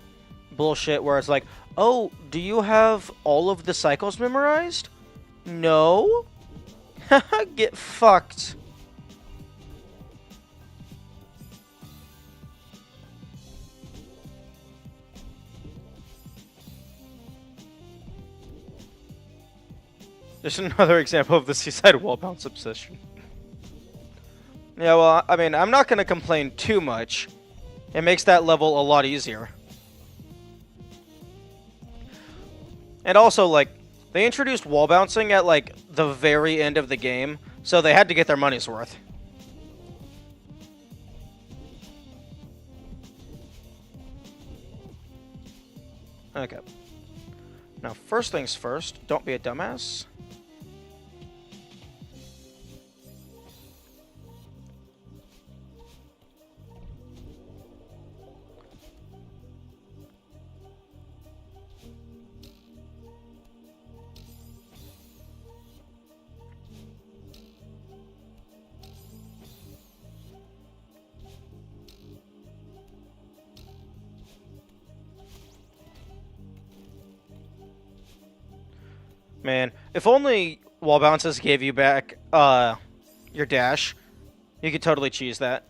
[SPEAKER 1] bullshit where it's like, oh, do you have all of the cycles memorized? No? Get fucked. Just another example of the seaside wall bounce obsession. Yeah, well, I mean, I'm not going to complain too much. It makes that level a lot easier. And also, like, they introduced wall bouncing at, like, the very end of the game, so they had to get their money's worth. Okay. Now, first things first, don't be a dumbass. Man, if only wall bounces gave you back your dash, you could totally cheese that.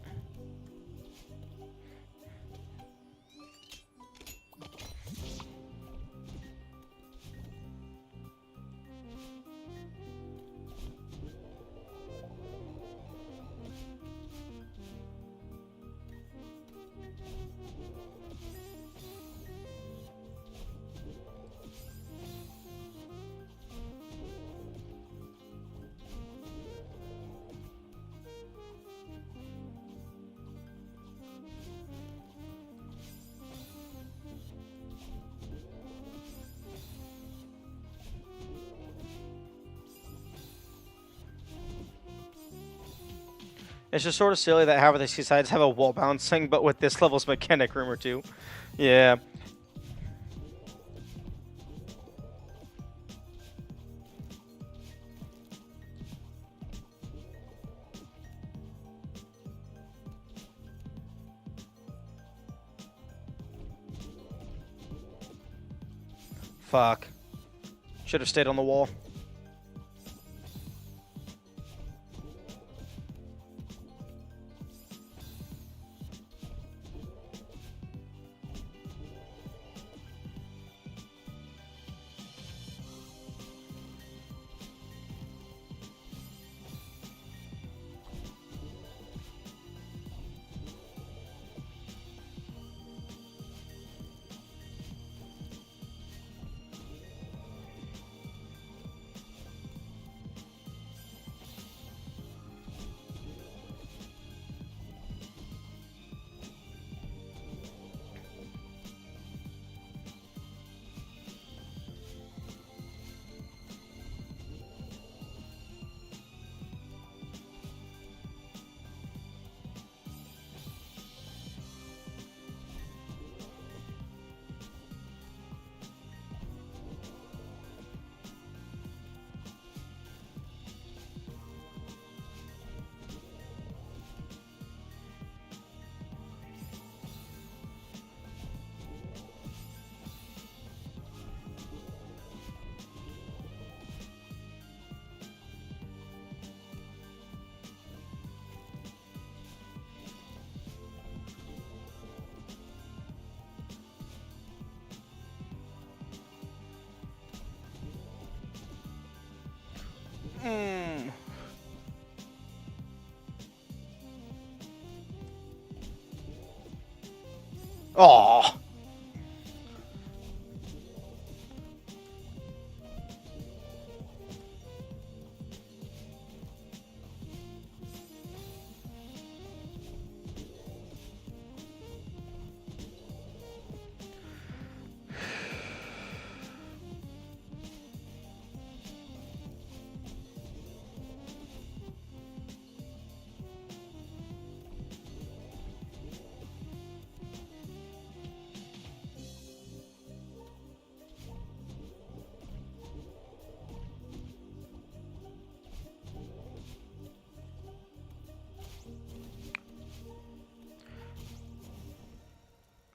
[SPEAKER 1] It's just sort of silly that half of the seasides have a wall bouncing, but with this level's mechanic room or two. Yeah. Fuck. Should have stayed on the wall. Hmm. Aww.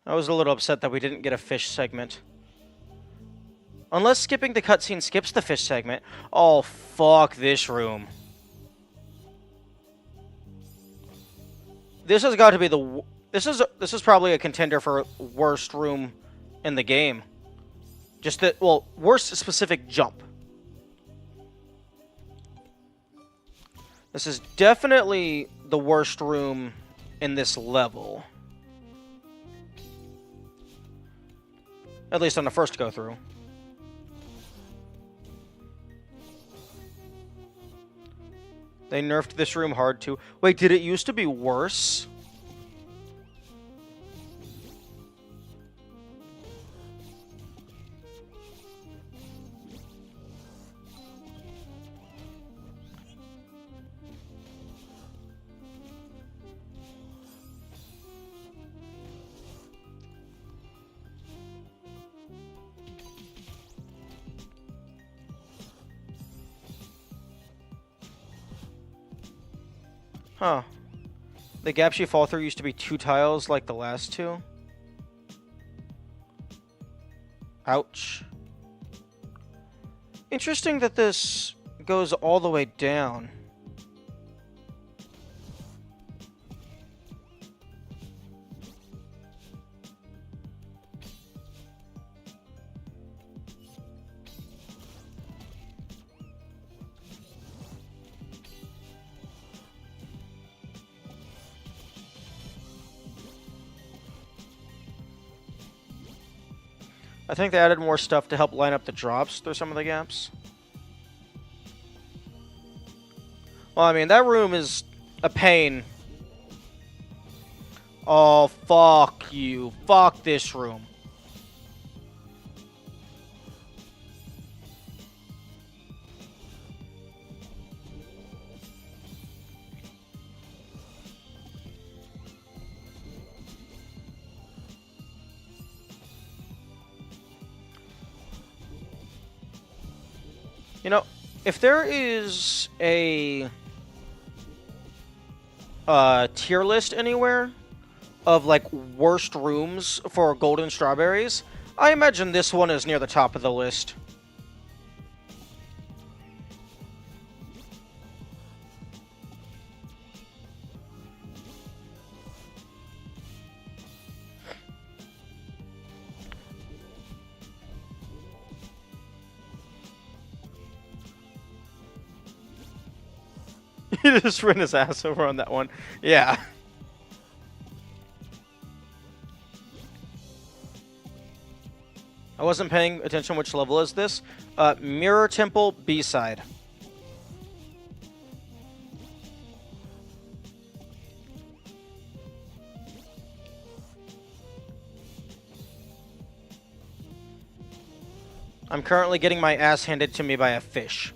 [SPEAKER 1] I was a little upset that we didn't get a fish segment. Unless skipping the cutscene skips the fish segment. Oh, fuck this room. This has got to be the... This is probably a contender for worst room in the game. Just the... Well, worst specific jump. This is definitely the worst room in this level. At least on the first go-through. They nerfed this room hard, too. Wait, did it used to be worse? Huh. The gaps you fall through used to be 2 tiles like the last 2. Ouch. Interesting that this goes all the way down. I think they added more stuff to help line up the drops through some of the gaps. Well, I mean, that room is a pain. Oh, fuck you. Fuck this room. You know, if there is a tier list anywhere of, like, worst rooms for golden strawberries, I imagine this one is near the top of the list. He just ran his ass over on that one. Yeah. I wasn't paying attention which level is this. Mirror Temple B-side. I'm currently getting my ass handed to me by a fish.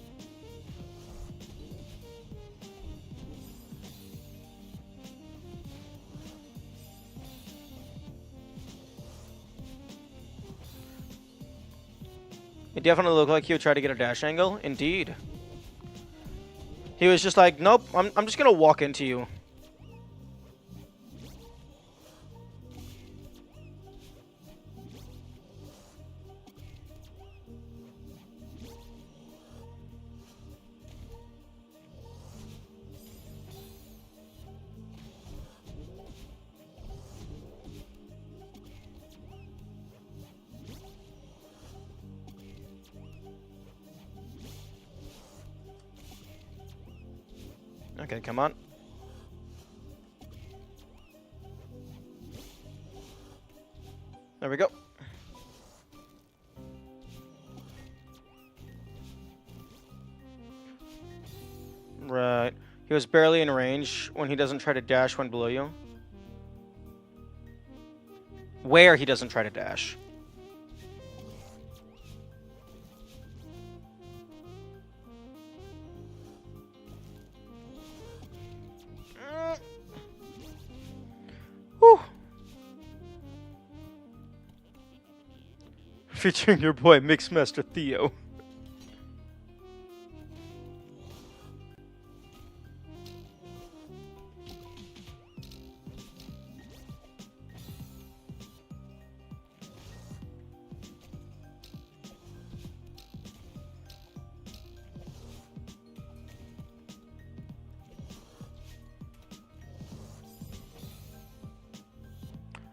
[SPEAKER 1] It definitely looked like he would try to get a dash angle. Indeed. He was just like, nope, I'm just going to walk into you. Okay, come on. There we go. Right. He was barely in range when he doesn't try to dash when below you. Where he doesn't try to dash. Whew. Featuring your boy Mixmaster Theo.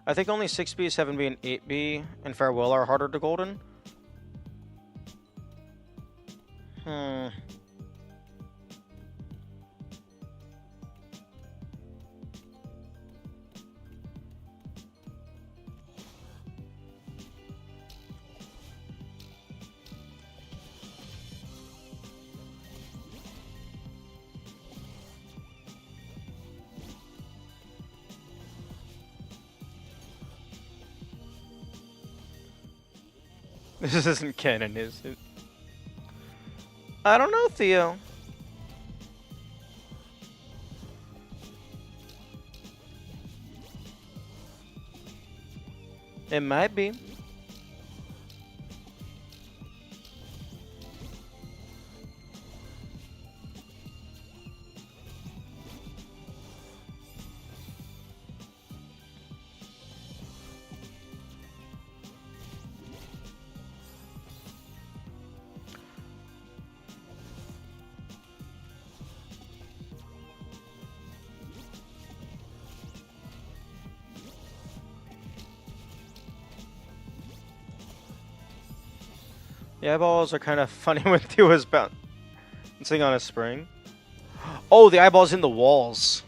[SPEAKER 1] I think only 6B, 7B, and 8B and Farewell are harder to golden. Hmm. This isn't canon, is it? I don't know, Theo. It might be. The eyeballs are kind of funny when Theo is bouncing on a spring. Oh, the eyeball's in the walls.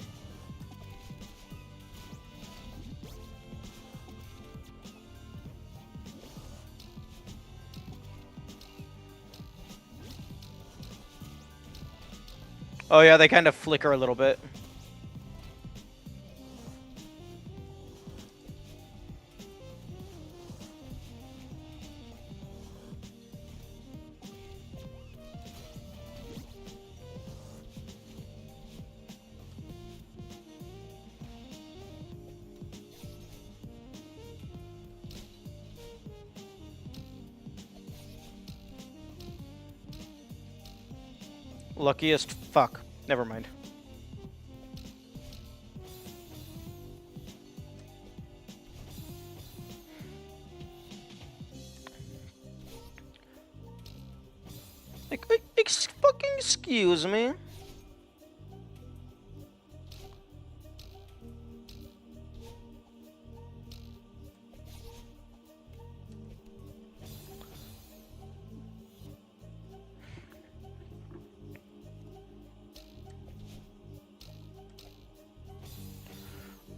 [SPEAKER 1] Oh yeah, they kind of flicker a little bit. Luckiest fuck. Never mind. Fucking excuse me.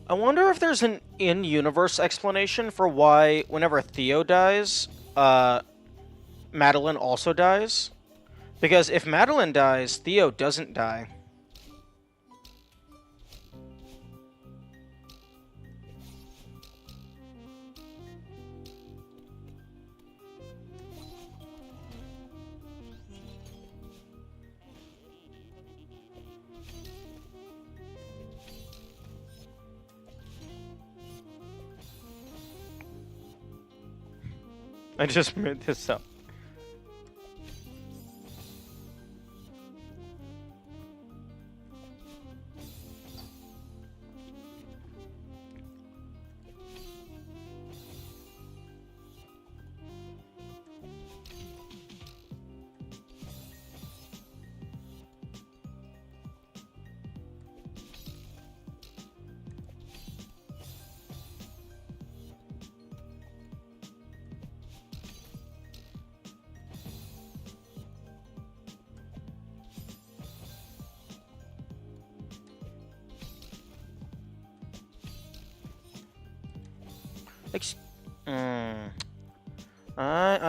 [SPEAKER 1] I wonder if there's an in-universe explanation for why whenever Theo dies, Madeline also dies. Because if Madeline dies, Theo doesn't die. I just made this up.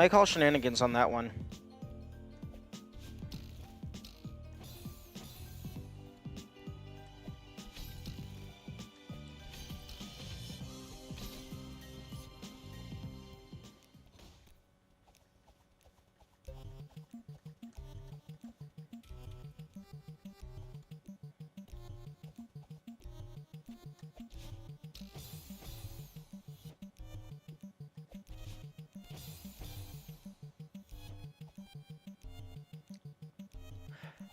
[SPEAKER 1] I call shenanigans on that one.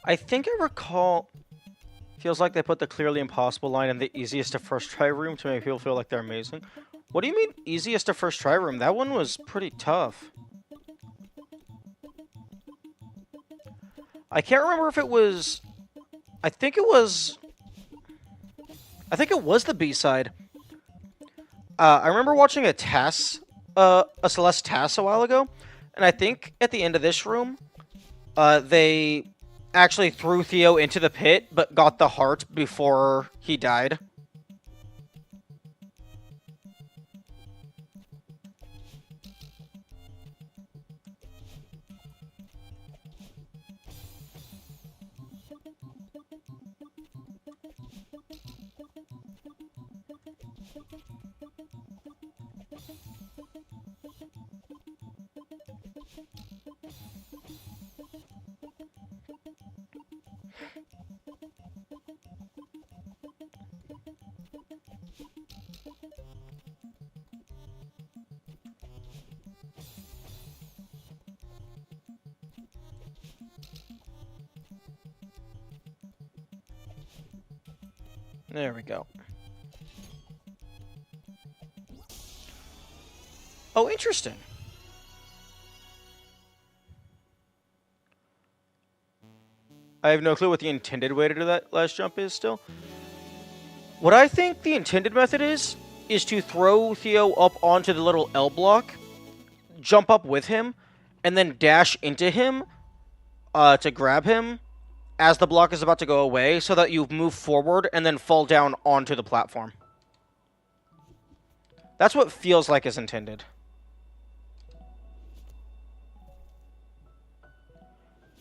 [SPEAKER 1] I think I recall. Feels like they put the clearly impossible line in the easiest to first try room to make people feel like they're amazing. What do you mean easiest to first try room? That one was pretty tough. I can't remember if it was. I think it was the B-side. I remember watching a Celeste TAS a while ago, and I think at the end of this room, they actually threw Theo into the pit, but got the heart before he died. There we go. Oh, interesting. I have no clue what the intended way to do that last jump is still. What I think the intended method is to throw Theo up onto the little L block, jump up with him, and then dash into him to grab him as the block is about to go away, so that you move forward and then fall down onto the platform. That's what feels like is intended.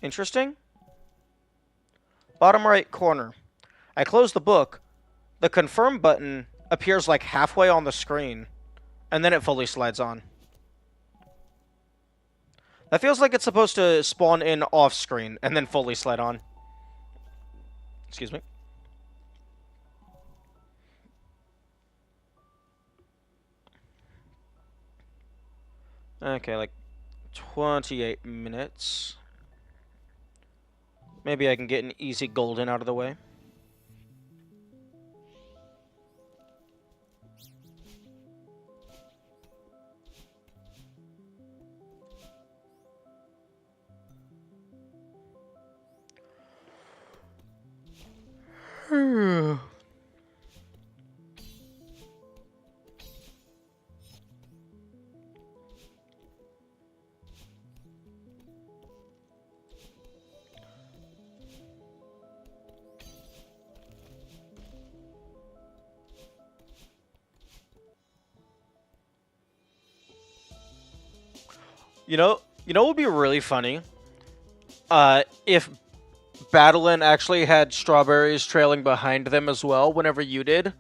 [SPEAKER 1] Interesting. Bottom right corner. I close the book. The confirm button appears like halfway on the screen, and then it fully slides on. That feels like it's supposed to spawn in off screen and then fully slide on. Excuse me. Okay, like 28 minutes. Maybe I can get an easy golden out of the way. You know what would be really funny? If Battlein actually had strawberries trailing behind them as well whenever you did.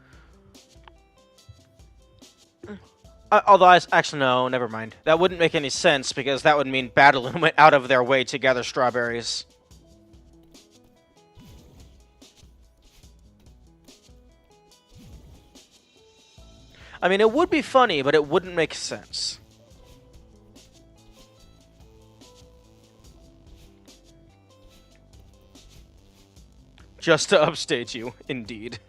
[SPEAKER 1] Actually, no, never mind. That wouldn't make any sense, because that would mean Battlein went out of their way to gather strawberries. I mean, it would be funny, but it wouldn't make sense. Just to upstage you, indeed.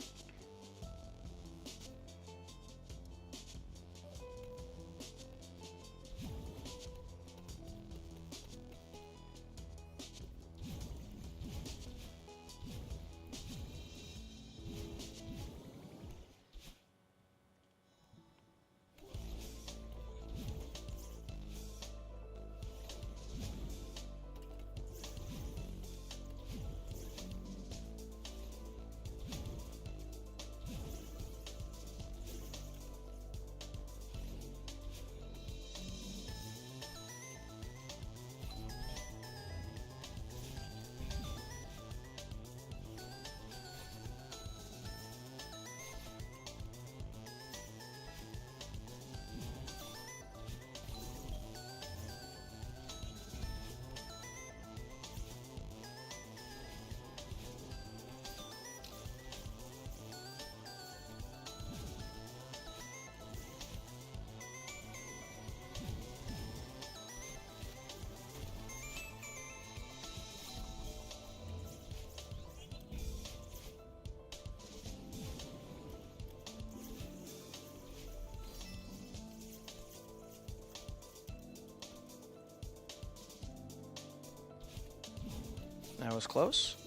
[SPEAKER 1] That was close.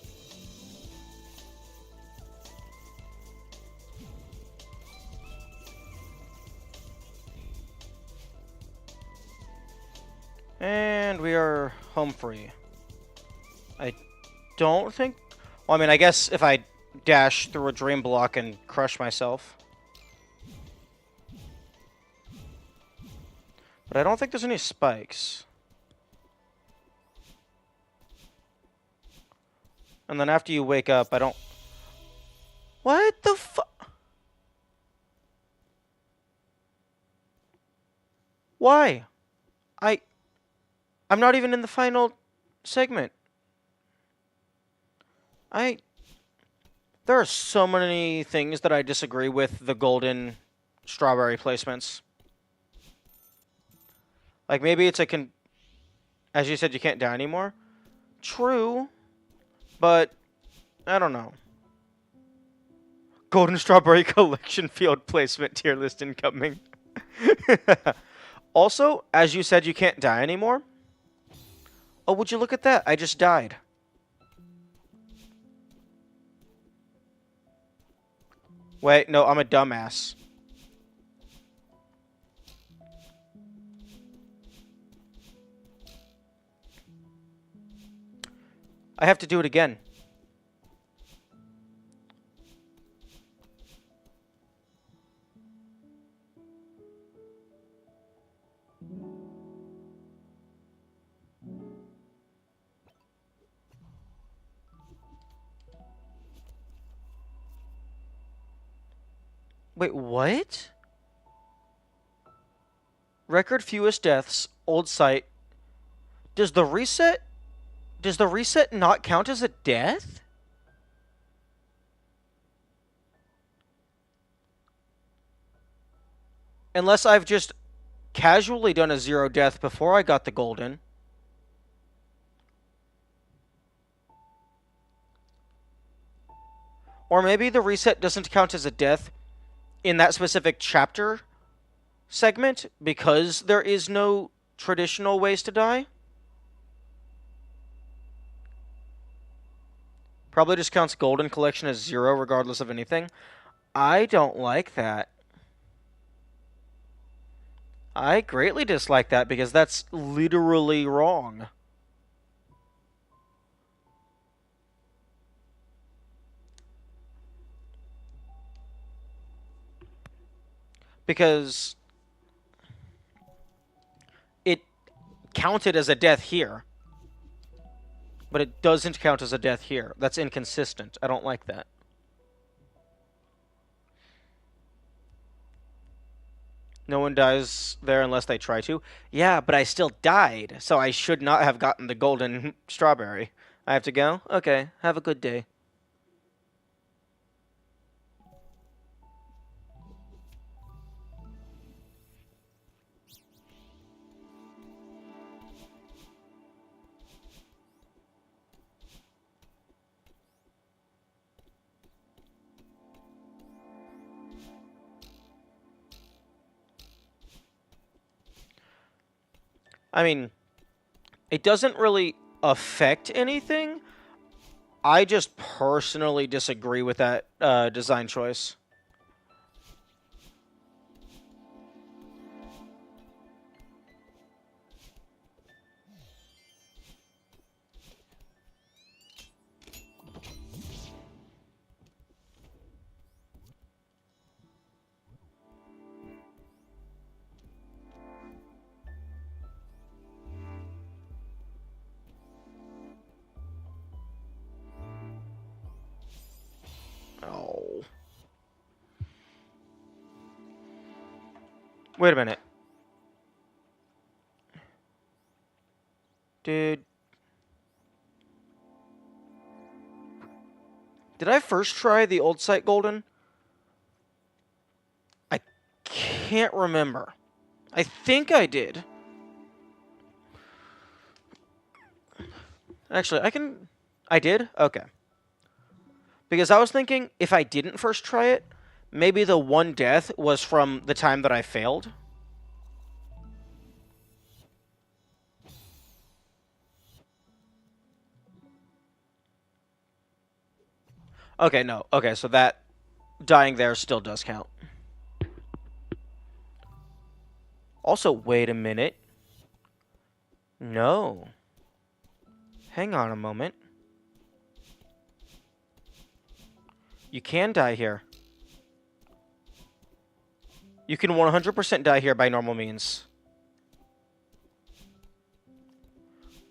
[SPEAKER 1] And we are home free. I don't think... Well, I mean, I guess if I dash through a dream block and crush myself. But I don't think there's any spikes. And then after you wake up, I don't... What the fu... Why? I'm not even in the final segment. There are so many things that I disagree with the golden strawberry placements. Like, maybe it's as you said, you can't die anymore. True. But, I don't know. Golden strawberry collection field placement tier list incoming. Also, as you said, you can't die anymore. Oh, would you look at that? I just died. Wait, no, I'm a dumbass. I have to do it again. Wait, what? Record fewest deaths, old site. Does the reset not count as a death? Unless I've just casually done a 0 death before I got the golden. Or maybe the reset doesn't count as a death in that specific chapter segment because there is no traditional ways to die. Probably just counts golden collection as 0 regardless of anything. I don't like that. I greatly dislike that because that's literally wrong. Because it counted as a death here, but it doesn't count as a death here. That's inconsistent. I don't like that. No one dies there unless they try to. Yeah, but I still died, so I should not have gotten the golden strawberry. I have to go? Okay, have a good day. I mean, it doesn't really affect anything. I just personally disagree with that design choice. Oh. Wait a minute. Did I first try the old site golden? I can't remember. I think I did. Actually, I did? Okay. Because I was thinking, if I didn't first try it, maybe the one death was from the time that I failed. Okay, no. Okay, so that dying there still does count. Also, wait a minute. No. Hang on a moment. You can die here. You can 100% die here by normal means.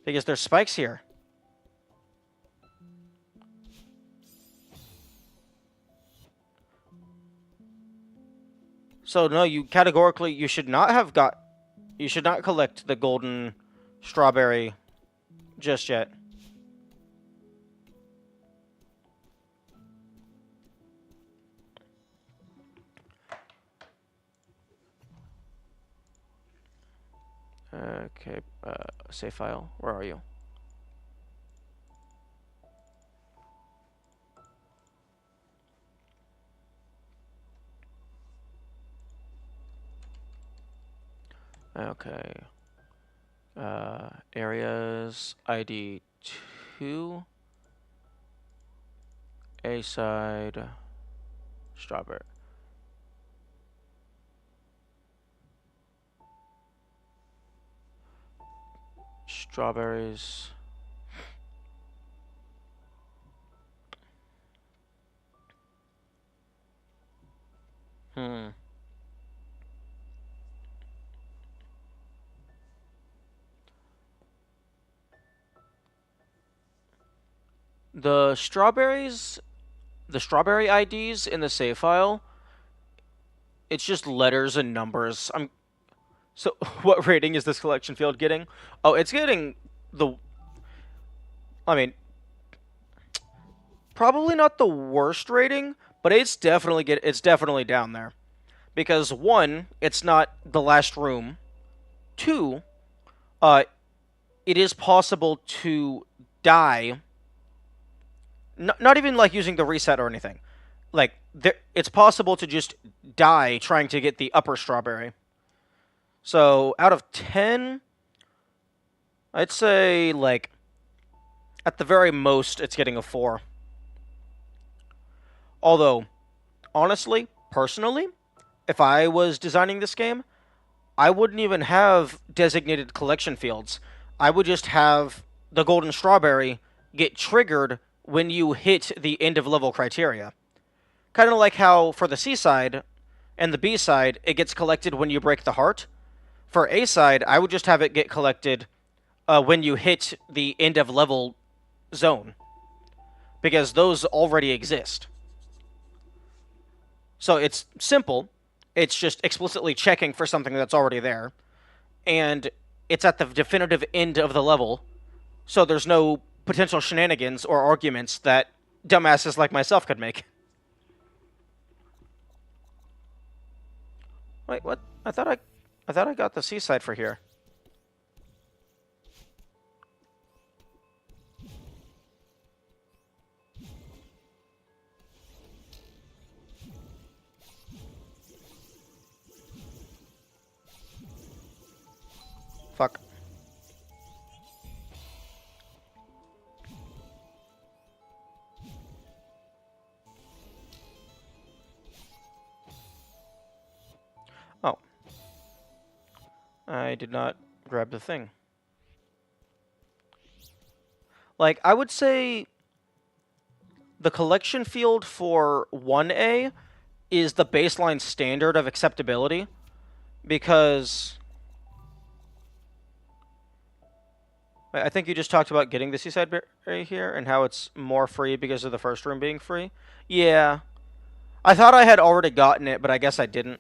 [SPEAKER 1] Because there's spikes here. So no, you categorically, you should not collect the golden strawberry just yet. Okay, save file. Where are you? Okay. Areas ID 2. A side. Strawberry. Strawberries. The strawberry IDs in the save file, it's just letters and numbers. So what rating is this collection field getting? Oh, it's getting I mean, probably not the worst rating, but it's definitely down there. Because one, it's not the last room. Two, it is possible to die. Not even like using the reset or anything. Like it's possible to just die trying to get the upper strawberry. So out of 10, I'd say like at the very most it's getting a 4. Although, honestly, personally, if I was designing this game, I wouldn't even have designated collection fields. I would just have the golden strawberry get triggered when you hit the end of level criteria. Kind of like how for the C side and the B side, it gets collected when you break the heart. For A side, I would just have it get collected when you hit the end of level zone. Because those already exist. So it's simple. It's just explicitly checking for something that's already there. And it's at the definitive end of the level. So there's no potential shenanigans or arguments that dumbasses like myself could make. Wait, what? I thought I got the seaside for here. Fuck. Oh. I did not grab the thing. Like, I would say the collection field for 1A is the baseline standard of acceptability, because I think you just talked about getting the seaside berry here and how it's more free because of the first room being free. Yeah. I thought I had already gotten it, but I guess I didn't.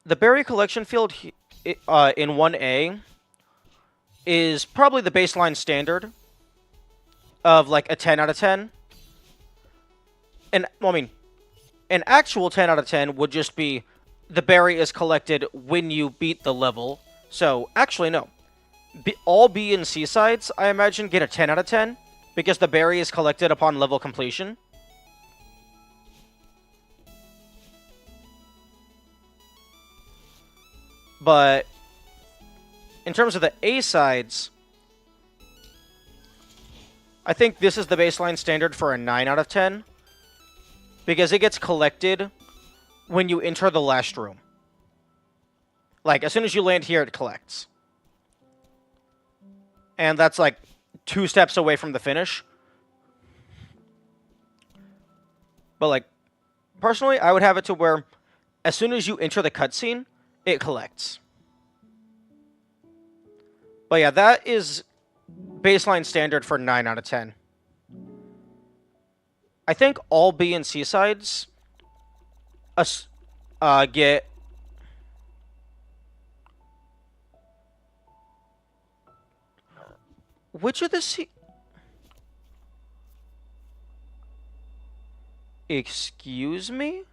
[SPEAKER 1] The berry collection field in 1A is probably the baseline standard of like a 10 out of 10. And, well, I mean, an actual 10 out of 10 would just be the berry is collected when you beat the level. So, actually, no. All B and C sides, I imagine, get a 10 out of 10 because the berry is collected upon level completion. But in terms of the A sides, I think this is the baseline standard for a 9 out of 10 because it gets collected when you enter the last room. Like, as soon as you land here, it collects. And that's like 2 steps away from the finish. But, like, personally, I would have it to where as soon as you enter the cutscene, it collects. But yeah, that is baseline standard for 9 out of 10. I think all B and C sides get... Which of the C... Excuse me?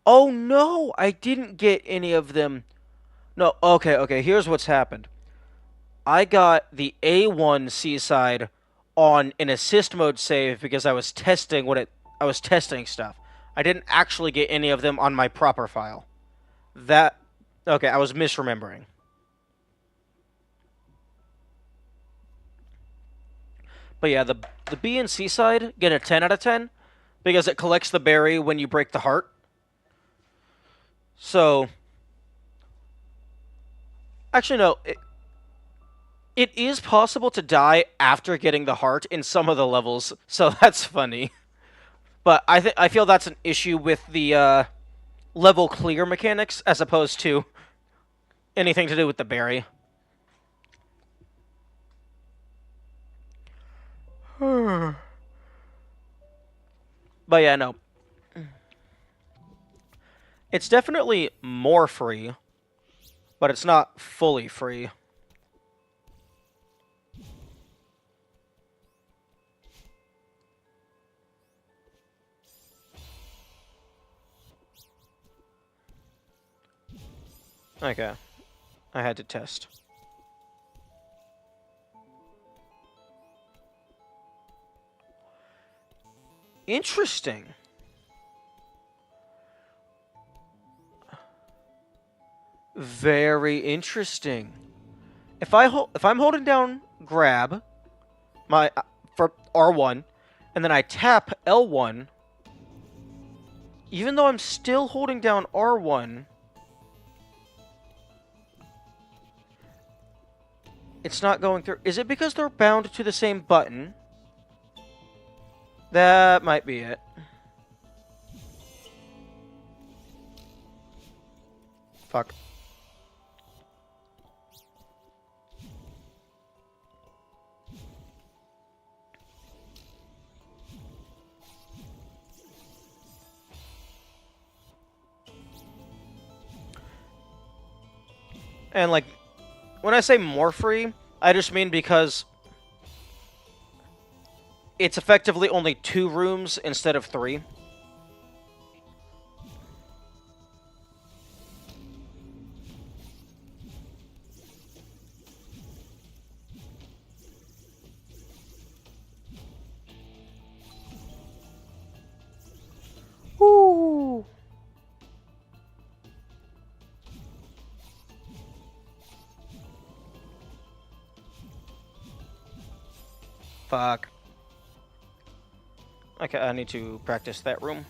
[SPEAKER 1] Oh no, I didn't get any of them. No, okay, here's what's happened. I got the A1 Seaside on an assist mode save because I was testing I was testing stuff. I didn't actually get any of them on my proper file. Okay, I was misremembering. But yeah, the B and C side get a 10 out of 10 because it collects the berry when you break the heart. So, actually no, it is possible to die after getting the heart in some of the levels, so that's funny. But I feel that's an issue with the level clear mechanics as opposed to anything to do with the berry. But yeah, no. It's definitely more free, but it's not fully free. Okay. I had to test. Interesting. Very interesting. If I'm holding down grab my for R1 and then I tap L1, even though I'm still holding down R1, it's not going through. Is it because they're bound to the same button? That might be it. Fuck. And, like, when I say more free, I just mean because it's effectively only 2 rooms instead of 3. Woo! Fuck. Okay, I need to practice that room.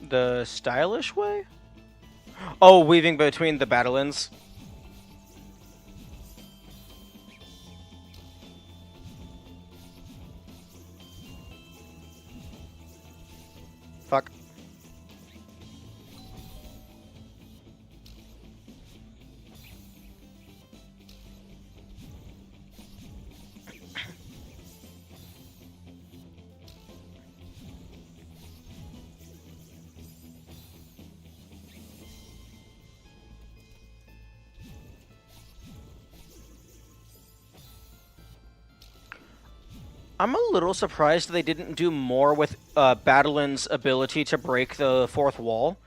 [SPEAKER 1] The stylish way? Oh, weaving between the battalions. Fuck. I'm a little surprised they didn't do more with Battlin's ability to break the fourth wall.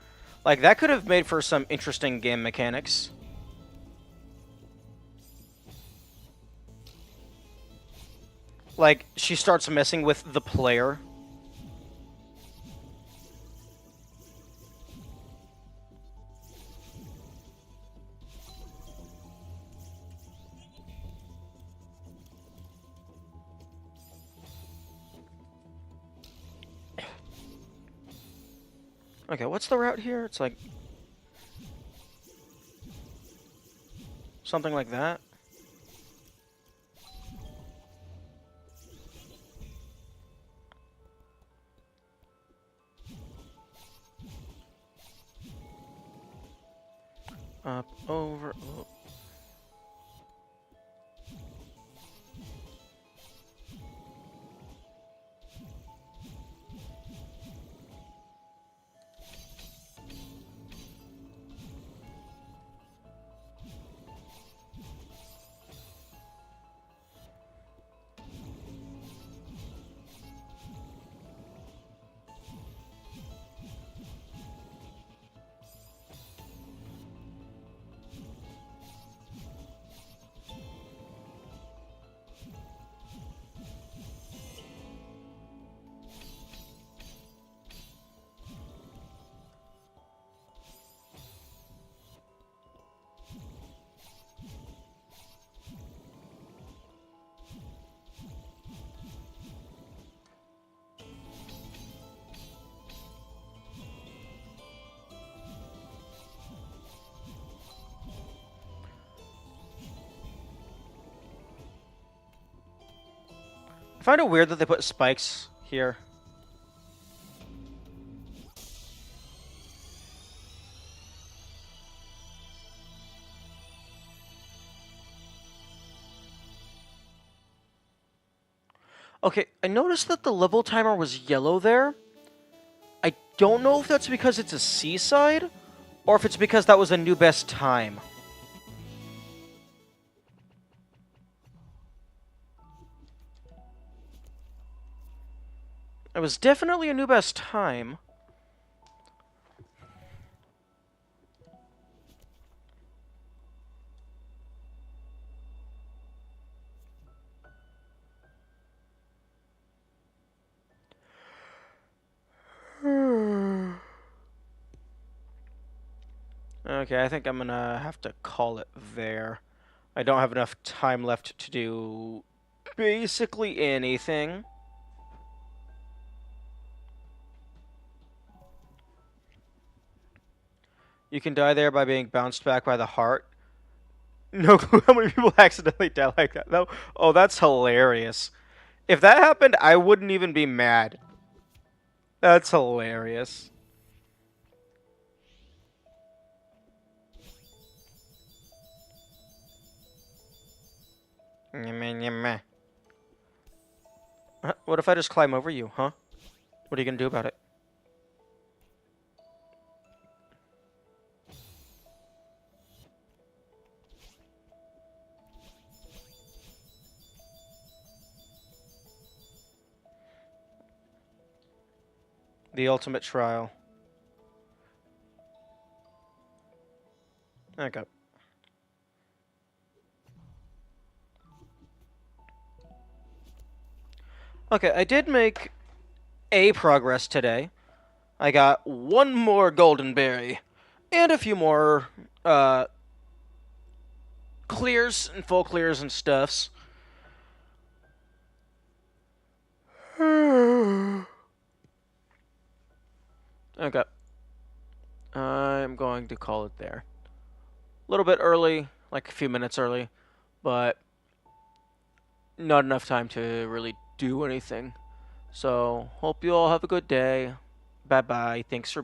[SPEAKER 1] Like, that could have made for some interesting game mechanics. Like, she starts messing with the player. Okay, what's the route here? It's like something like that. Up, over. Oh. I find it weird that they put spikes here. Okay, I noticed that the level timer was yellow there. I don't know if that's because it's a seaside, or if it's because that was a new best time. It was definitely a new best time. Okay, I think I'm gonna have to call it there. I don't have enough time left to do basically anything. You can die there by being bounced back by the heart. No clue how many people accidentally die like that, though. Oh, that's hilarious. If that happened, I wouldn't even be mad. That's hilarious. What if I just climb over you, huh? What are you gonna do about it? The ultimate trial. Okay. Okay, I did make a progress today. I got one more golden berry and a few more clears and full clears and stuffs. Okay. I'm going to call it there. A little bit early, like a few minutes early, but not enough time to really do anything. So, hope you all have a good day. Bye bye. Thanks for